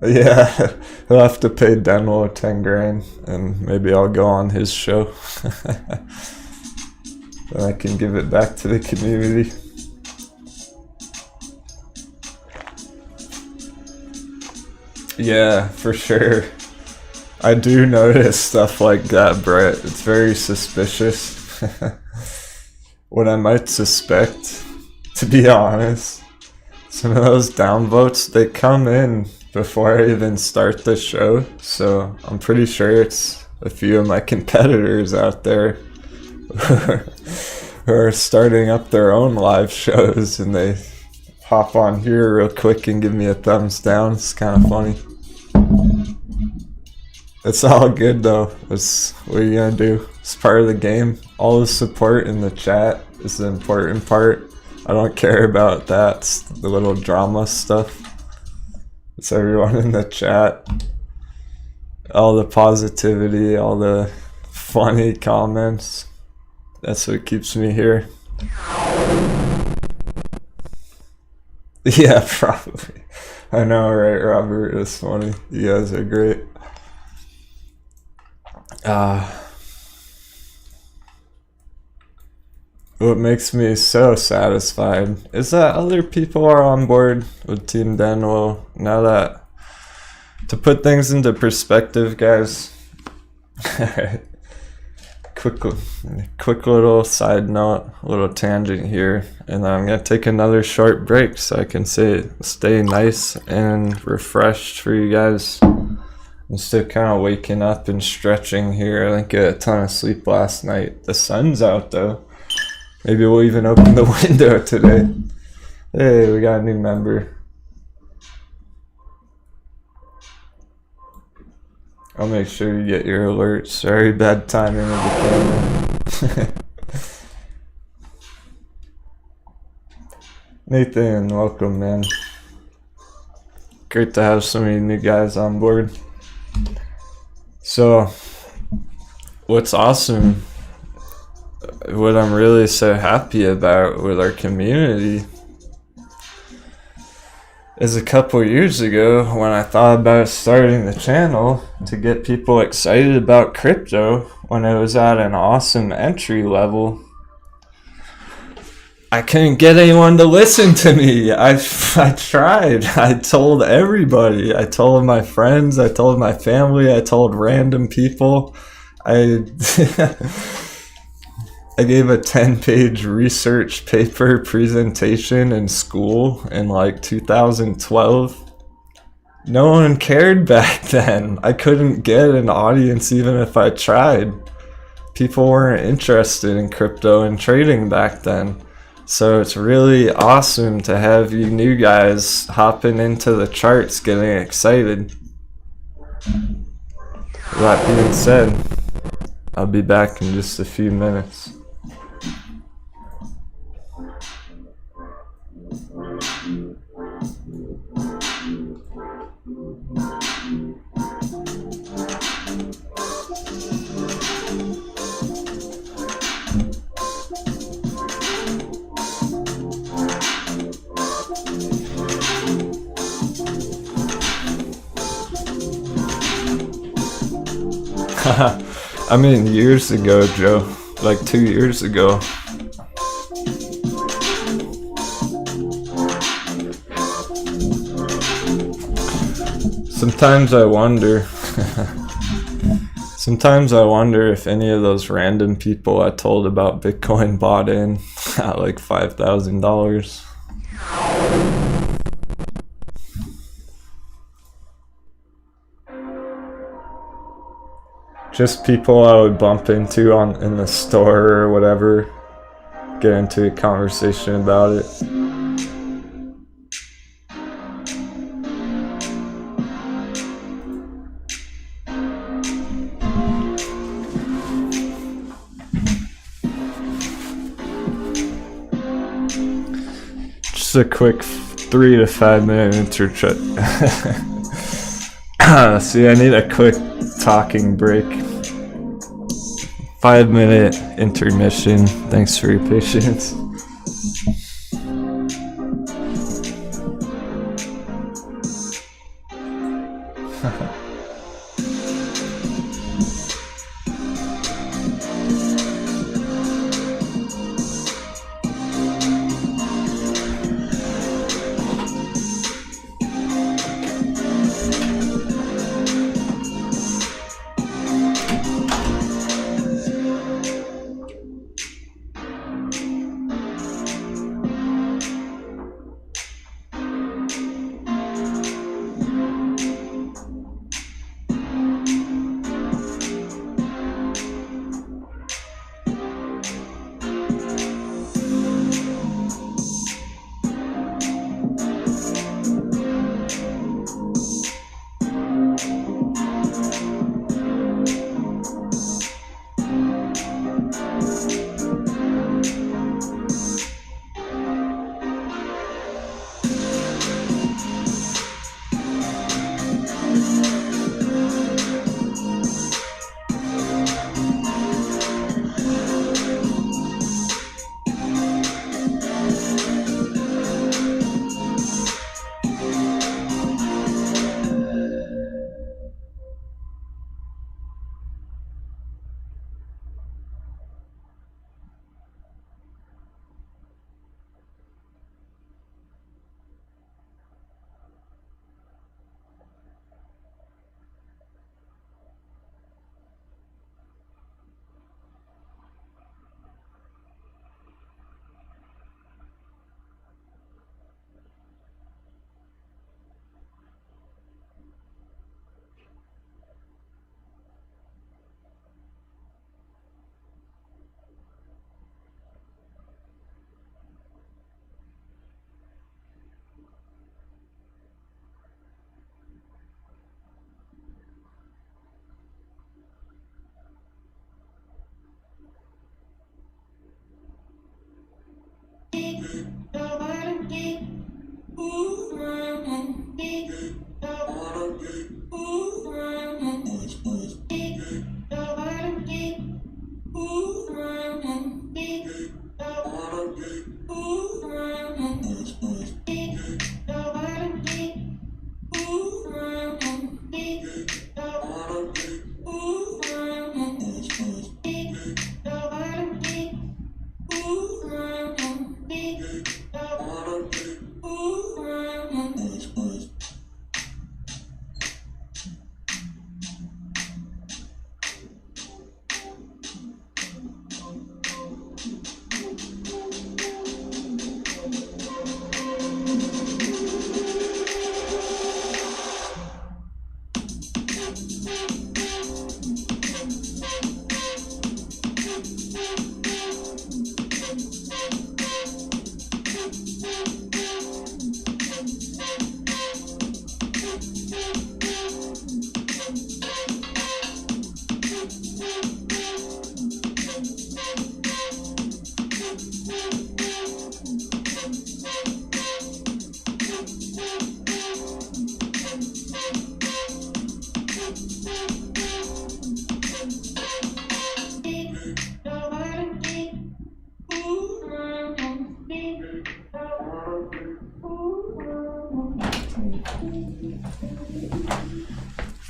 Yeah, he'll have to pay Denwo 10 grand and maybe I'll go on his show. Then I can give it back to the community. Yeah, for sure. I do notice stuff like that, Brett. It's very suspicious. What I might suspect, to be honest, some of those downvotes, they come in before I even start the show, so I'm pretty sure it's a few of my competitors out there who are starting up their own live shows and they hop on here real quick and give me a thumbs down. It's kind of funny. It's all good though. What are you gonna do? It's part of the game. All the support in the chat is the important part. I don't care about that. It's the little drama stuff. It's everyone in the chat. All the positivity, all the funny comments. That's what keeps me here. Yeah, probably. I know, right, Robert? It's funny. You guys are great. What makes me so satisfied is that other people are on board with Team Denwo. Now that, to put things into perspective, guys, quick little side note, a little tangent here, and then I'm gonna take another short break so I can stay nice and refreshed for you guys. I'm still kind of waking up and stretching here. I didn't get a ton of sleep last night. The sun's out though. Maybe we'll even open the window today. Hey, we got a new member. I'll make sure you get your alerts. Sorry, bad timing with the camera. Nathan, welcome, man. Great to have so many new guys on board. So, what's awesome, what I'm really so happy about with our community is a couple years ago when I thought about starting the channel to get people excited about crypto when it was at an awesome entry level, I couldn't get anyone to listen to me. I tried. I told everybody. I told my friends. I told my family. I told random people. I I gave a 10-page research paper presentation in school in like 2012. No one cared back then. I couldn't get an audience even if I tried. People weren't interested in crypto and trading back then. So it's really awesome to have you new guys hopping into the charts getting excited. That being said, I'll be back in just a few minutes. I mean, years ago, Joe. Like 2 years ago. Sometimes I wonder. Sometimes I wonder if any of those random people I told about Bitcoin bought in at like $5,000. Just people I would bump into in the store or whatever, get into a conversation about it. Just a quick 3 to 5 minute interchat. See, I need a quick talking break. 5-minute intermission. Thanks for your patience.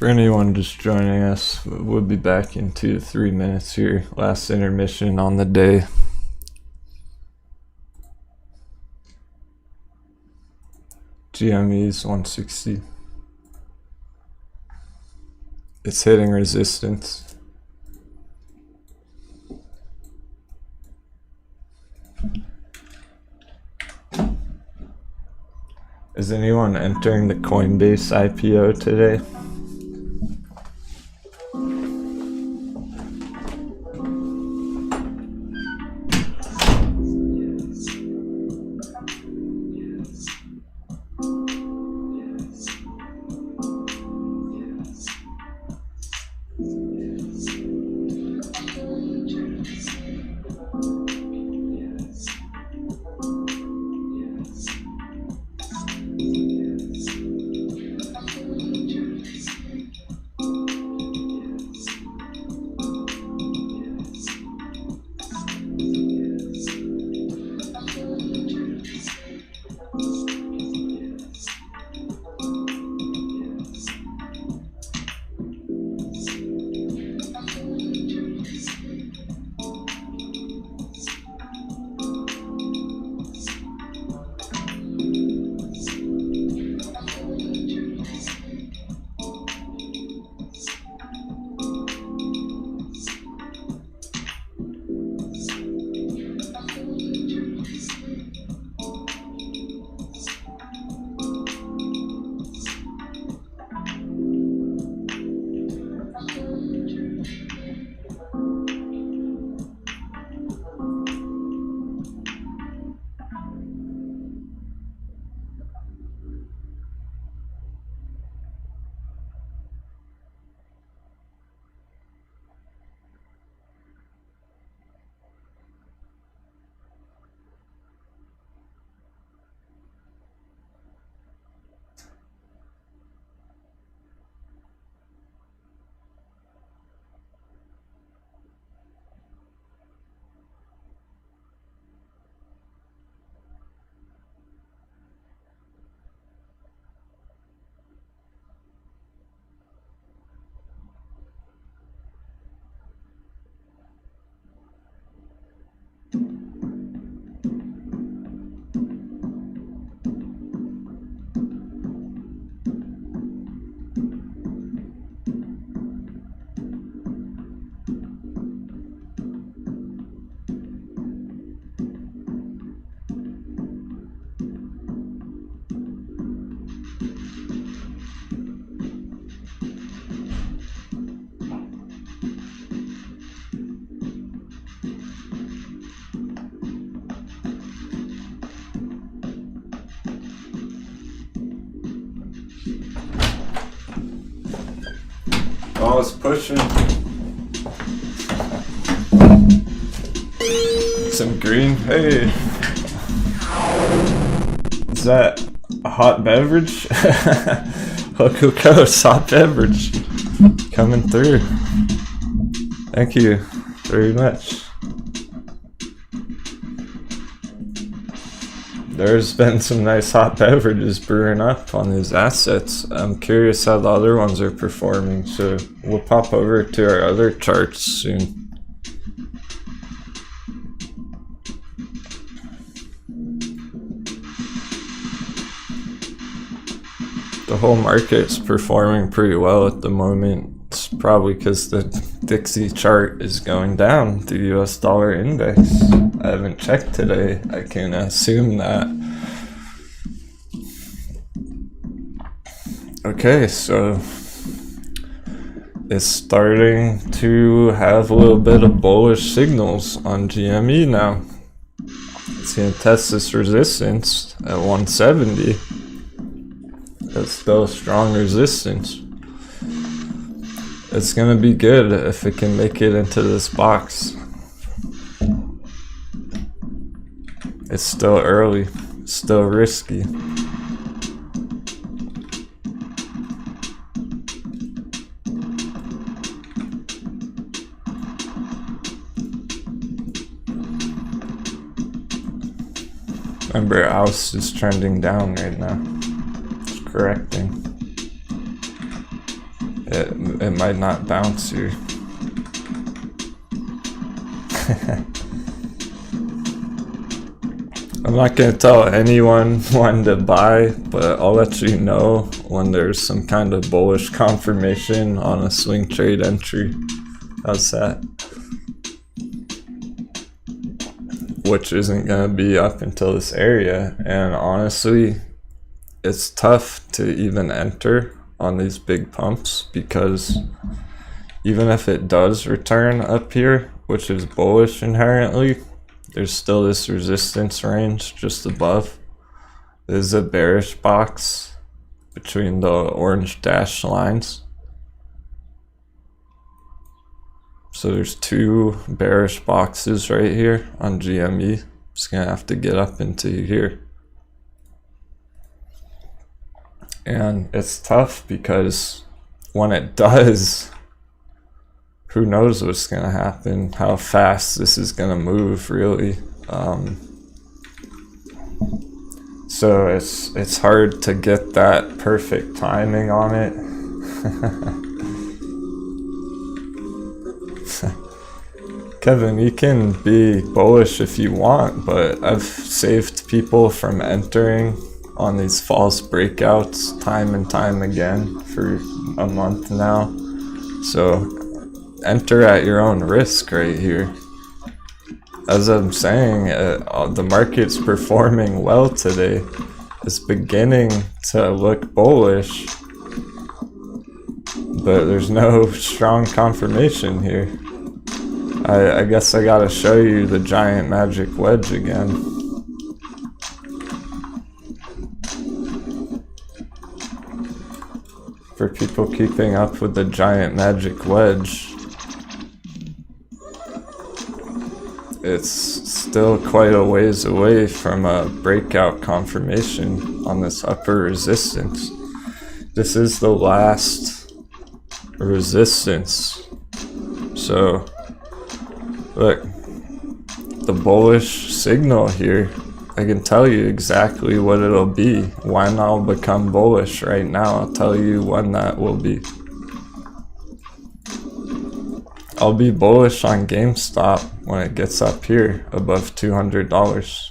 For anyone just joining us, we'll be back in 2 to 3 minutes here. Last intermission on the day. GME is 160. It's hitting resistance. Is anyone entering the Coinbase IPO today? Oh, it's pushing. Some green. Hey. Is that a hot beverage? Hokuko's hot beverage. Coming through. Thank you very much. There's been some nice hot beverages brewing up on these assets. I'm curious how the other ones are performing, so we'll pop over to our other charts soon. The whole market's performing pretty well at the moment. It's probably because the Dixie chart is going down, the US dollar index. I haven't checked today. I can assume that. Okay, so it's starting to have a little bit of bullish signals on GME now. It's going to test this resistance at 170. That's still a strong resistance. It's going to be good if it can make it into this box. It's still early, still risky. Remember, AUS is trending down right now. It's correcting. it might not bounce here. I'm not gonna tell anyone when to buy, but I'll let you know when there's some kind of bullish confirmation on a swing trade entry. How's that? Which isn't gonna be up until this area, and honestly, it's tough to even enter on these big pumps because even if it does return up here, which is bullish inherently, there's still this resistance range just above. There's a bearish box between the orange dashed lines. So there's two bearish boxes right here on GME. Just gonna have to get up into here. And it's tough because when it does, who knows what's gonna happen, how fast this is gonna move, really. So it's hard to get that perfect timing on it. Kevin, you can be bullish if you want, but I've saved people from entering on these false breakouts time and time again for a month now. So enter at your own risk right here. As I'm saying, the market's performing well today. It's beginning to look bullish, but there's no strong confirmation here. I guess I gotta show you the giant magic wedge again. For people keeping up with the giant magic wedge, it's still quite a ways away from a breakout confirmation on this upper resistance. This is the last resistance. So look, the bullish signal here, I can tell you exactly what it'll be, when I'll become bullish right now. I'll tell you when that will be. I'll be bullish on GameStop when it gets up here above $200.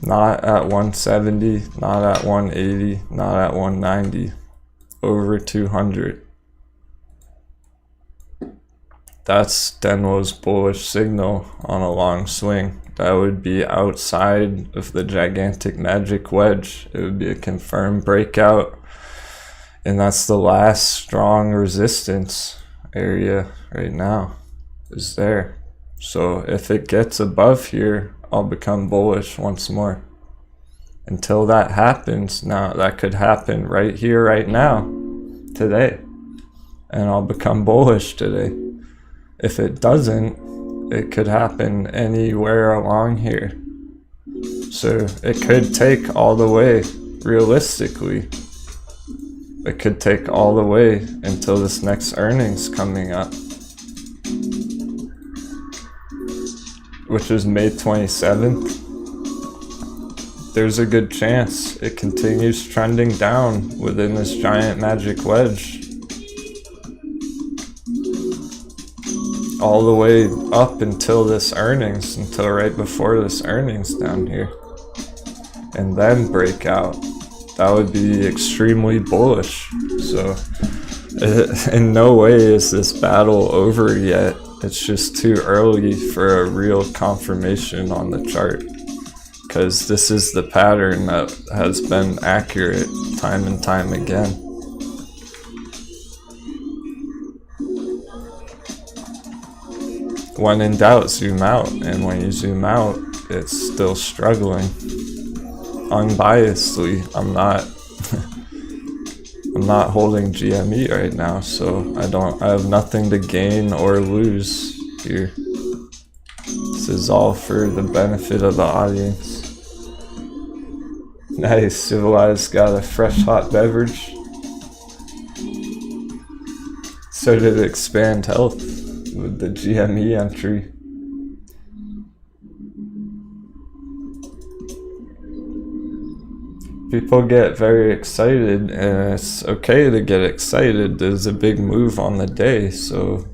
Not at 170, not at 180, not at 190, over 200. That's Denwo's bullish signal on a long swing. That would be outside of the gigantic magic wedge. It would be a confirmed breakout. And that's the last strong resistance area right now, is there. So if it gets above here, I'll become bullish once more. Until that happens, now that could happen right here, right now, today. And I'll become bullish today. If it doesn't, it could happen anywhere along here. So it could take all the way, realistically. It could take all the way until this next earnings coming up, which is May 27th. There's a good chance it continues trending down within this giant magic wedge. All the way up until this earnings, until right before this earnings down here. And then break out. That would be extremely bullish. So in no way is this battle over yet. It's just too early for a real confirmation on the chart. Because this is the pattern that has been accurate time and time again. When in doubt, zoom out, and when you zoom out, it's still struggling. Unbiasedly, I'm not holding GME right now, so I have nothing to gain or lose here. This is all for the benefit of the audience. Nice, Civilized got a fresh hot beverage. So did Expand Health with the GME entry. people get very excited, and it's okay to get excited. There's a big move on the day, so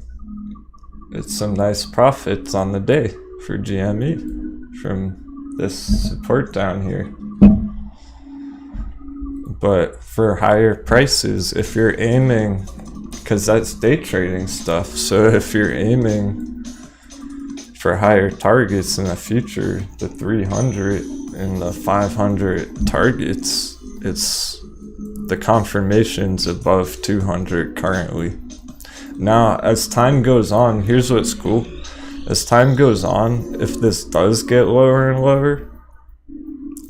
it's some nice profits on the day for GME from this support down here. But for higher prices, if you're aiming, because that's day trading stuff, so if you're aiming for higher targets in the future, the 300 and the 500 targets, it's the confirmations above 200 currently. Now, as time goes on, here's what's cool. As time goes on, if this does get lower and lower,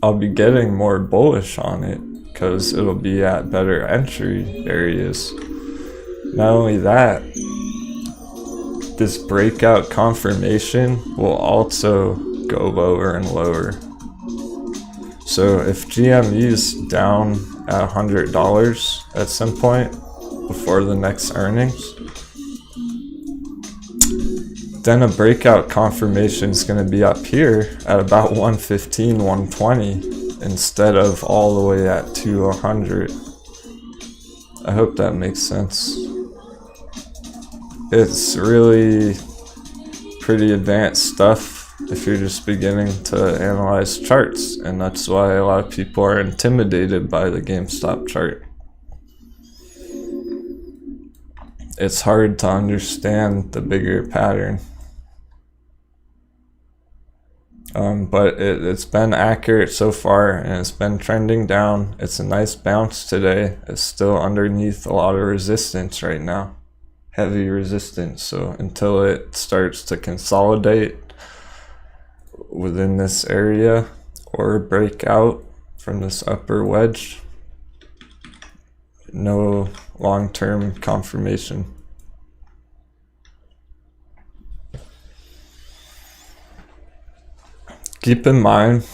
I'll be getting more bullish on it because it'll be at better entry areas. Not only that, this breakout confirmation will also go lower and lower. So if GME is down at $100 at some point before the next earnings, then a breakout confirmation is going to be up here at about 115, 120 instead of all the way at 200. I hope that makes sense. It's really pretty advanced stuff if you're just beginning to analyze charts, and that's why a lot of people are intimidated by the GameStop chart. It's hard to understand the bigger pattern. But it's been accurate so far, and it's been trending down. It's a nice bounce today. It's still underneath a lot of resistance right now. Heavy resistance. So until it starts to consolidate within this area or break out from this upper wedge, no long-term confirmation. Keep in mind,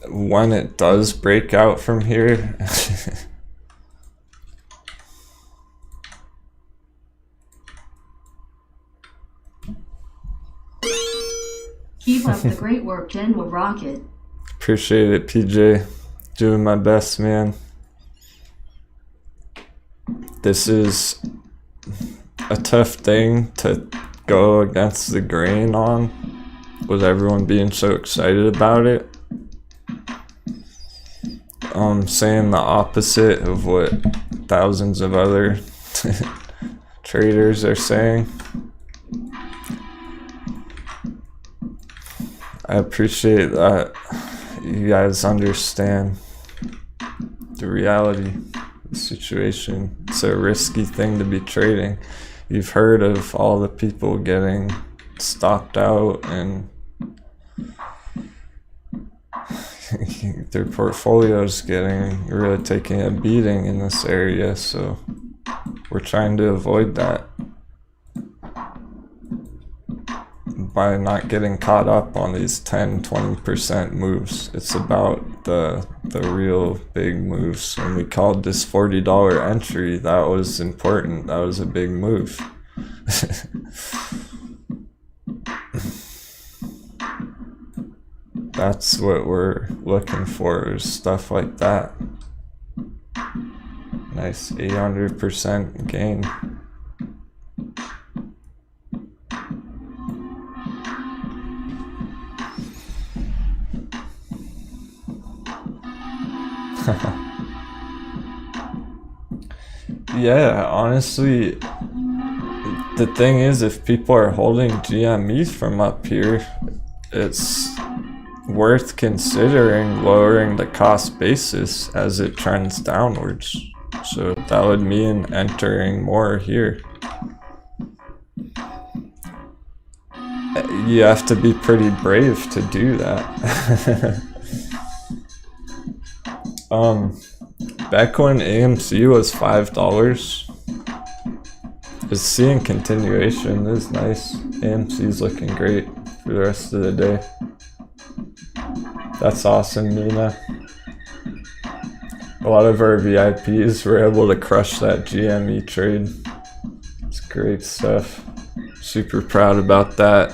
when it does break out from here, Keep up the great work, Denwo Rocket. appreciate it, PJ. Doing my best, man. This is a tough thing to go against the grain on, with everyone being so excited about it. Saying the opposite of what thousands of other traders are saying. I appreciate that you guys understand the reality of the situation. It's a risky thing to be trading. You've heard of all the people getting stopped out and their portfolios really taking a beating in this area, so we're trying to avoid that by not getting caught up on these 10-20% moves. It's about the real big moves. When we called this $40 entry, that was important. That was a big move. That's what we're looking for, is stuff like that. Nice 800% gain. Yeah, honestly, the thing is, if people are holding GME from up here, it's worth considering lowering the cost basis as it trends downwards. So that would mean entering more here. You have to be pretty brave to do that. Back when AMC was $5, it's seeing continuation. This is nice. AMC's looking great for the rest of the day. That's awesome, Nina. A lot of our VIPs were able to crush that GME trade. It's great stuff. Super proud about that,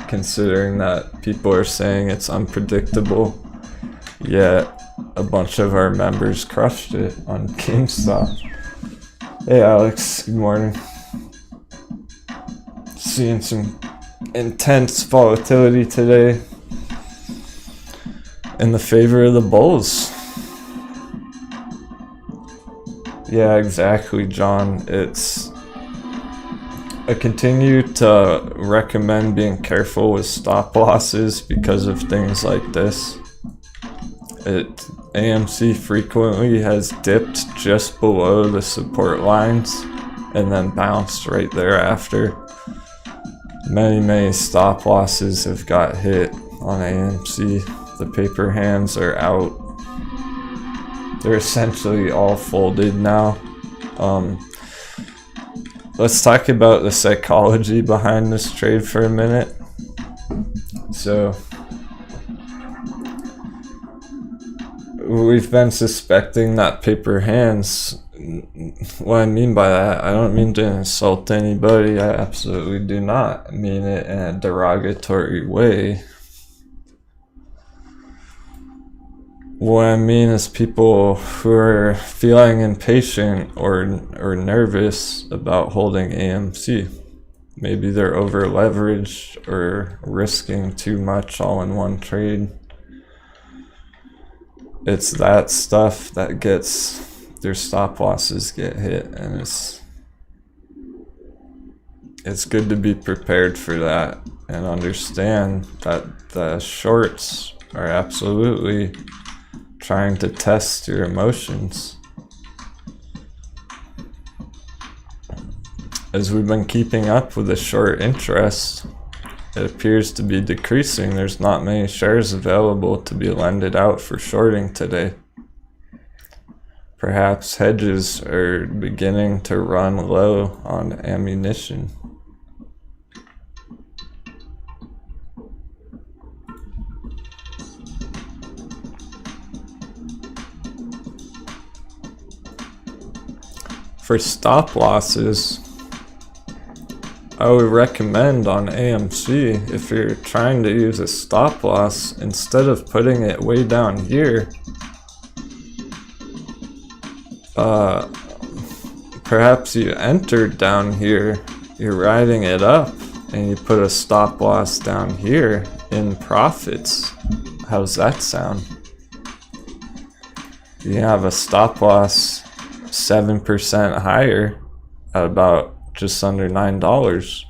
considering that people are saying it's unpredictable. Yeah, a bunch of our members crushed it on GameStop. Hey Alex, good morning. Seeing some intense volatility today in the favor of the bulls. Yeah, exactly, John. I continue to recommend being careful with stop losses because of things like this. AMC frequently has dipped just below the support lines and then bounced right thereafter. Many stop losses have got hit on AMC. The paper hands are out. They're essentially all folded now. Let's talk about the psychology behind this trade for a minute. So, we've been suspecting that paper hands. What I mean by that, I don't mean to insult anybody. I absolutely do not mean it in a derogatory way. What I mean is people who are feeling impatient or nervous about holding AMC. Maybe they're over leveraged or risking too much all in one trade. It's that stuff that gets their stop losses get hit, and it's good to be prepared for that and understand that the shorts are absolutely trying to test your emotions. As we've been keeping up with the short interest, it appears to be decreasing. There's not many shares available to be lended out for shorting today. Perhaps hedges are beginning to run low on ammunition. For stop losses, I would recommend on AMC, if you're trying to use a stop loss, instead of putting it way down here, perhaps you entered down here, you're riding it up, and you put a stop loss down here in profits. How's that sound? You have a stop loss 7% higher at about just under $9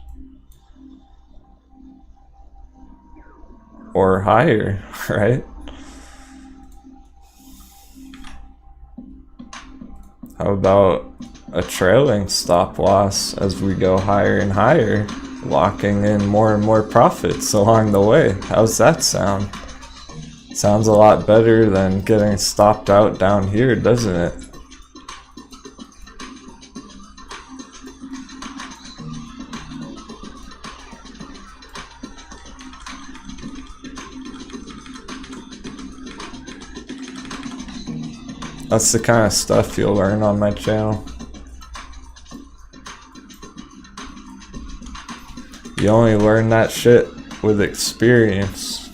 or higher, right? How about a trailing stop loss as we go higher and higher, locking in more and more profits along the way? How's that sound? Sounds a lot better than getting stopped out down here, doesn't it? That's the kind of stuff you'll learn on my channel. You only learn that shit with experience.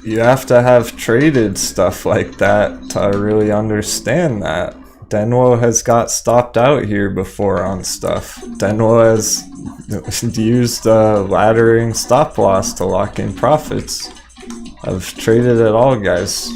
You have to have traded stuff like that to really understand that. Denwo has got stopped out here before on stuff. Denwo has used laddering stop loss to lock in profits. I've traded it all, guys.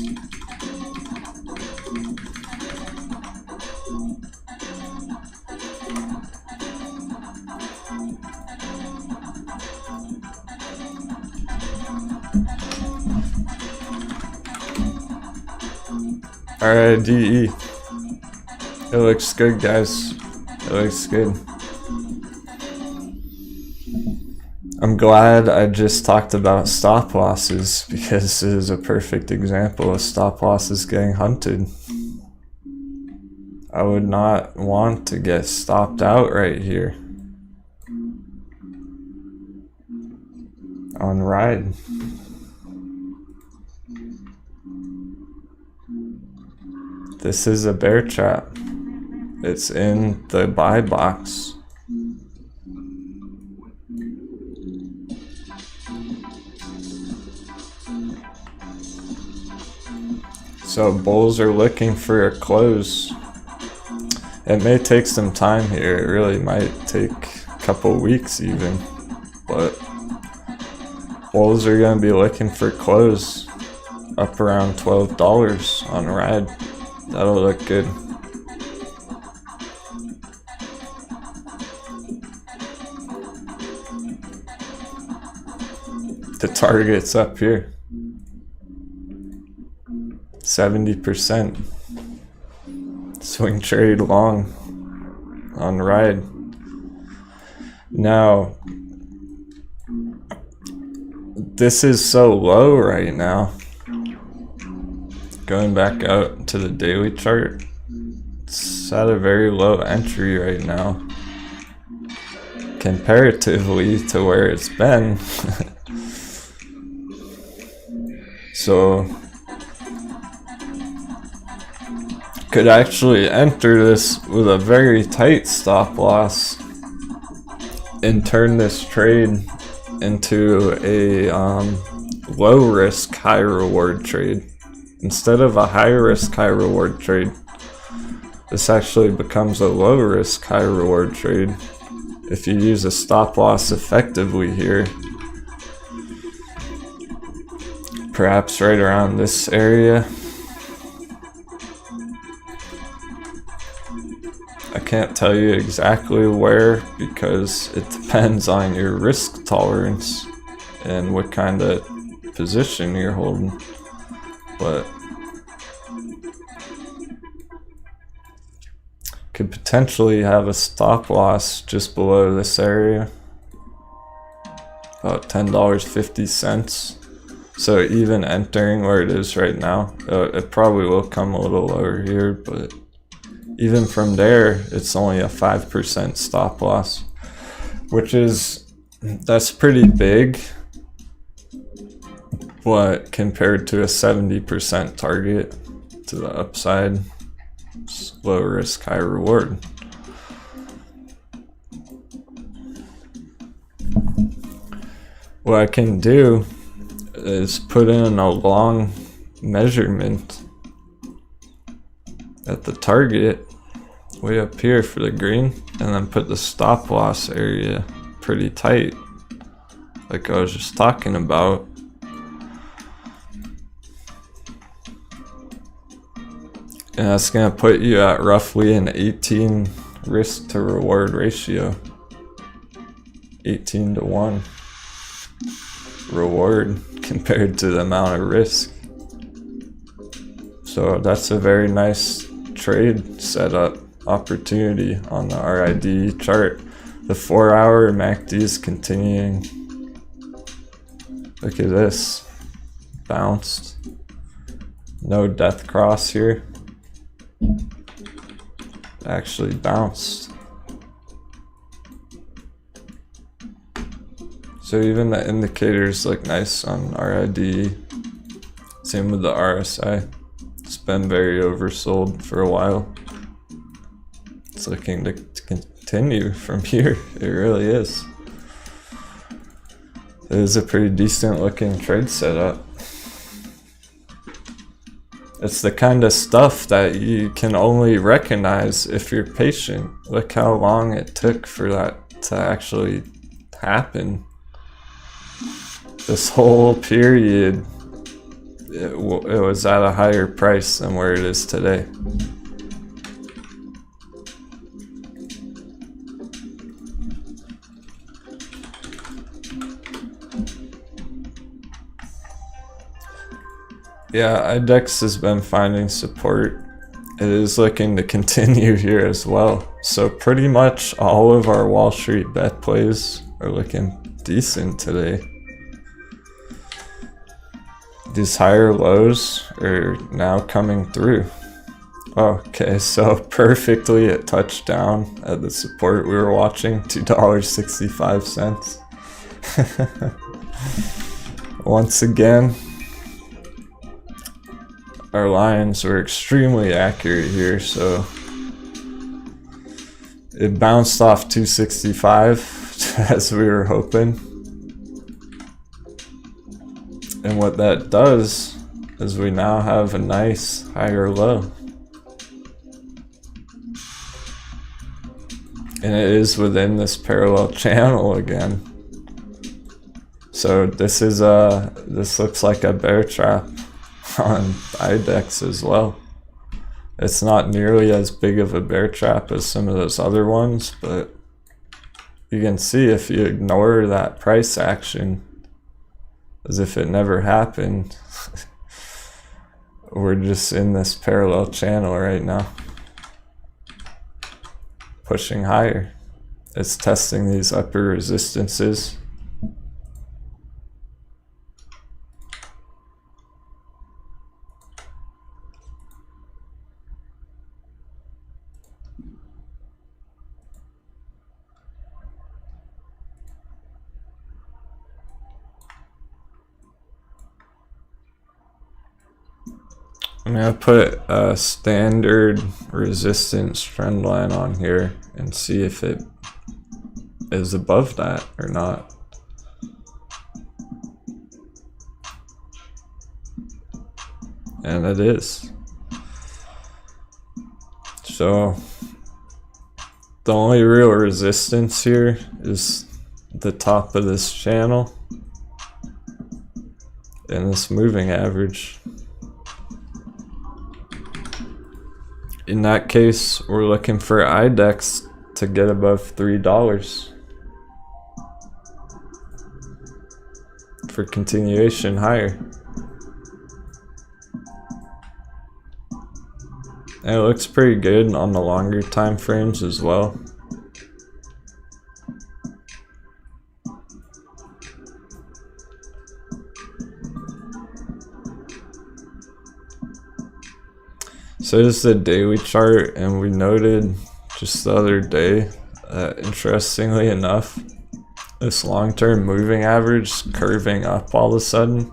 Alright, DE. It looks good, guys. It looks good. I'm glad I just talked about stop losses, because this is a perfect example of stop losses getting hunted. I would not want to get stopped out right here on ride. This is a bear trap. It's in the buy box. So bulls are looking for a close. It may take some time here. It really might take a couple weeks even. But bulls are going to be looking for close up around $12 on ride. That'll look good. The target's up here. 70%. Swing trade long on ride. Now, this is so low right now. Going back out to the daily chart, it's at a very low entry right now comparatively to where it's been. So could actually enter this with a very tight stop loss and turn this trade into a low risk, high reward trade. Instead of a high risk, high reward trade, this actually becomes a low risk, high reward trade if you use a stop loss effectively here. Perhaps right around this area. I can't tell you exactly where because it depends on your risk tolerance and what kind of position you're holding. But could potentially have a stop loss just below this area, about $10.50. So even entering where it is right now, it probably will come a little lower here, but even from there, it's only a 5% stop loss, which is, that's pretty big, but compared to a 70% target to the upside, it's low risk, high reward. What I can do is put in a long measurement at the target way up here for the green, and then put the stop loss area pretty tight like I was just talking about. And that's going to put you at roughly an 18 risk to reward ratio. 18 to 1 reward compared to the amount of risk. So that's a very nice trade setup opportunity on the RID chart. The 4-hour MACD is continuing. Look at this. Bounced. No death cross here. Actually bounced. So even the indicators look nice on RID. Same with the RSI. It's been very oversold for a while. It's looking to continue from here. It really is. It is a pretty decent looking trade setup. It's the kind of stuff that you can only recognize if you're patient. Look how long it took for that to actually happen. This whole period, it was at a higher price than where it is today. Yeah, IDEX has been finding support. It is looking to continue here as well. So pretty much all of our Wall Street bet plays are looking decent today. These higher lows are now coming through. Okay, so perfectly it touched down at the support we were watching, $2.65. Once again, our lines were extremely accurate here, so it bounced off 265 as we were hoping. And what that does as we now have a nice higher low. And it is within this parallel channel again. So this looks like a bear trap on IDEX as well. It's not nearly as big of a bear trap as some of those other ones, but you can see if you ignore that price action as if it never happened, we're just in this parallel channel right now, pushing higher. It's testing these upper resistances. I'm gonna put a standard resistance trend line on here and see if it is above that or not. And it is. So the only real resistance here is the top of this channel and this moving average. In that case, we're looking for IDEX to get above $3 for continuation higher. And it looks pretty good on the longer time frames as well. So this is the daily chart, and we noted just the other day that interestingly enough, this long-term moving average curving up all of a sudden,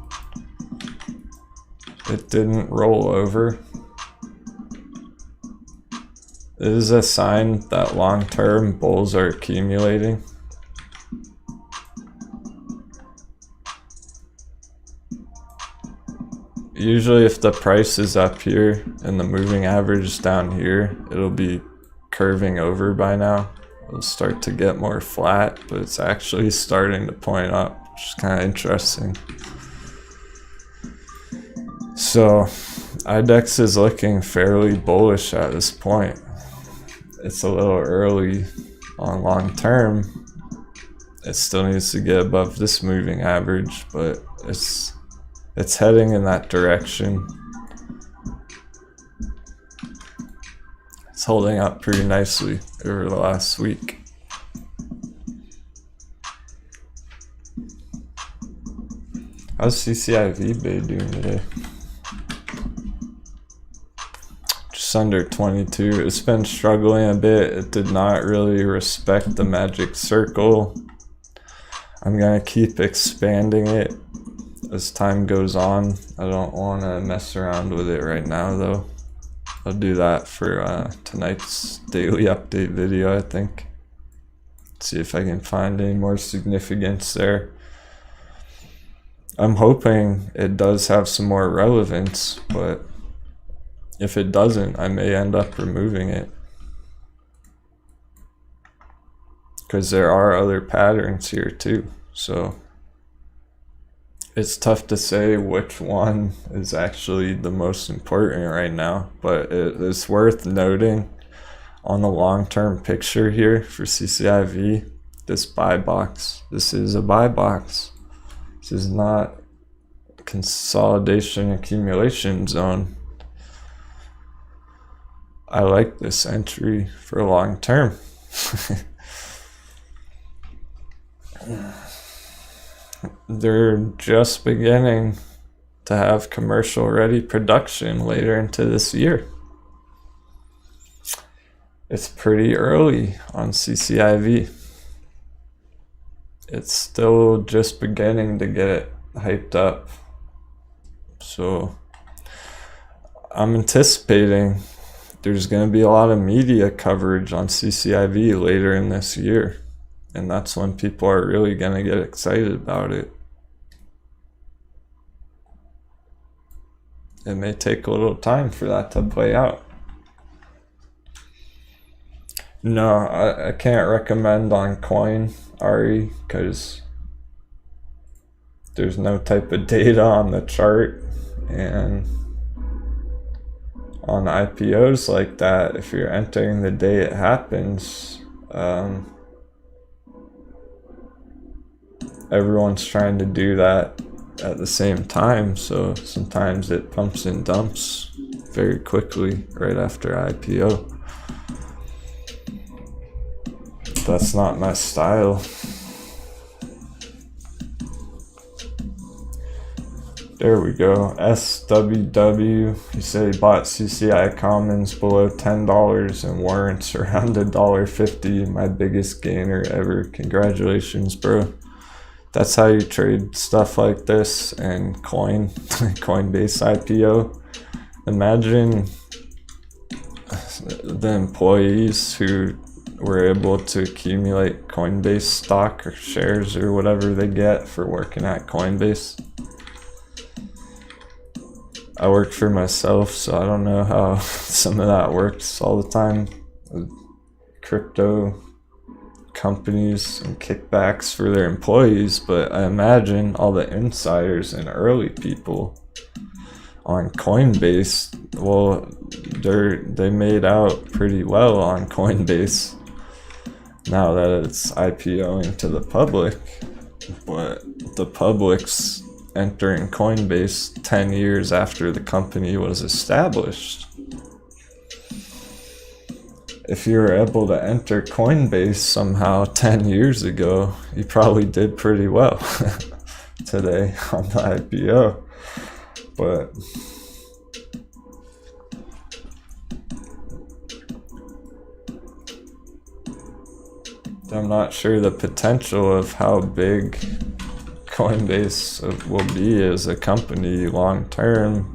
it didn't roll over. It is a sign that long-term bulls are accumulating. Usually if the price is up here and the moving average is down here, it'll be curving over by now. It'll start to get more flat, but it's actually starting to point up, which is kind of interesting. So IDEX is looking fairly bullish at this point. It's a little early on long term. It still needs to get above this moving average, but it's heading in that direction. It's holding up pretty nicely over the last week. How's CCIV Bay doing today? Just under 22. It's been struggling a bit. It did not really respect the magic circle. I'm gonna keep expanding it as time goes on. I don't want to mess around with it right now though. I'll do that for tonight's daily update video, I think. See if I can find any more significance there. I'm hoping it does have some more relevance, but if it doesn't, I may end up removing it, because there are other patterns here too. So it's tough to say which one is actually the most important right now, but it's worth noting on the long-term picture here for CCIV, this buy box. This is a buy box. This is not consolidation accumulation zone. I like this entry for long term. They're just beginning to have commercial ready production later into this year. It's pretty early on CCIV. It's still just beginning to get hyped up. So I'm anticipating there's going to be a lot of media coverage on CCIV later in this year. And that's when people are really going to get excited about it. it may take a little time for that to play out. No, I can't recommend on coin, Ari, because there's no type of data on the chart, and on IPOs like that, if you're entering the day it happens, everyone's trying to do that at the same time, so sometimes it pumps and dumps very quickly right after IPO. That's not my style. There we go. SWW, he said he bought CCI Commons below $10 and warrants around $1.50. My biggest gainer ever. Congratulations, bro. That's how you trade stuff like this and Coinbase IPO. Imagine the employees who were able to accumulate Coinbase stock or shares or whatever they get for working at Coinbase. I work for myself, so I don't know how some of that works all the time with crypto companies and kickbacks for their employees, but I imagine all the insiders and early people on Coinbase, well, they made out pretty well on Coinbase now that it's IPOing to the public, but the public's entering Coinbase 10 years after the company was established. If you were able to enter Coinbase somehow 10 years ago, you probably did pretty well today on the IPO. But I'm not sure the potential of how big Coinbase will be as a company long term.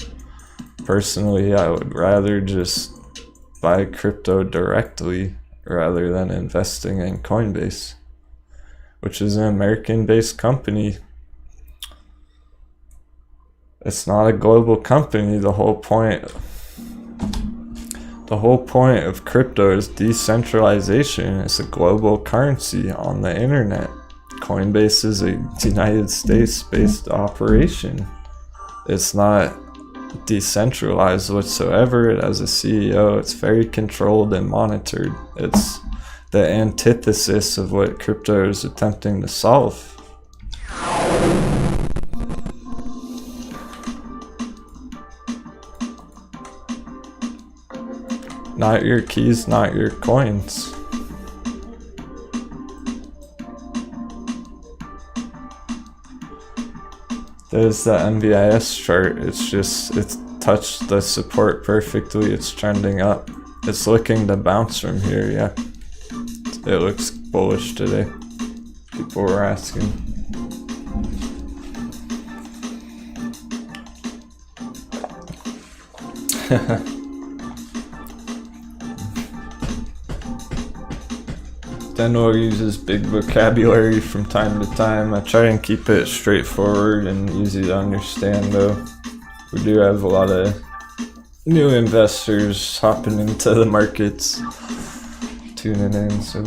Personally, I would rather just buy crypto directly rather than investing in Coinbase, which is an American-based company. It's not a global company. The whole point of crypto is decentralization. It's a global currency on the internet. Coinbase is a United States-based operation. It's not decentralized whatsoever. It has a CEO. It's very controlled and monitored. It's the antithesis of what crypto is attempting to solve. Not your keys, not your coins. There's the MVIS chart. It's touched the support perfectly. It's trending up. It's looking to bounce from here, yeah. It looks bullish today. People were asking. Denwo uses big vocabulary from time to time. I try and keep it straightforward and easy to understand though. We do have a lot of new investors hopping into the markets, tuning in, so.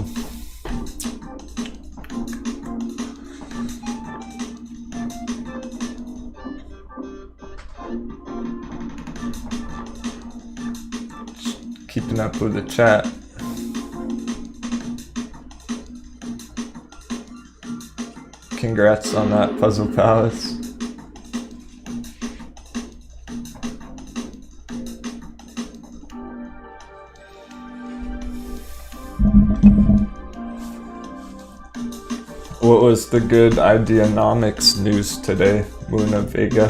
Just keeping up with the chat. Congrats on that, Puzzle Palace. What was the good Ideanomics news today, Luna Vega?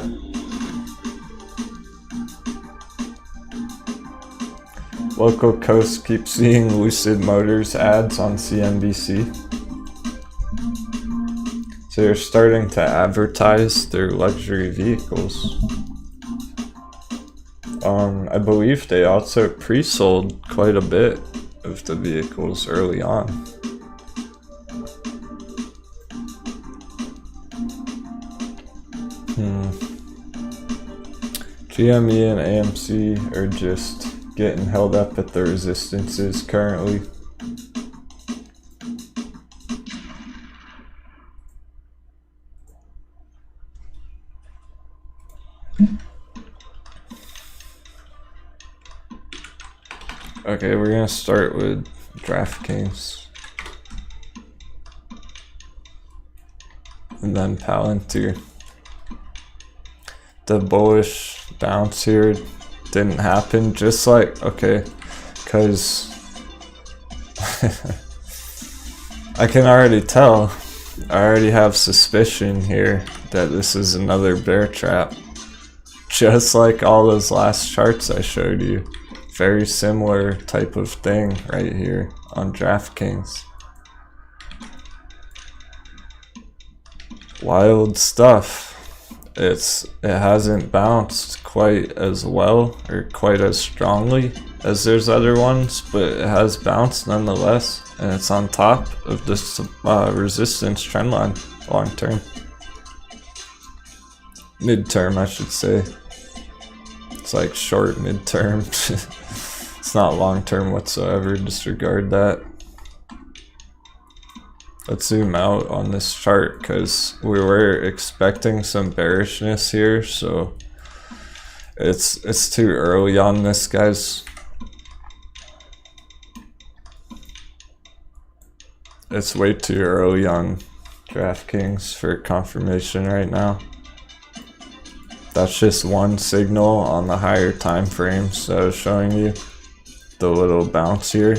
Local coast keeps seeing Lucid Motors ads on CNBC. So they're starting to advertise their luxury vehicles. I believe they also pre-sold quite a bit of the vehicles early on. GME and AMC are just getting held up at the resistances currently. Okay, we're gonna start with DraftKings and then Palantir. The bullish bounce here didn't happen, just like, okay, because I can already tell, I already have suspicion here that this is another bear trap, just like all those last charts I showed you. Very similar type of thing right here on DraftKings. Wild stuff. It hasn't bounced quite as well or quite as strongly as there's other ones, but it has bounced nonetheless, and it's on top of this resistance trend line long term. Midterm, I should say. It's like short midterm. It's not long term whatsoever, disregard that. Let's zoom out on this chart because we were expecting some bearishness here, so it's too early on this, guys. It's way too early on DraftKings for confirmation right now. That's just one signal on the higher time frames that I was showing you, the little bounce here.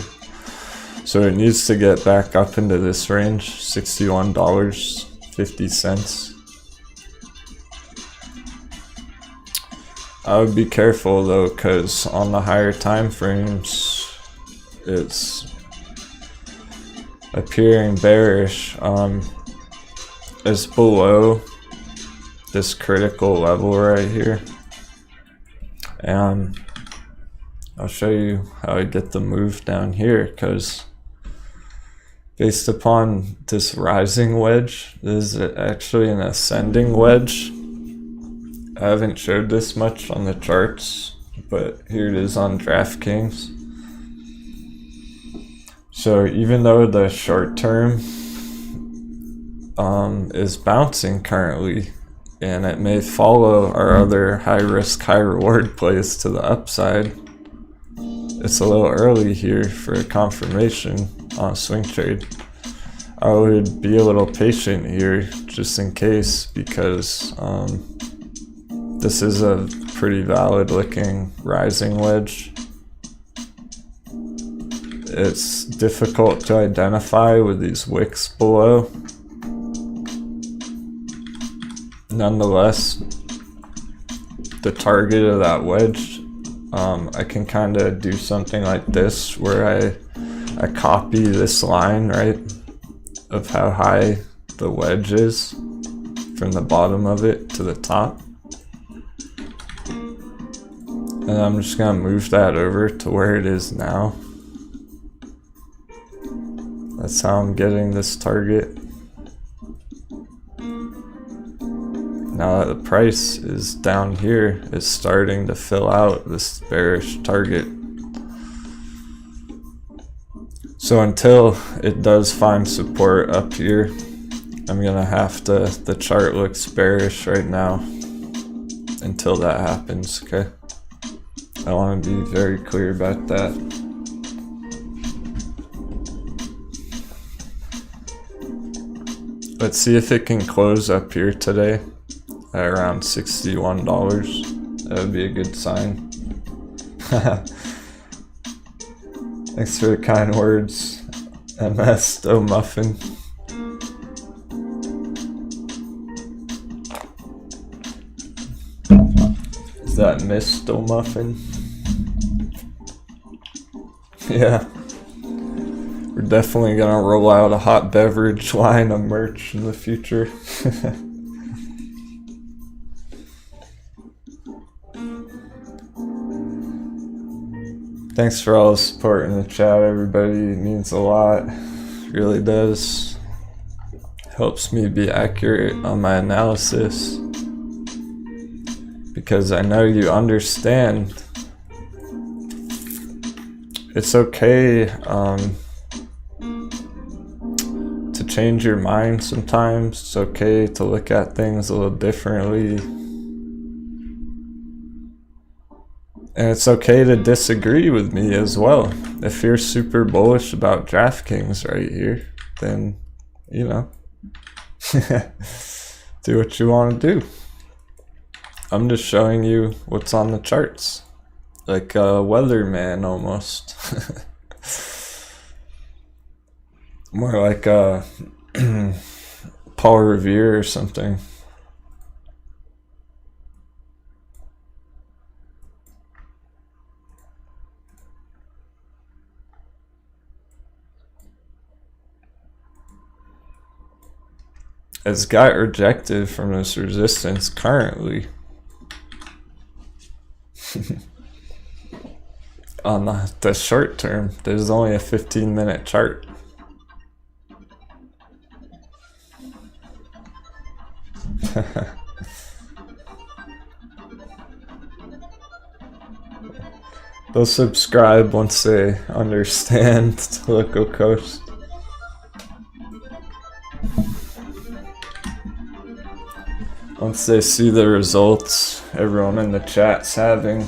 So it needs to get back up into this range, $61.50. I would be careful though, because on the higher time frames, it's appearing bearish. It's below this critical level right here, and I'll show you how I get the move down here, because based upon this rising wedge, this is actually an ascending wedge. I haven't showed this much on the charts, but here it is on DraftKings. So even though the short term is bouncing currently, and it may follow our other high risk, high reward plays to the upside, it's a little early here for a confirmation on a swing trade. I would be a little patient here just in case, because this is a pretty valid looking rising wedge. It's difficult to identify with these wicks below. Nonetheless, the target of that wedge, I can kind of do something like this where I copy this line, right, of how high the wedge is from the bottom of it to the top, and I'm just gonna move that over to where it is now. That's how I'm getting this target. Now that the price is down here, it's starting to fill out this bearish target. So until it does find support up here, I'm gonna have to, the chart looks bearish right now until that happens, okay? I want to be very clear about that. Let's see if it can close up here today at around $61. That would be a good sign. Thanks for the kind words, MS Dough Muffin. Is that Miss Dough Muffin? Yeah. We're definitely gonna roll out a hot beverage line of merch in the future. Thanks for all the support in the chat, everybody. It means a lot. It really does. Helps me be accurate on my analysis. because I know you understand. It's okay to change your mind sometimes. It's okay to look at things a little differently. And it's okay to disagree with me as well. If you're super bullish about DraftKings right here, then, you know, do what you want to do. I'm just showing you what's on the charts. Like a weatherman almost. More like a Paul Revere or something. It's got rejected from this resistance currently. On the short term, there's only a 15-minute chart. They'll subscribe once they understand the local coast. Once they see the results everyone in the chat's having.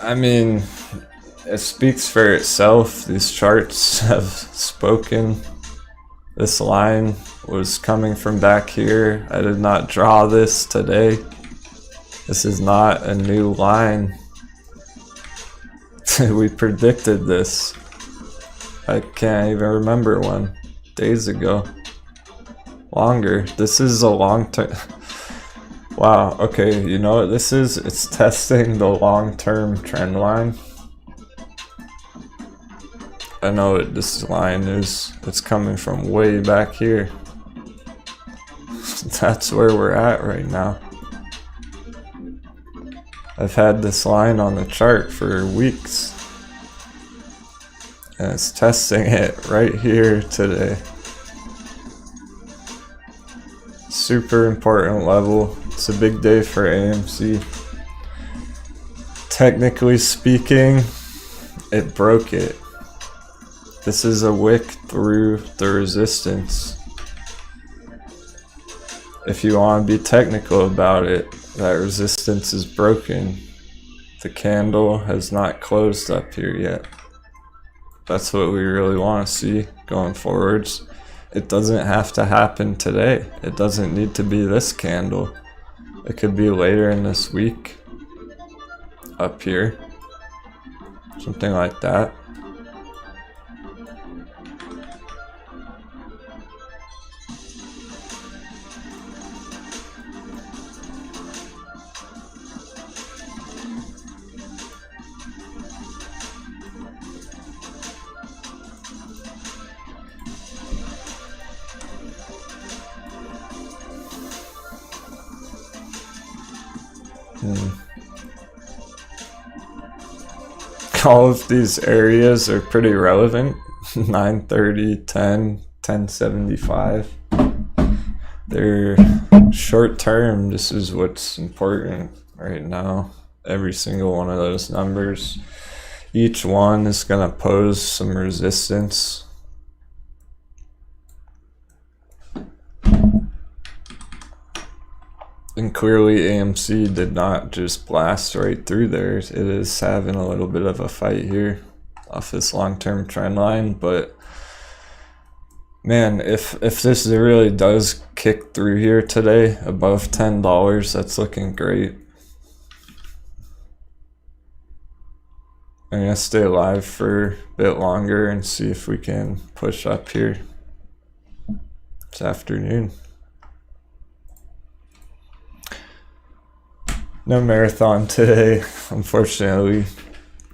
I mean, it speaks for itself. These charts have spoken. This line was coming from back here. I did not draw this today. This is not a new line. We predicted this. I can't even remember when. Days ago. Longer. This is a long term. Wow, okay, you know what this is? It's testing the long-term trend line. I know what this line is. It's coming from way back here. That's where we're at right now. I've had this line on the chart for weeks. And it's testing it right here today. Super important level. It's a big day for AMC. Technically speaking, it broke it. This is a wick through the resistance. If you want to be technical about it, that resistance is broken. The candle has not closed up here yet. That's what we really want to see going forwards. It doesn't have to happen today. It doesn't need to be this candle. It could be later in this week. Up here. Something like that. All of these areas are pretty relevant. 930, 10, 1075. They're short term. This is what's important right now. Every single one of those numbers. Each one is going to pose some resistance. And clearly AMC did not just blast right through there. It is having a little bit of a fight here off this long-term trend line. But man, if this really does kick through here today above $10, that's looking great. I'm gonna stay alive for a bit longer and see if we can push up here this afternoon. No marathon today, unfortunately,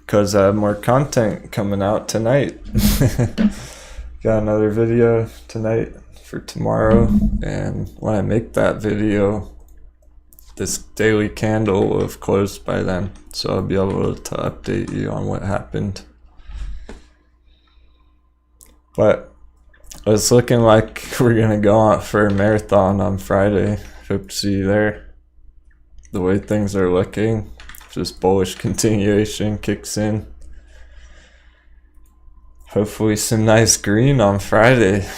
because I have more content coming out tonight. Got another video tonight for tomorrow, and when I make that video, this daily candle will have closed by then, so I'll be able to update you on what happened. But It's looking like we're gonna go out for a marathon on Friday. Hope to see you there. The way things are looking, just bullish continuation kicks in. Hopefully some nice green on Friday.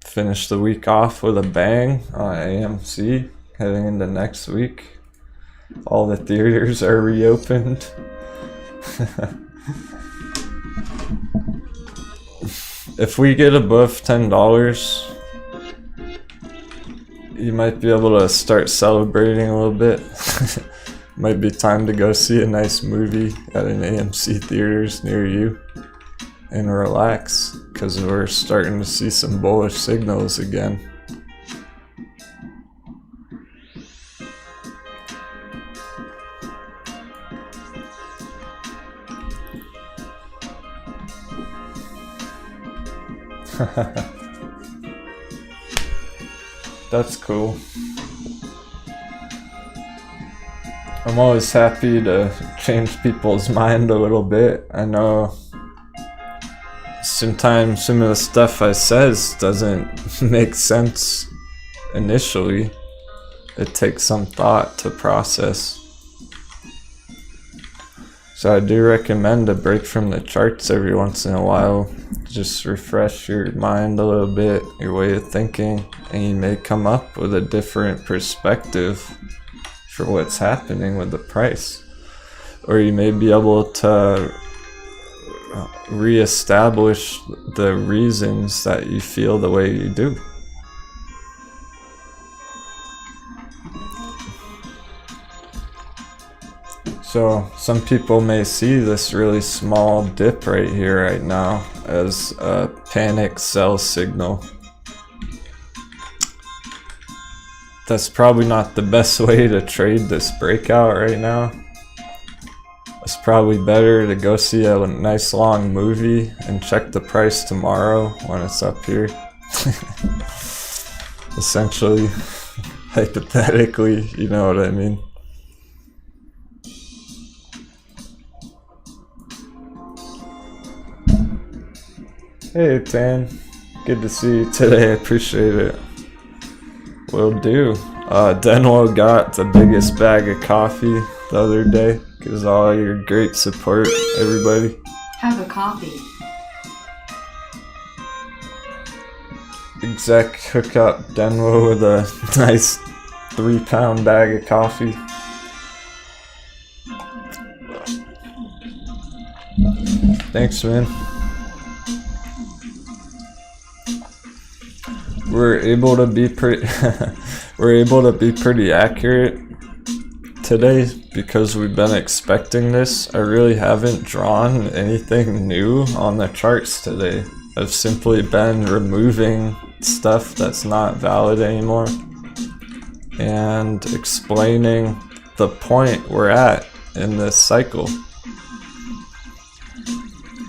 Finish the week off with a bang on AMC, heading into next week. All the theaters are reopened. If we get above $10, you might be able to start celebrating a little bit. Might be time to go see a nice movie at an AMC theaters near you and relax, because we're starting to see some bullish signals again. That's cool. I'm always happy to change people's mind a little bit. I know sometimes some of the stuff I says doesn't make sense initially. It takes some thought to process. So I do recommend a break from the charts every once in a while. Just refresh your mind a little bit, your way of thinking, and you may come up with a different perspective for what's happening with the price. Or you may be able to reestablish the reasons that you feel the way you do. So some people may see this really small dip right here right now as a panic sell signal. That's probably not the best way to trade this breakout right now. It's probably better to go see a nice long movie and check the price tomorrow when it's up here. Essentially, hypothetically, you know what I mean. Hey Tan, good to see you today, I appreciate it. Will do. Denwo got the biggest bag of coffee the other day because all your great support, everybody. Have a coffee. Exec hook up Denwo with a nice 3-pound bag of coffee. Thanks, man. We're able to be pretty accurate today because we've been expecting this. I really haven't drawn anything new on the charts today. I've simply been removing stuff that's not valid anymore and explaining the point we're at in this cycle.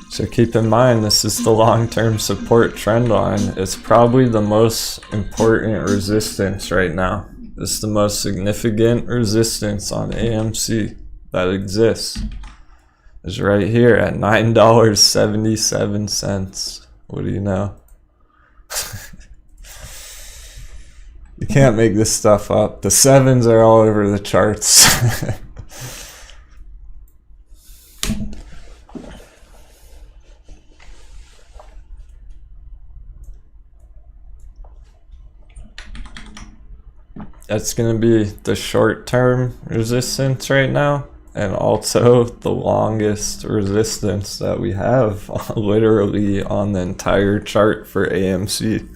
So keep in mind, this is the long-term support trend line. It's probably the most important resistance right now. It's the most significant resistance on AMC that exists. It's right here at $9.77. What do you know? You can't make this stuff up. The sevens are all over the charts. That's going to be the short-term resistance right now, and also the longest resistance that we have literally on the entire chart for AMC.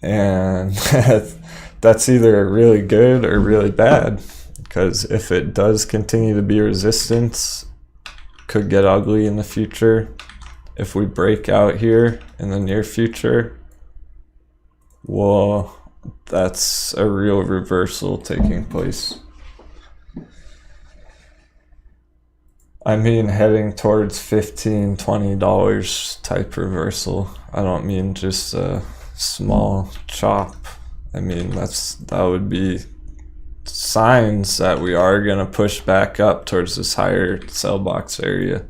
And that's either really good or really bad, because if it does continue to be resistance, could get ugly in the future. If we break out here in the near future, well, that's a real reversal taking place. I mean heading towards $15, $20 type reversal. I don't mean just a small chop. I mean that would be signs that we are going to push back up towards this higher sell box area.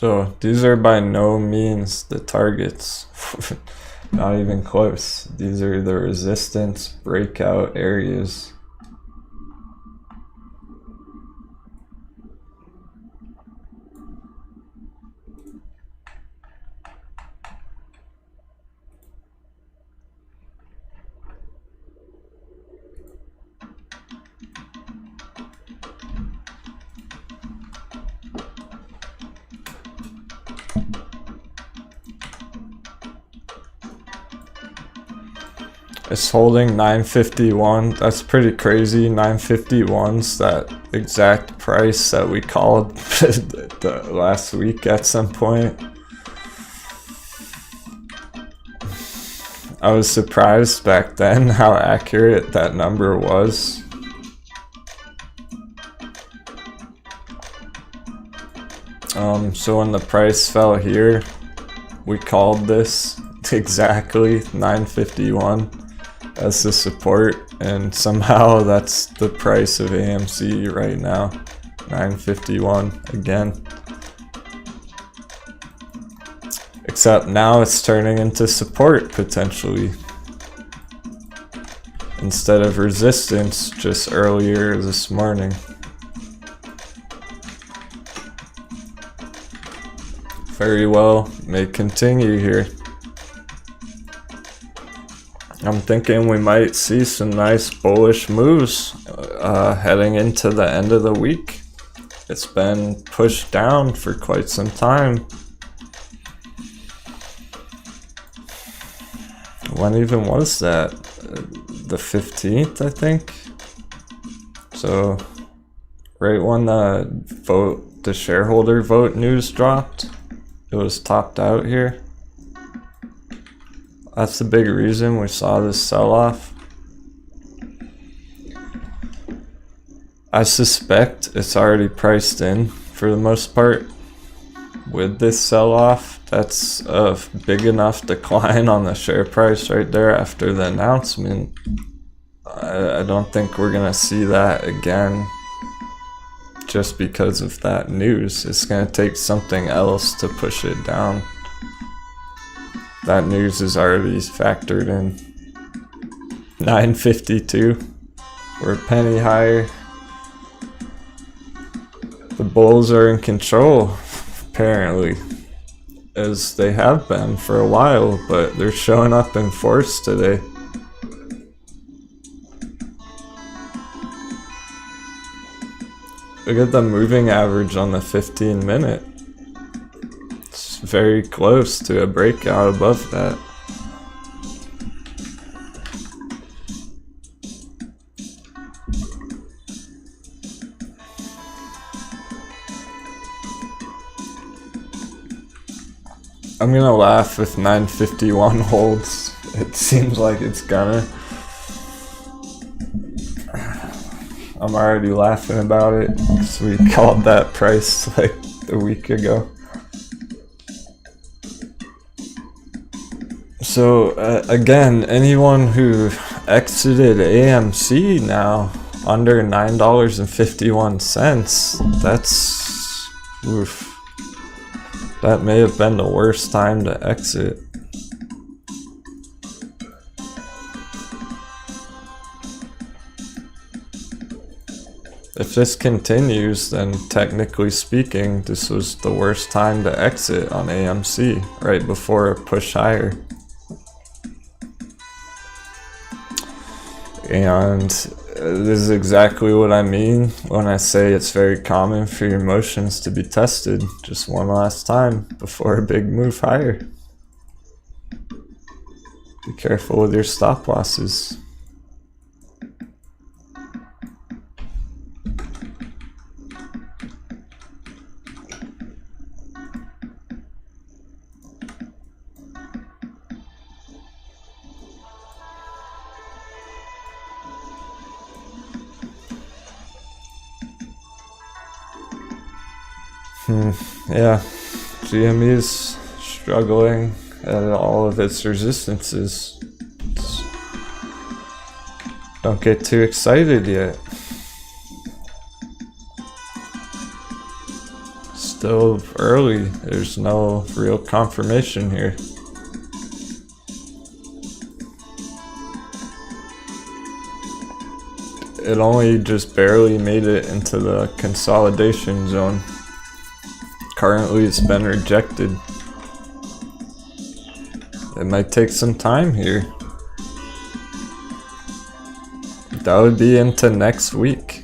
So these are by no means the targets. Not even close. These are the resistance breakout areas. It's holding 951. That's pretty crazy. 951's that exact price that we called the last week at some point. I was surprised back then how accurate that number was. So when the price fell here, we called this exactly 951 as the support, and somehow that's the price of AMC right now. 951 again. Except now it's turning into support potentially, instead of resistance just earlier this morning. Very well, may continue here. I'm thinking we might see some nice bullish moves heading into the end of the week. It's been pushed down for quite some time. When even was that? The 15th, I think? So, right when the shareholder vote news dropped, it was topped out here. That's the big reason we saw this sell-off. I suspect it's already priced in for the most part. With this sell-off, that's a big enough decline on the share price right there after the announcement. I don't think we're gonna see that again just because of that news. It's gonna take something else to push it down. That news is already factored in. 952. We're a penny higher. The bulls are in control, apparently, as they have been for a while, but they're showing up in force today. Look at the moving average on the 15-minute. It's very close to a breakout above that. I'm gonna laugh if 951 holds. It seems like it's gonna. I'm already laughing about it because we called that price like a week ago. So again, anyone who exited AMC now under $9.51, that's oof. That may have been the worst time to exit. If this continues, then technically speaking, this was the worst time to exit on AMC, right before a push higher. And this is exactly what I mean when I say it's very common for your emotions to be tested just one last time before a big move higher. Be careful with your stop losses. Yeah, GME is struggling at all of its resistances. Don't get too excited yet. still early. There's no real confirmation here. It only just barely made it into the consolidation zone. Currently it's been rejected. It might take some time here. That would be into next week.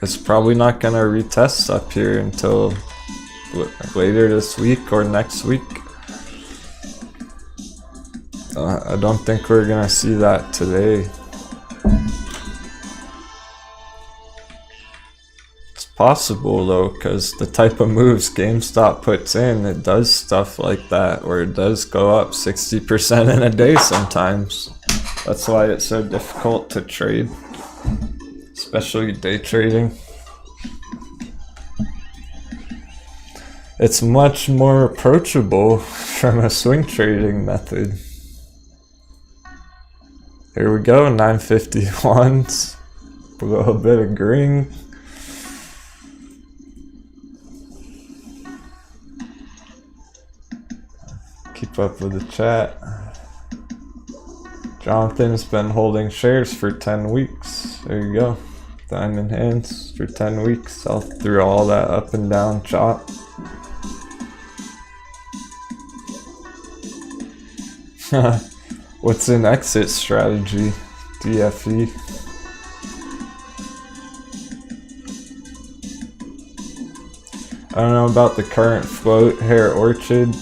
It's probably not gonna retest up here until later this week or next week. I don't think we're gonna see that today. It's possible though, because the type of moves GameStop puts in, it does stuff like that, where it does go up 60% in a day sometimes. That's why it's so difficult to trade, especially day trading. It's much more approachable from a swing trading method. Here we go, 951s, a little bit of green. Keep up with the chat. Jonathan's been holding shares for 10 weeks. There you go. Diamond hands for 10 weeks. All through all that up and down chop. What's an exit strategy? DFE. I don't know about the current float here, Orchid.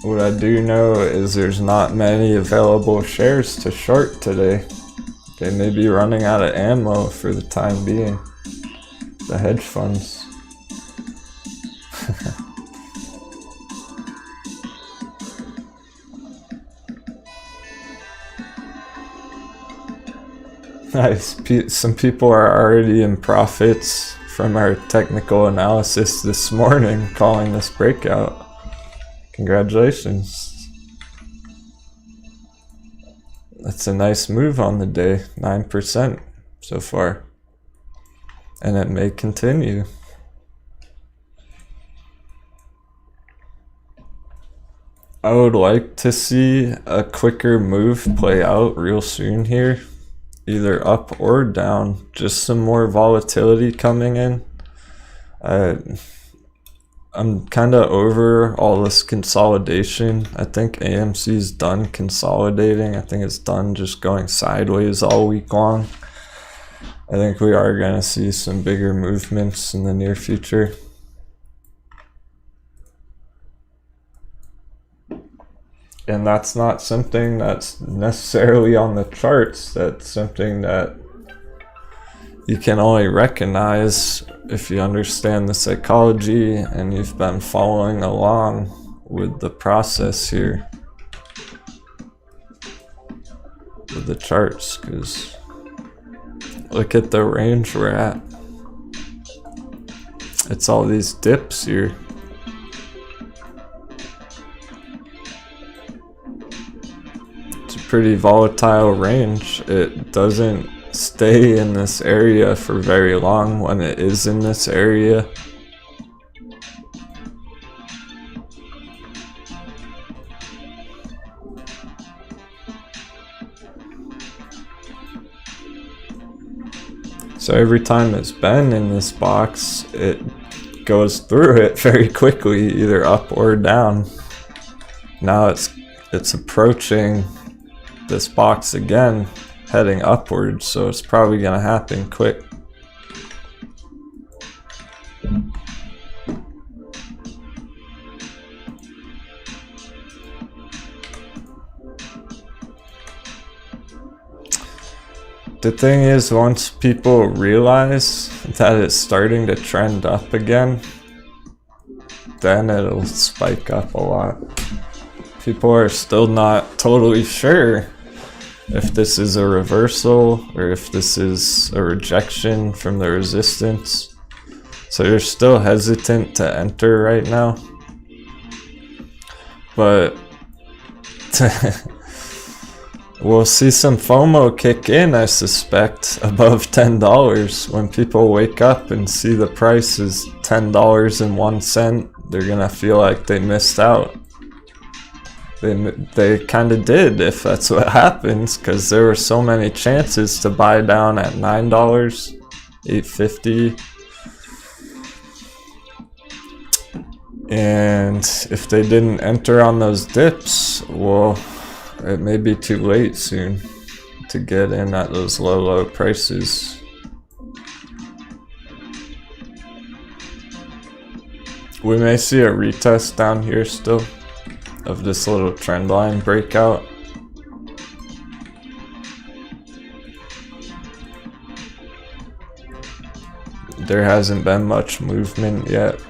What I do know is there's not many available shares to short today. They may be running out of ammo for the time being. The hedge funds. Nice. Some people are already in profits from our technical analysis this morning, calling this breakout. Congratulations. That's a nice move on the day, 9% so far. And it may continue. I would like to see a quicker move play out real soon here. Either up or down. Just some more volatility coming in. I'm kind of over all this consolidation. I think AMC's done consolidating. I think it's done just going sideways all week long. I think we are going to see some bigger movements in the near future. And that's not something that's necessarily on the charts. That's something that you can only recognize if you understand the psychology and you've been following along with the process here with the charts, because look at the range we're at. It's all these dips here. It's a pretty volatile range. It doesn't stay in this area for very long when it is in this area. So every time it's been in this box, it goes through it very quickly, either up or down. Now it's approaching this box again, heading upwards, so it's probably gonna happen quick. The thing is, once people realize that it's starting to trend up again, then it'll spike up a lot. People are still not totally sure if this is a reversal or if this is a rejection from the resistance. So you're still hesitant to enter right now. But we'll see some FOMO kick in, I suspect, above $10. When people wake up and see the price is $10.01, they're gonna feel like they missed out. They kind of did, if that's what happens, because there were so many chances to buy down at $9, $8.50. And if they didn't enter on those dips, well, it may be too late soon to get in at those low prices. We may see a retest down here still of this little trend line breakout. There hasn't been much movement yet.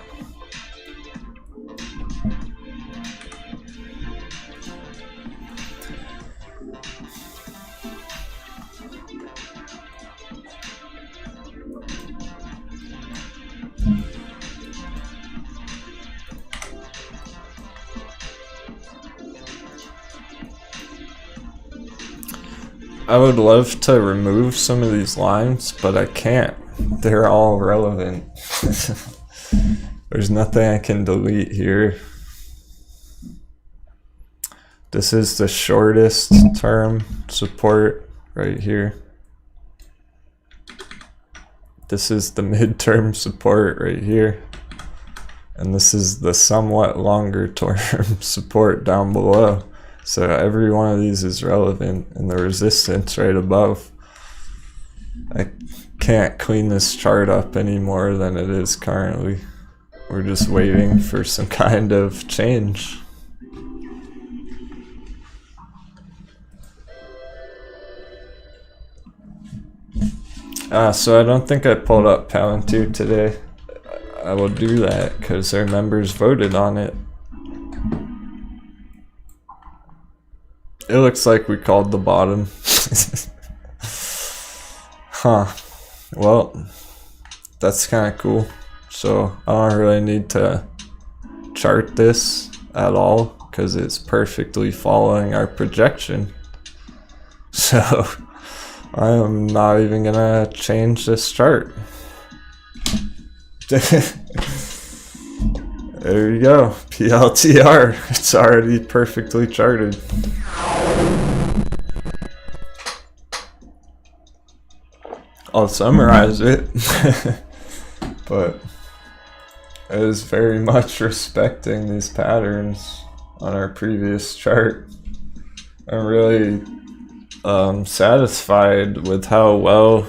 I would love to remove some of these lines, but I can't. They're all relevant. There's nothing I can delete here. This is the shortest term support right here. This is the midterm support right here. And this is the somewhat longer term support down below. So every one of these is relevant, and the resistance right above. I can't clean this chart up any more than it is currently. We're just waiting for some kind of change. So I don't think I pulled up Palantir today. I will do that because our members voted on it. It looks like we called the bottom. Huh. Well, that's kind of cool. So I don't really need to chart this at all because it's perfectly following our projection. So I am not even gonna change this chart. There you go, PLTR. It's already perfectly charted. I'll summarize it, but it is very much respecting these patterns on our previous chart. I'm really satisfied with how well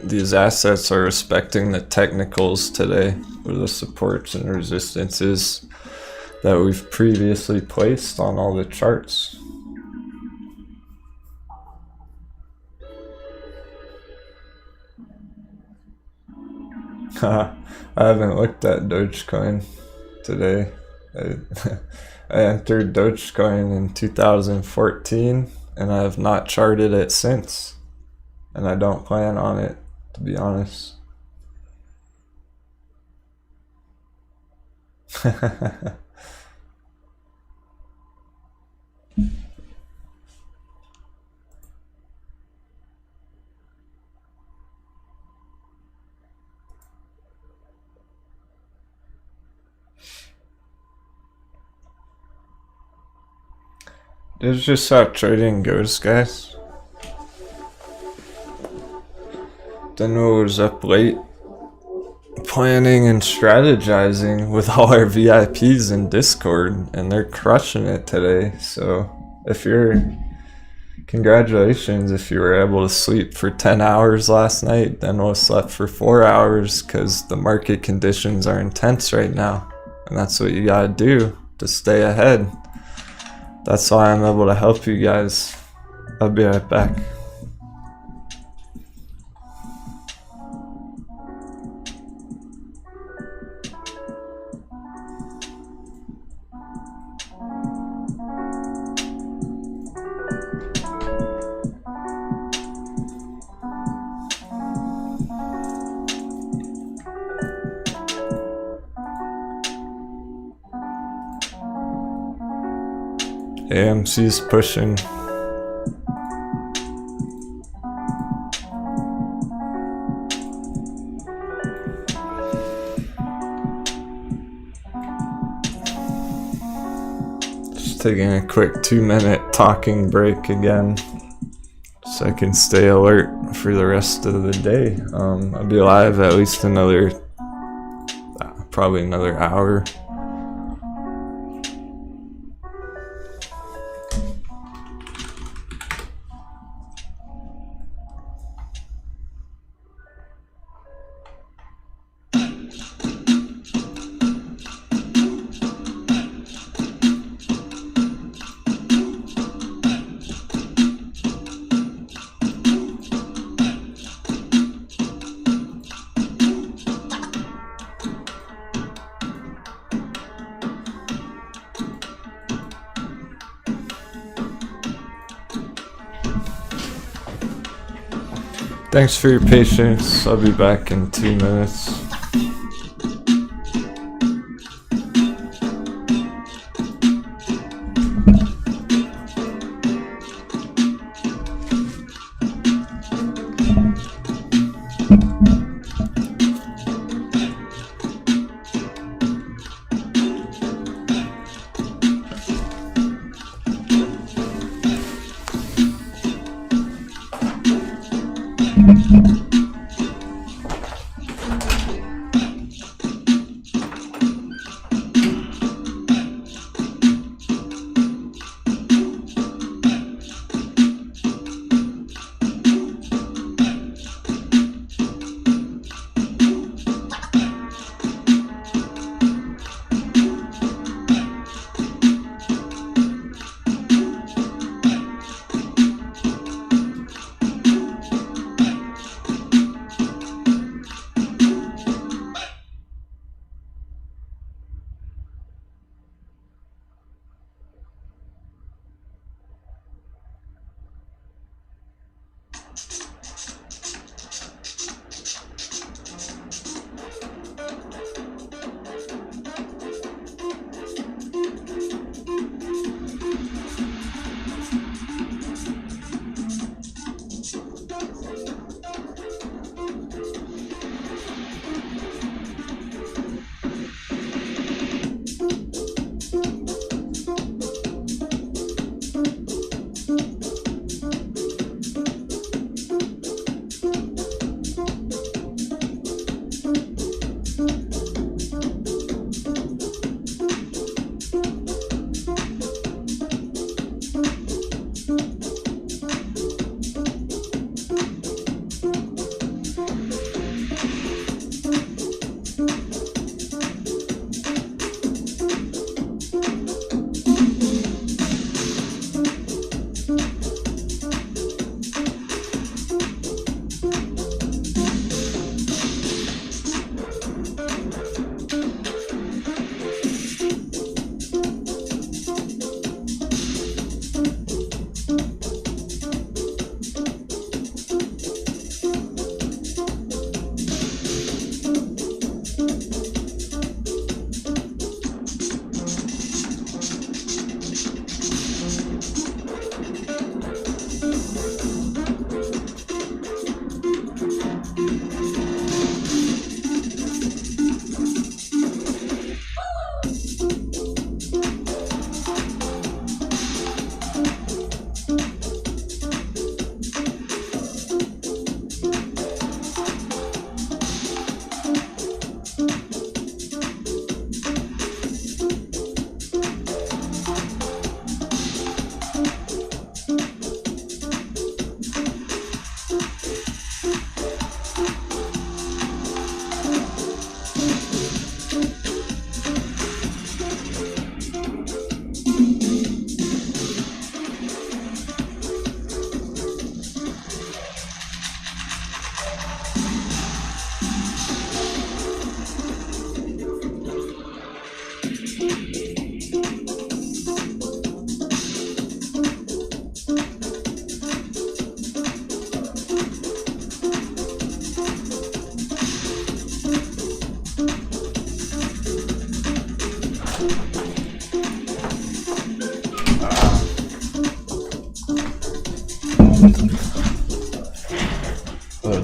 these assets are respecting the technicals today, with the supports and resistances that we've previously placed on all the charts. I haven't looked at Dogecoin today. I entered Dogecoin in 2014 and I have not charted it since. And I don't plan on it, to be honest. It's just how trading goes, guys. Denwo was up late planning and strategizing with all our VIPs in Discord, and they're crushing it today. So congratulations if you were able to sleep for 10 hours last night. Denwo slept for 4 hours because the market conditions are intense right now, and that's what you gotta do to stay ahead. That's why I'm able to help you guys. I'll be right back. AMC's pushing. taking a quick 2-minute talking break again, so I can stay alert for the rest of the day. I'll be live at least probably another hour. Thanks for your patience. I'll be back in 2 minutes.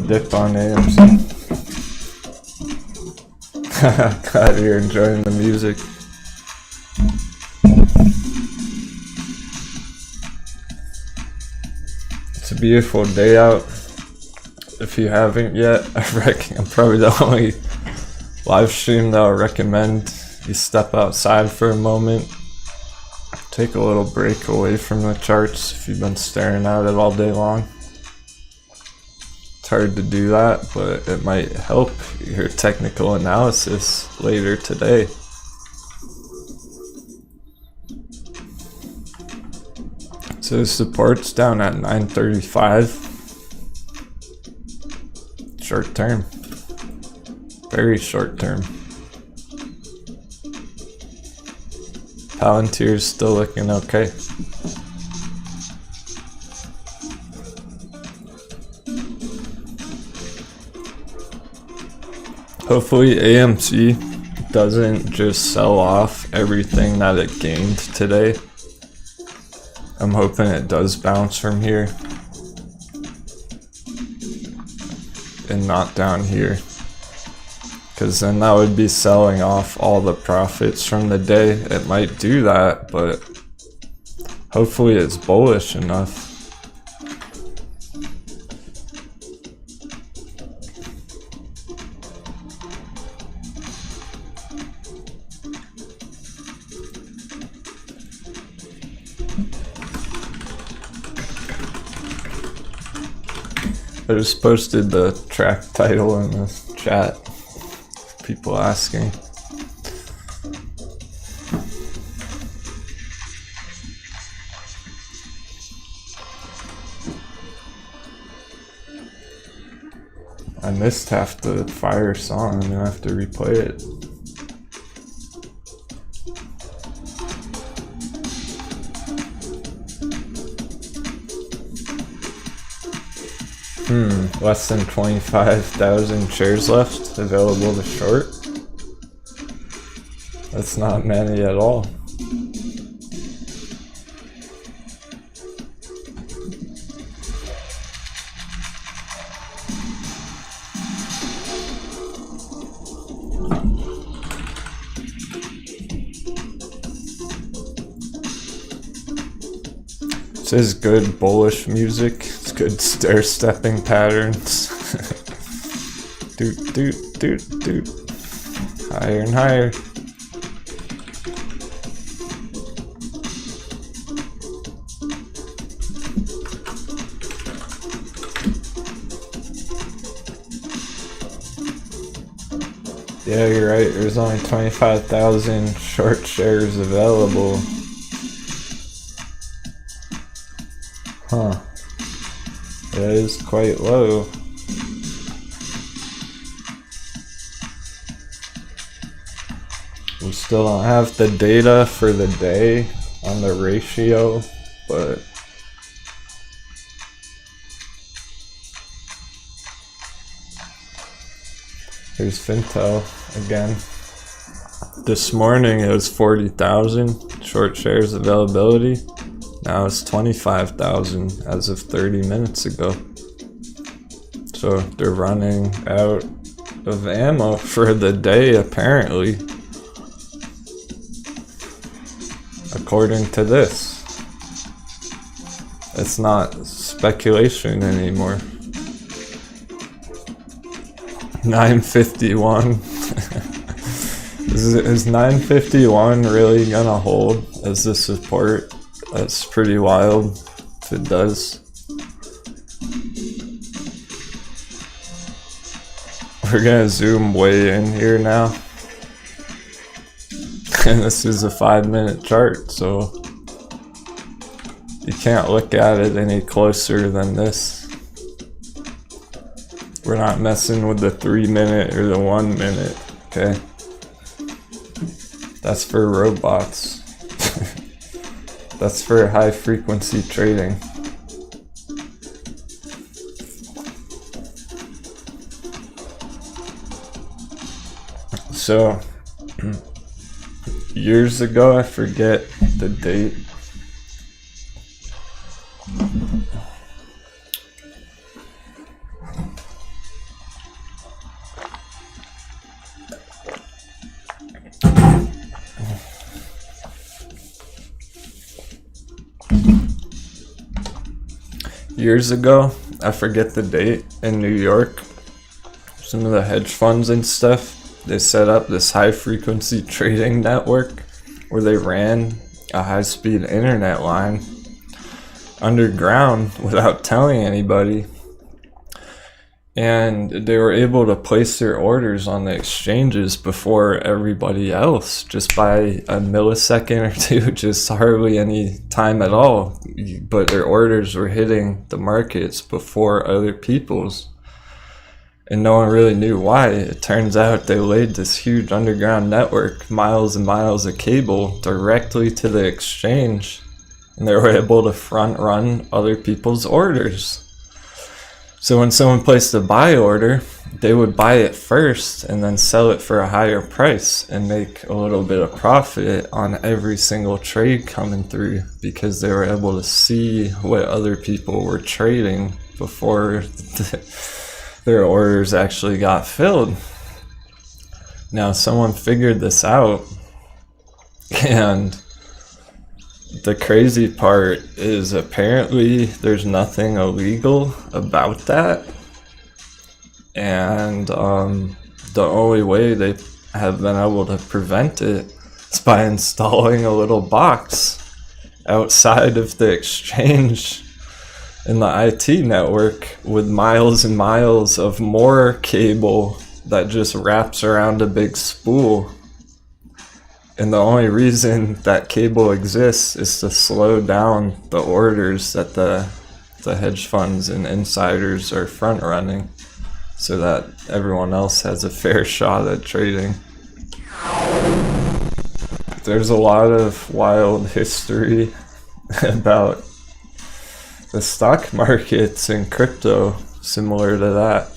Dip on AMC. Glad you're enjoying the music. beautiful day out. If you haven't yet, I'm probably the only live stream that I'll recommend you step outside for a moment. Take a little break away from the charts if you've been staring at it all day long. It's hard to do that, but it might help your technical analysis later today. So support's down at 935. Short term. Very short term. Palantir's still looking okay. Hopefully AMC doesn't just sell off everything that it gained today. I'm hoping it does bounce from here and not down here, because then that would be selling off all the profits from the day. It might do that, but hopefully it's bullish enough. I just posted the track title in the chat. People asking. I missed half the fire song. I'm gonna have to replay it. Less than 25,000 shares left available to short. That's not many at all. This is good bullish music. It's good stair-stepping patterns. Doot, doot, doot, doot. Higher and higher. Yeah, you're right. There's only 25,000 short shares available. Huh. That is quite low. We still don't have the data for the day on the ratio, but here's Fintel again. This morning it was 40,000 short shares availability. Now it's 25,000 as of 30 minutes ago. So they're running out of ammo for the day, apparently. According to this. It's not speculation anymore. 951. Is 951 really gonna hold as the support? That's pretty wild if it does. We're gonna zoom way in here now. And this is a 5-minute chart, so you can't look at it any closer than this. We're not messing with the 3-minute or the 1 minute, okay? That's for robots. That's for high frequency trading. So, years ago, I forget the date. years ago, I forget the date, in New York, some of the hedge funds and stuff, they set up this high frequency trading network where they ran a high-speed internet line underground without telling anybody, and they were able to place their orders on the exchanges before everybody else, just by a millisecond or two, just hardly any time at all. But their orders were hitting the markets before other people's, and no one really knew why. It turns out they laid this huge underground network, miles and miles of cable, directly to the exchange, and they were able to front run other people's orders. So when someone placed a buy order, they would buy it first and then sell it for a higher price and make a little bit of profit on every single trade coming through, because they were able to see what other people were trading before their orders actually got filled. Now, someone figured this out, and the crazy part is apparently there's nothing illegal about that, and the only way they have been able to prevent it is by installing a little box outside of the exchange in the IT network with miles and miles of more cable that just wraps around a big spool. And the only reason that cable exists is to slow down the orders that the hedge funds and insiders are front running, so that everyone else has a fair shot at trading. There's a lot of wild history about the stock markets and crypto similar to that.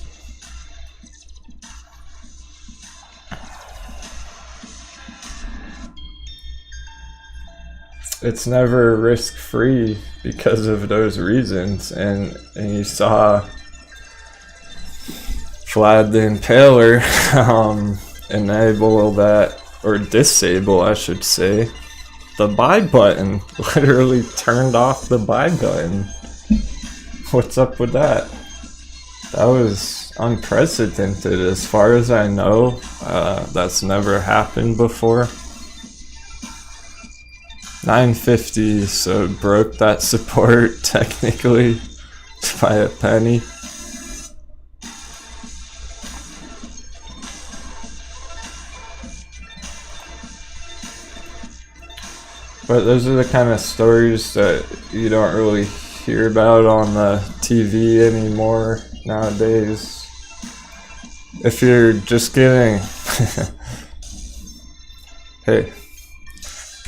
It's never risk-free because of those reasons, and you saw Vlad the Impaler enable that, or disable I should say, the buy button. Literally turned off the buy button. What's up with that? That was unprecedented as far as I know. That's never happened before. 950, so it broke that support technically by a penny. But those are the kind of stories that you don't really hear about on the TV anymore nowadays. If you're just getting hey,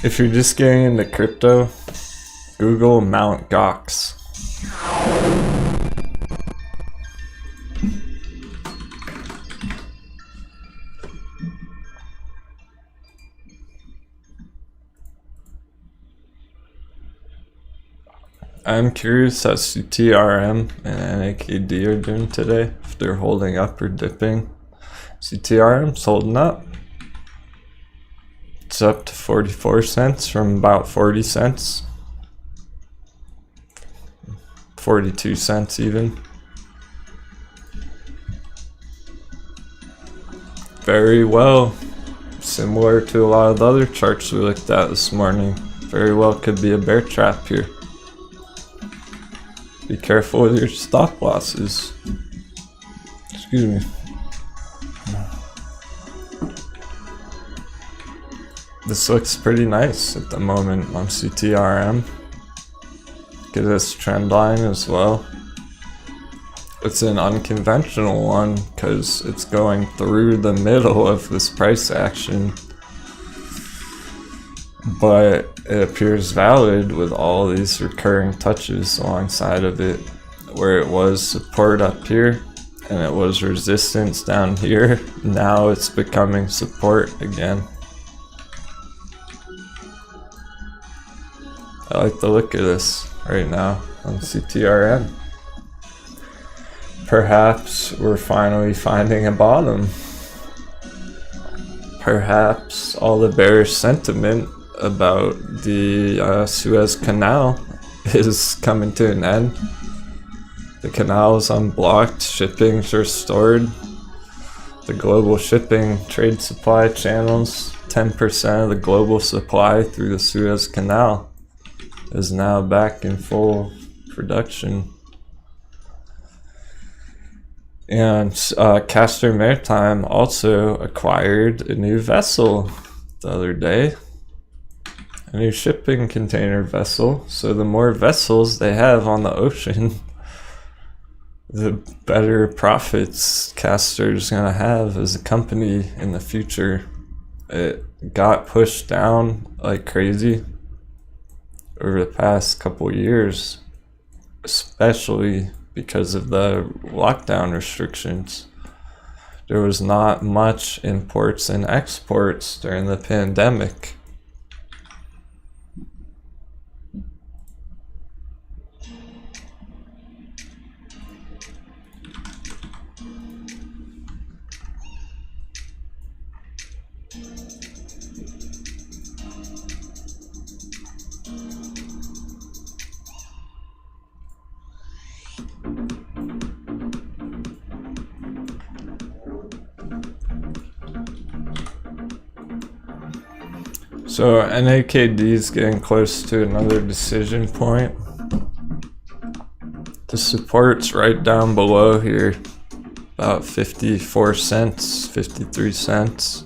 if you're just getting into crypto, Google Mt. Gox. I'm curious how CTRM and NAKD are doing today, if they're holding up or dipping. CTRM's holding up. It's up to 44 cents from about 40 cents. 42 cents even. Very well. Similar to a lot of the other charts we looked at this morning. Very well could be a bear trap here. Be careful with your stop losses. Excuse me. This looks pretty nice at the moment on CTRM. Get this trend line as well. It's an unconventional one because it's going through the middle of this price action. But it appears valid with all these recurring touches alongside of it, where it was support up here and it was resistance down here. Now it's becoming support again. I like the look of this right now on CTRM. Perhaps we're finally finding a bottom. Perhaps all the bearish sentiment about the Suez Canal is coming to an end. The canal is unblocked, shipping's restored. The global shipping trade supply channels, 10% of the global supply through the Suez Canal is now back in full production. And Castor Maritime also acquired a new vessel the other day. A new shipping container vessel. So the more vessels they have on the ocean, the better profits Castor's gonna have as a company in the future. It got pushed down like crazy over the past couple years, especially because of the lockdown restrictions. There was not much imports and exports during the pandemic. So NAKD is getting close to another decision point. The support's right down below here, about 54 cents, 53 cents.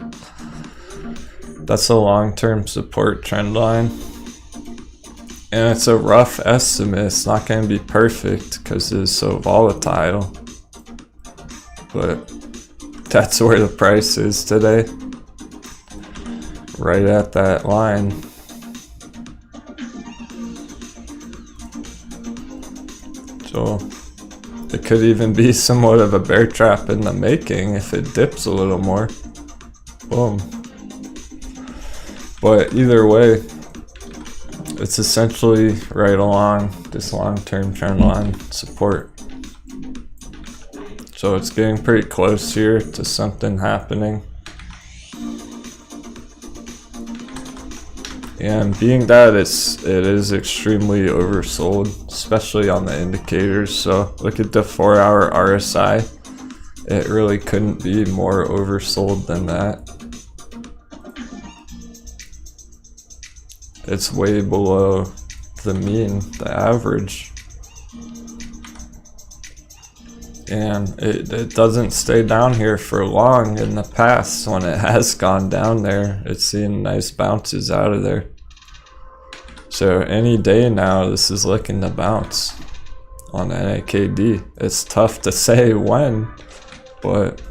That's a long-term support trend line. And it's a rough estimate. It's not going to be perfect because it's so volatile. But that's where the price is today. Right at that line. So it could even be somewhat of a bear trap in the making if it dips a little more. Boom. But either way, it's essentially right along this long-term trend line support. So it's getting pretty close here to something happening. And being that it is extremely oversold, especially on the indicators. So look at the 4-hour RSI. It really couldn't be more oversold than that. It's way below the mean, the average. And it doesn't stay down here for long. In the past, when it has gone down there, it's seen nice bounces out of there. So any day now, this is looking to bounce on NAKD. It's tough to say when, but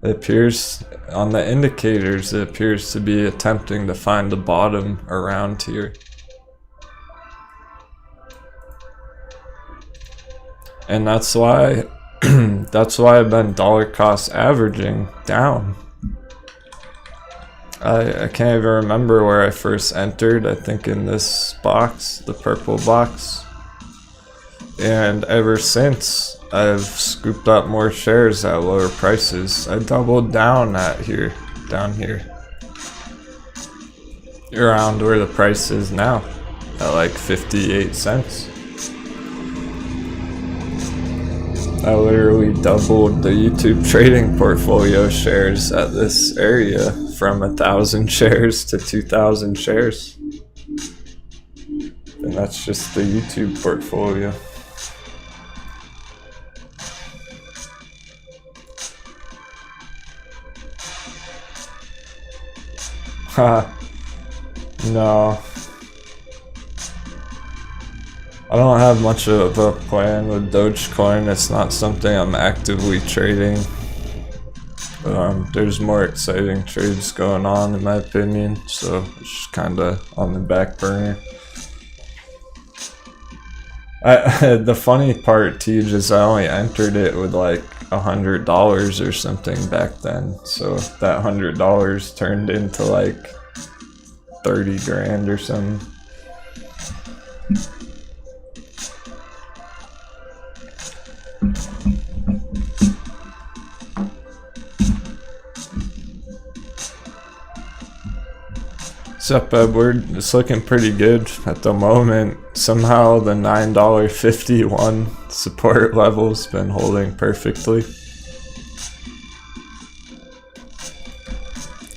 it appears on the indicators, it appears to be attempting to find the bottom around here. And that's why I've been dollar cost averaging down. I can't even remember where I first entered. I think in this box, the purple box. And ever since, I've scooped up more shares at lower prices. I doubled down down here. Around where the price is now, at like 58 cents. I literally doubled the YouTube trading portfolio shares at this area from 1,000 shares to 2,000 shares. And that's just the YouTube portfolio. No. I don't have much of a plan with Dogecoin. It's not something I'm actively trading. There's more exciting trades going on in my opinion, so it's just kinda on the back burner. The funny part, Tej, is I only entered it with like $100 or something back then, so that $100 turned into like 30 grand or something. What's up, Edward? It's looking pretty good at the moment. Somehow the $9.51 support level's been holding perfectly.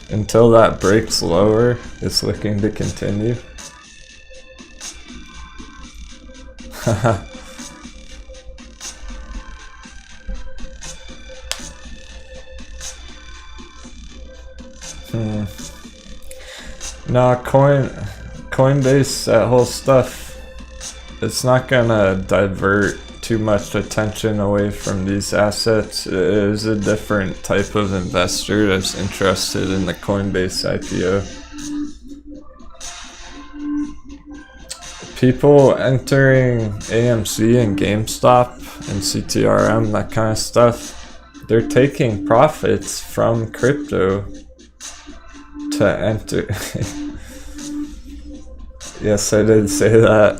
Until that breaks lower, it's looking to continue. Nah, Coinbase, that whole stuff, it's not gonna divert too much attention away from these assets. It is a different type of investor that's interested in the Coinbase IPO. People entering AMC and GameStop and CTRM, that kind of stuff, they're taking profits from crypto to enter. Yes, I did say that.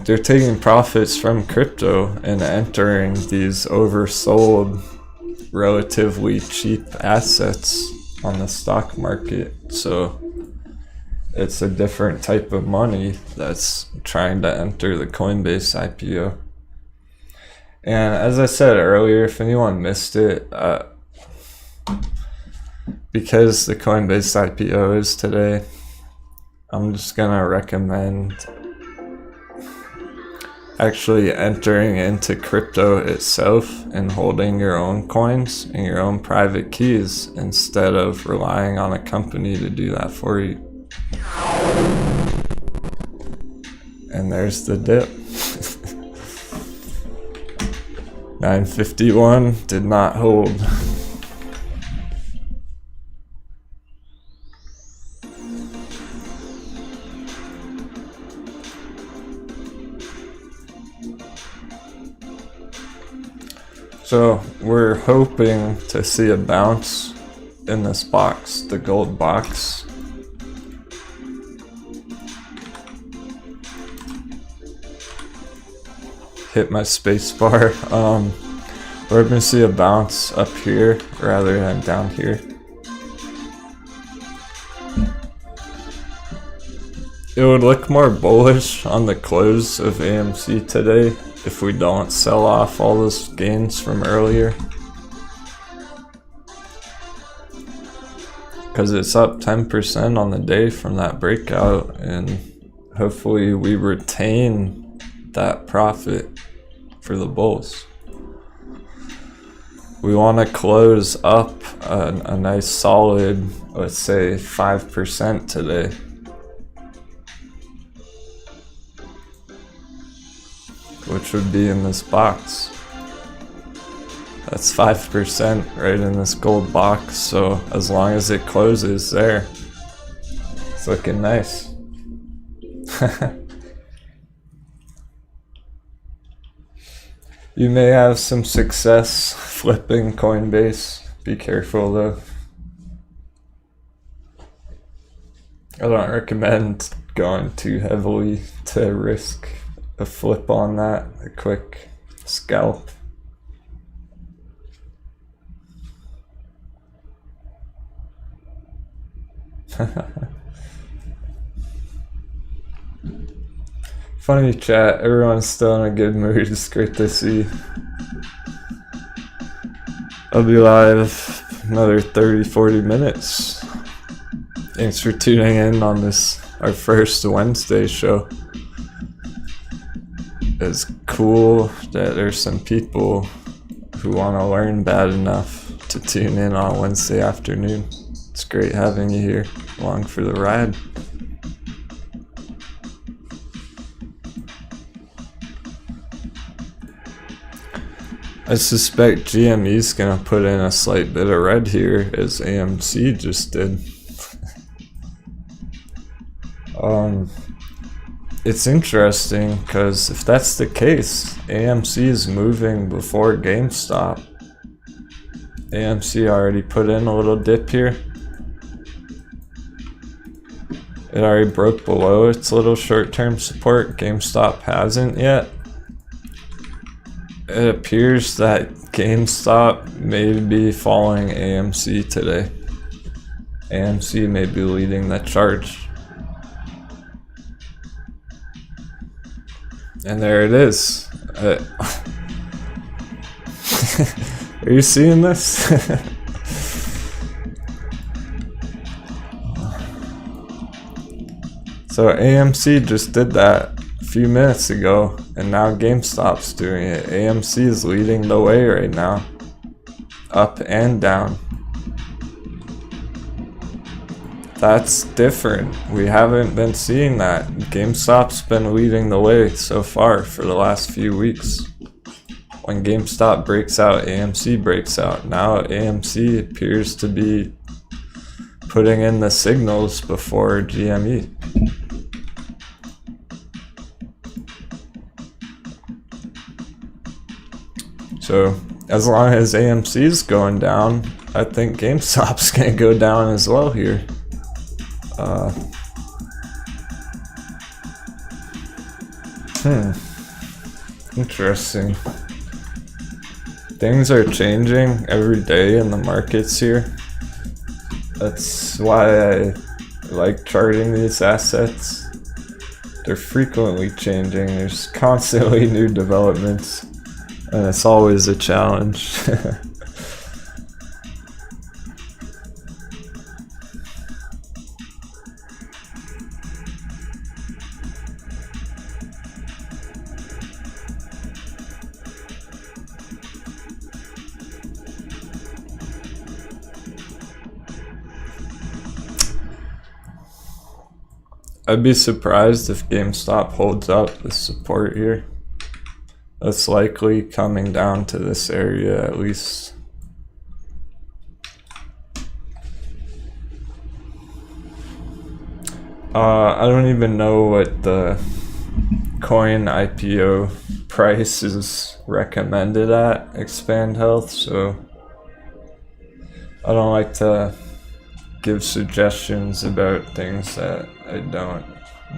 They're taking profits from crypto and entering these oversold, relatively cheap assets on the stock market. So it's a different type of money that's trying to enter the Coinbase IPO. And as I said earlier, if anyone missed it, because the Coinbase IPO is today, I'm just gonna recommend actually entering into crypto itself and holding your own coins and your own private keys instead of relying on a company to do that for you. And there's the dip. 951 did not hold. So we're hoping to see a bounce in this box, the gold box. Hit my space bar. We're gonna see a bounce up here rather than down here. It would look more bullish on the close of AMC today if we don't sell off all those gains from earlier. Because it's up 10% on the day from that breakout, and hopefully we retain that profit for the bulls. We want to close up a nice solid, let's say 5% today. Which would be in this box. That's 5% right in this gold box, so as long as it closes there, it's looking nice. You may have some success flipping Coinbase. Be careful though. I don't recommend going too heavily to risk a flip on that, a quick scalp. Funny chat, everyone's still in a good mood, it's great to see. I'll be live another 30-40 minutes. Thanks for tuning in on this, our first Wednesday show. It's cool that there's some people who want to learn bad enough to tune in on Wednesday afternoon. It's great having you here along for the ride. I suspect GME is gonna put in a slight bit of red here, as AMC just did. It's interesting because if that's the case, AMC is moving before GameStop. AMC already put in a little dip here. It already broke below its little short-term support. GameStop hasn't yet. It appears that GameStop may be following AMC today. AMC may be leading the charge. And there it is. Are you seeing this? So AMC just did that a few minutes ago, and now GameStop's doing it. AMC is leading the way right now, up and down. That's different. We haven't been seeing that. GameStop's been leading the way so far for the last few weeks. When GameStop breaks out, AMC breaks out. Now AMC appears to be putting in the signals before GME. So as long as AMC's going down, I think GameStop's gonna go down as well here. Interesting. Things are changing every day in the markets here. That's why I like charting these assets. They're frequently changing. There's constantly new developments, and it's always a challenge. I'd be surprised if GameStop holds up the support here. That's likely coming down to this area at least. I don't even know what the coin IPO price is recommended at Expand Health, so I don't like to give suggestions about things that I don't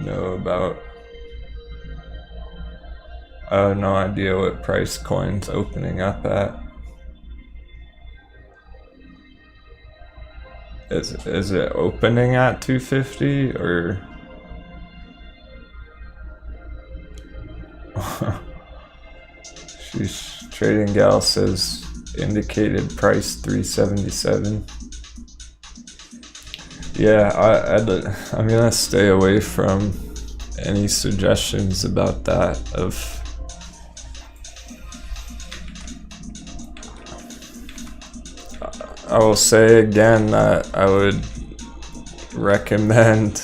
know about. I have no idea what price coin's opening up at. Is it opening at 250 or? Trading Gal says indicated price 377. Yeah, I'm gonna stay away from any suggestions about that. I will say again that I would recommend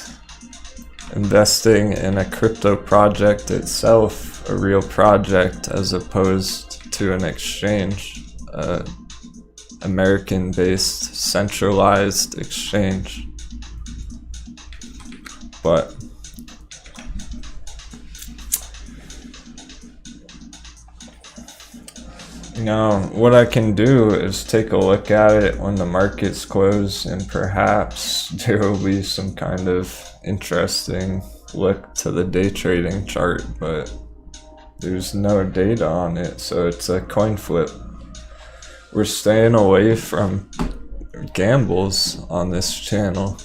investing in a crypto project itself, a real project, as opposed to an exchange, American-based centralized exchange. But you know, what I can do is take a look at it when the markets close, and perhaps there will be some kind of interesting look to the day trading chart, but there's no data on it, so it's a coin flip. We're staying away from gambles on this channel,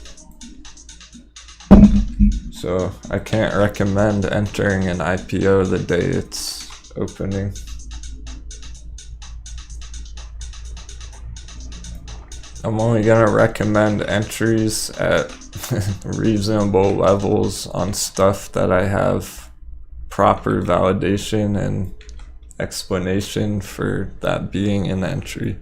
so I can't recommend entering an IPO the day it's opening. I'm only gonna recommend entries at reasonable levels on stuff that I have proper validation and explanation for that being an entry.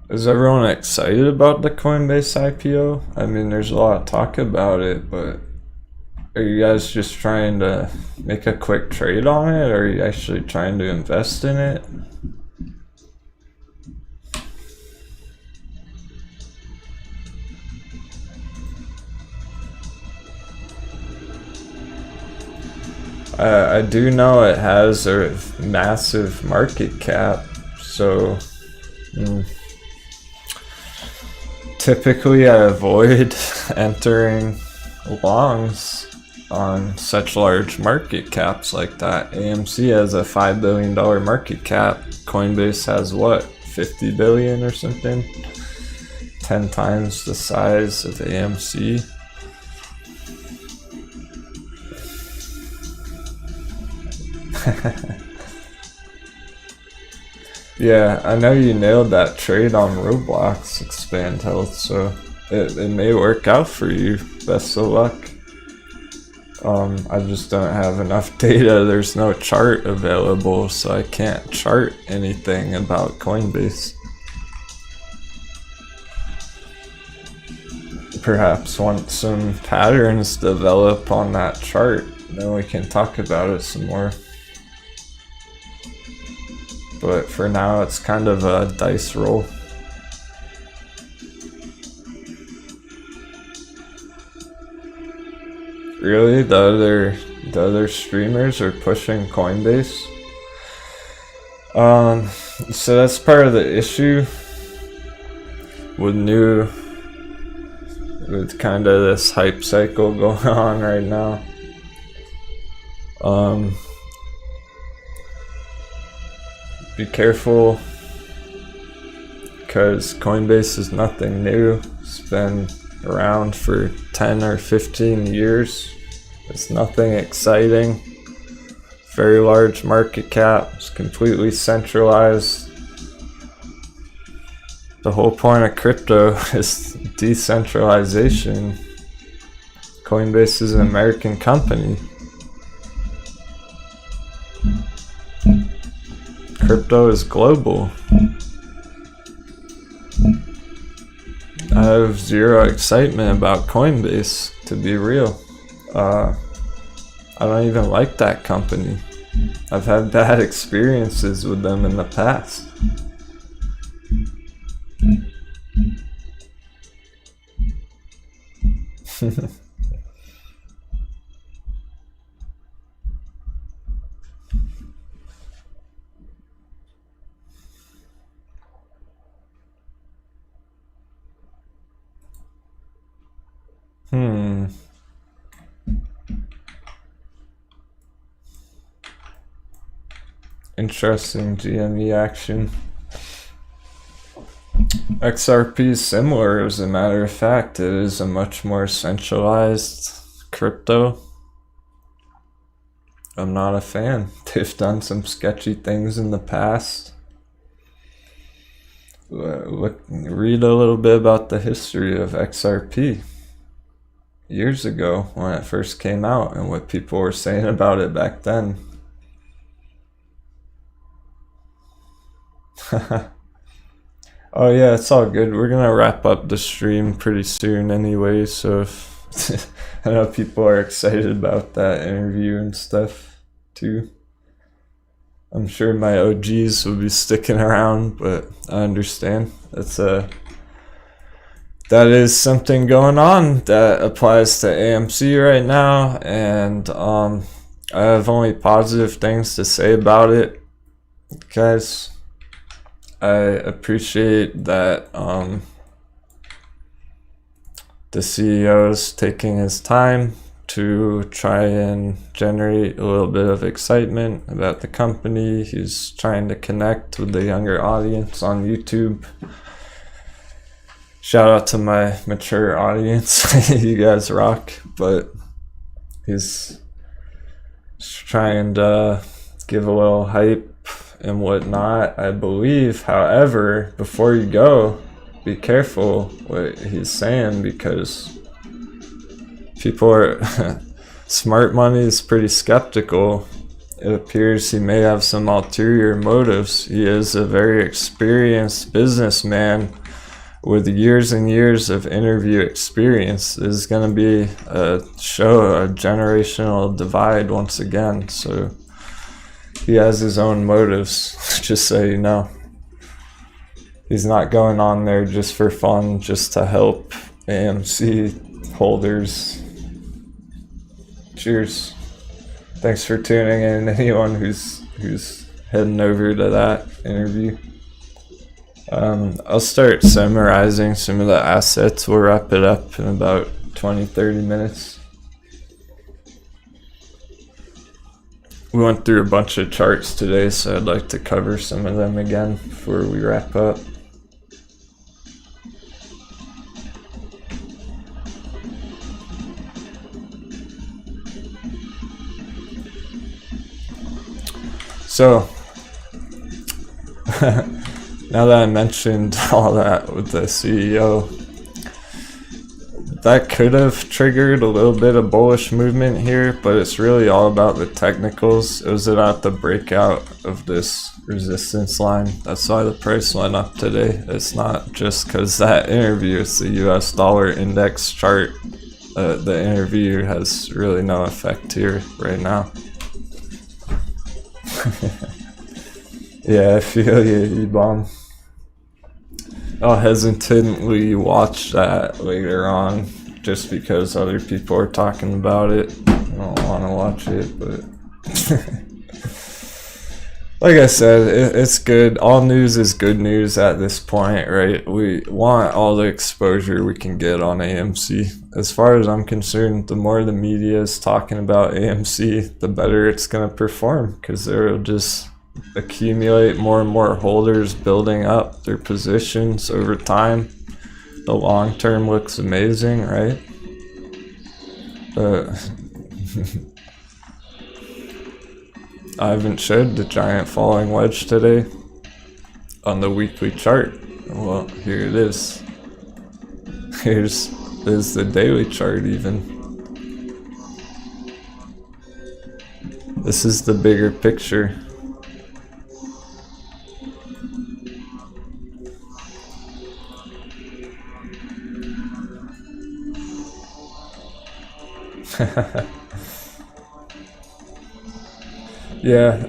Is everyone excited about the Coinbase IPO? I mean, there's a lot of talk about it, but are you guys just trying to make a quick trade on it, or are you actually trying to invest in it? I do know it has a massive market cap, so typically I avoid entering longs on such large market caps like that. AMC has a $5 billion market cap. Coinbase has what, 50 billion or something? 10 times the size of AMC. Yeah, I know you nailed that trade on Roblox, Expand Health, so it may work out for you. Best of luck. I just don't have enough data. There's no chart available, so I can't chart anything about Coinbase. Perhaps once some patterns develop on that chart, then we can talk about it some more. But for now, it's kind of a dice roll. Really? The other streamers are pushing Coinbase? So that's part of the issue with kind of this hype cycle going on right now. Be careful, because Coinbase is nothing new. It's been around for 10 or 15 years. It's nothing exciting. Very large market cap. It's completely centralized. The whole point of crypto is decentralization. Coinbase is an American company. Crypto is global. I have zero excitement about Coinbase, to be real. I don't even like that company. I've had bad experiences with them in the past. Interesting GME action. XRP is similar, as a matter of fact. It is a much more centralized crypto. I'm not a fan. They've done some sketchy things in the past. Read a little bit about the history of XRP years ago when it first came out and what people were saying about it back then. Oh yeah, it's all good. We're gonna wrap up the stream pretty soon anyway, so if I know people are excited about that interview and stuff too. I'm sure my OGs will be sticking around, but I understand. That is something going on that applies to AMC right now, and I have only positive things to say about it, guys. I appreciate that the CEO is taking his time to try and generate a little bit of excitement about the company. He's trying to connect with the younger audience on YouTube. Shout out to my mature audience. You guys rock. But he's trying to give a little hype and whatnot, I believe. However, before you go, be careful what he's saying, because people are smart money is pretty skeptical. It appears he may have some ulterior motives. He is a very experienced businessman with years and years of interview experience. This is going to be a generational divide once again. So he has his own motives, just so you know. He's not going on there just for fun, just to help AMC holders. Cheers. Thanks for tuning in. Anyone who's heading over to that interview. I'll start summarizing some of the assets. We'll wrap it up in about 20-30 minutes. We went through a bunch of charts today, so I'd like to cover some of them again before we wrap up. So, now that I mentioned all that with the CEO, that could have triggered a little bit of bullish movement here, but it's really all about the technicals. It was about the breakout of this resistance line. That's why the price went up today. It's not just because that interview, it's the US dollar index chart. The interview has really no effect here right now. Yeah, I feel you, E-Bomb. I'll hesitantly watch that later on just because other people are talking about it. I don't want to watch it, but like I said, it's good. All news is good news at this point, right? We want all the exposure we can get on AMC. As far as I'm concerned, the more the media is talking about AMC, the better it's going to perform, because they'll just accumulate more and more holders, building up their positions over time. The long term looks amazing, right? But I haven't showed the giant falling wedge today on the weekly chart. Well, here it is. Here's the daily chart even. This is the bigger picture. Yeah,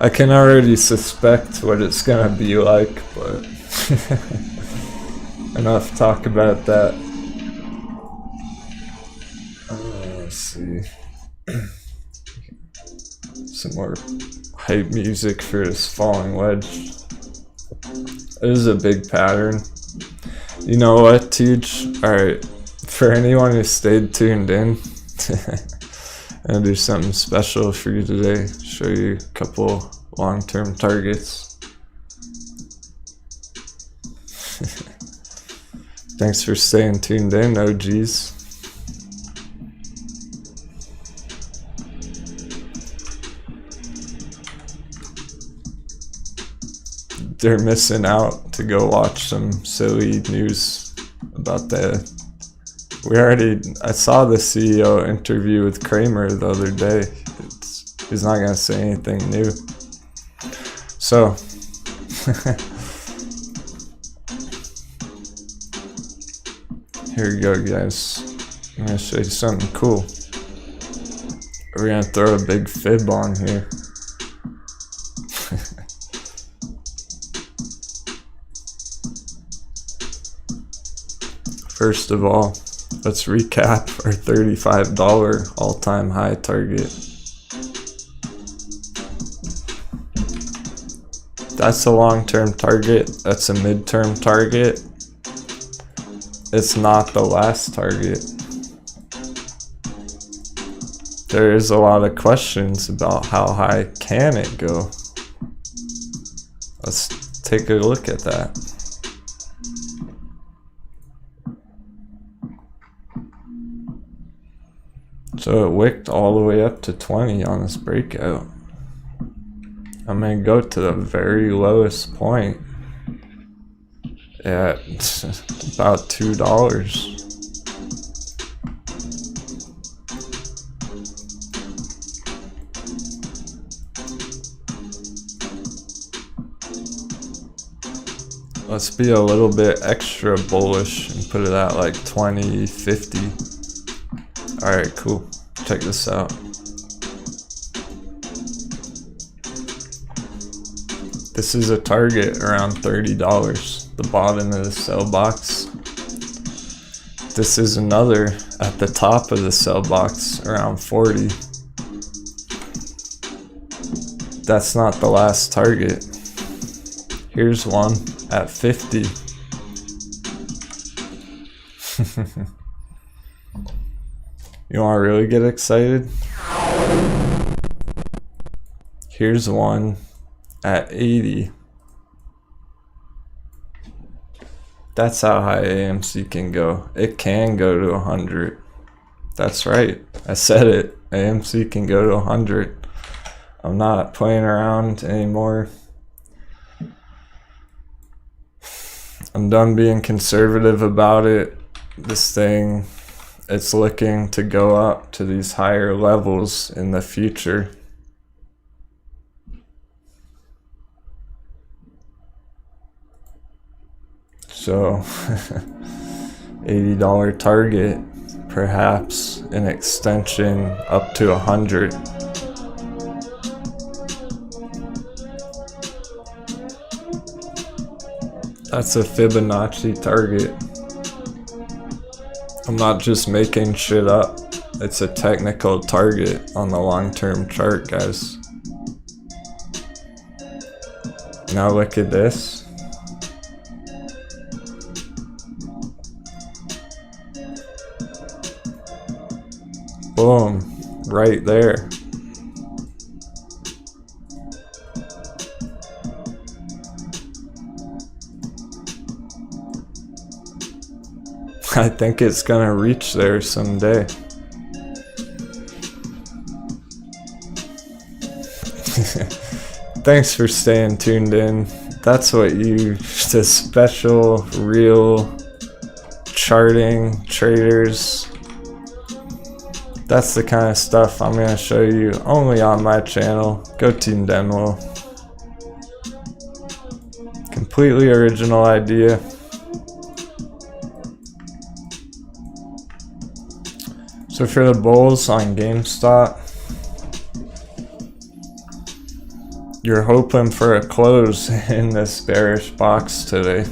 I can already suspect what it's gonna be like, but enough talk about that. Let's see. Some more hype music for this falling wedge. It is a big pattern. You know what, Teach? Alright, for anyone who stayed tuned in, I'll do something special for you today. Show you a couple long-term targets. Thanks for staying tuned in, OGs. They're missing out to go watch some silly news about that. I saw the CEO interview with Kramer the other day. He's not gonna say anything new. So, here we go, guys. I'm gonna show you something cool. We're gonna throw a big fib on here. First of all, let's recap our $35 all-time high target. That's a long-term target. That's a mid-term target. It's not the last target. There is a lot of questions about how high can it go. Let's take a look at that. So it wicked all the way up to 20 on this breakout. I'm going to go to the very lowest point at about $2. Let's be a little bit extra bullish and put it at like 20.50. Alright, cool. Check this out. This is a target around $30, the bottom of the sell box. This is another at the top of the sell box, around 40. That's not the last target. Here's one at 50. You want to really get excited? Here's one at 80. That's how high AMC can go. It can go to 100. That's right. I said it. AMC can go to 100. I'm not playing around anymore. I'm done being conservative about it. This thing, it's looking to go up to these higher levels in the future. So, $80 target, perhaps an extension up to 100. That's a Fibonacci target. I'm not just making shit up. It's a technical target on the long-term chart, guys. Now look at this. Boom, right there. I think it's gonna reach there someday. Thanks for staying tuned in. That's what the special, real charting traders. That's the kind of stuff I'm gonna show you only on my channel. Go Team Denwo. Completely original idea. So for the bulls on GameStop, you're hoping for a close in this bearish box today.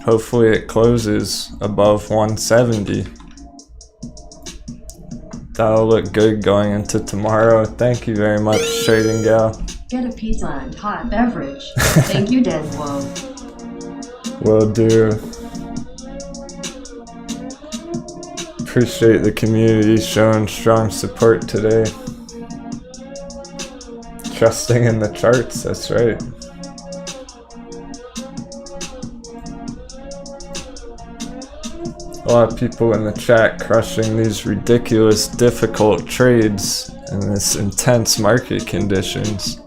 Hopefully it closes above 170. That'll look good going into tomorrow. Thank you very much, Trading Gal. Get a pizza and hot beverage. Thank you, Denwo. Will do. Appreciate the community showing strong support today. Trusting in the charts, that's right. A lot of people in the chat crushing these ridiculous, difficult trades in this intense market conditions.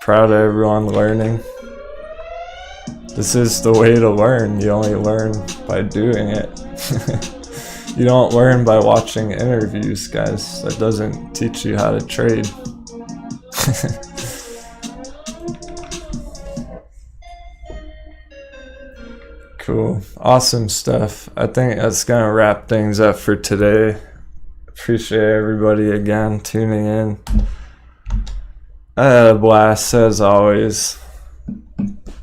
Proud of everyone learning. This is the way to learn. You only learn by doing it. You don't learn by watching interviews, guys. That doesn't teach you how to trade. Cool. Awesome stuff. I think that's going to wrap things up for today. Appreciate everybody again tuning in. I had a blast as always.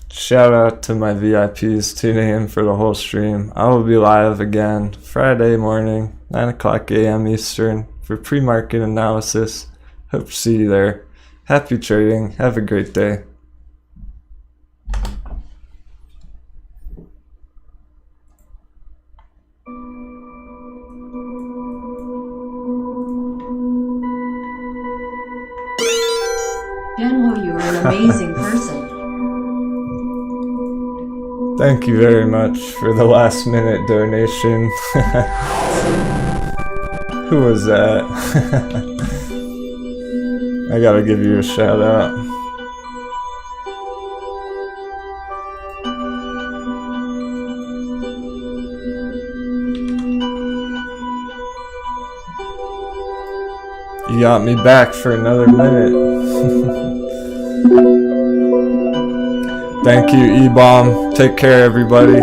Shout out to my VIPs tuning in for the whole stream. I will be live again Friday morning, 9 o'clock a.m. Eastern for pre-market analysis. Hope to see you there. Happy trading. Have a great day. Denwo, you are an amazing person. Thank you very much for the last minute donation. Who was that? I gotta give you a shout out. You got me back for another minute. Thank you, E-Bomb. Take care, everybody.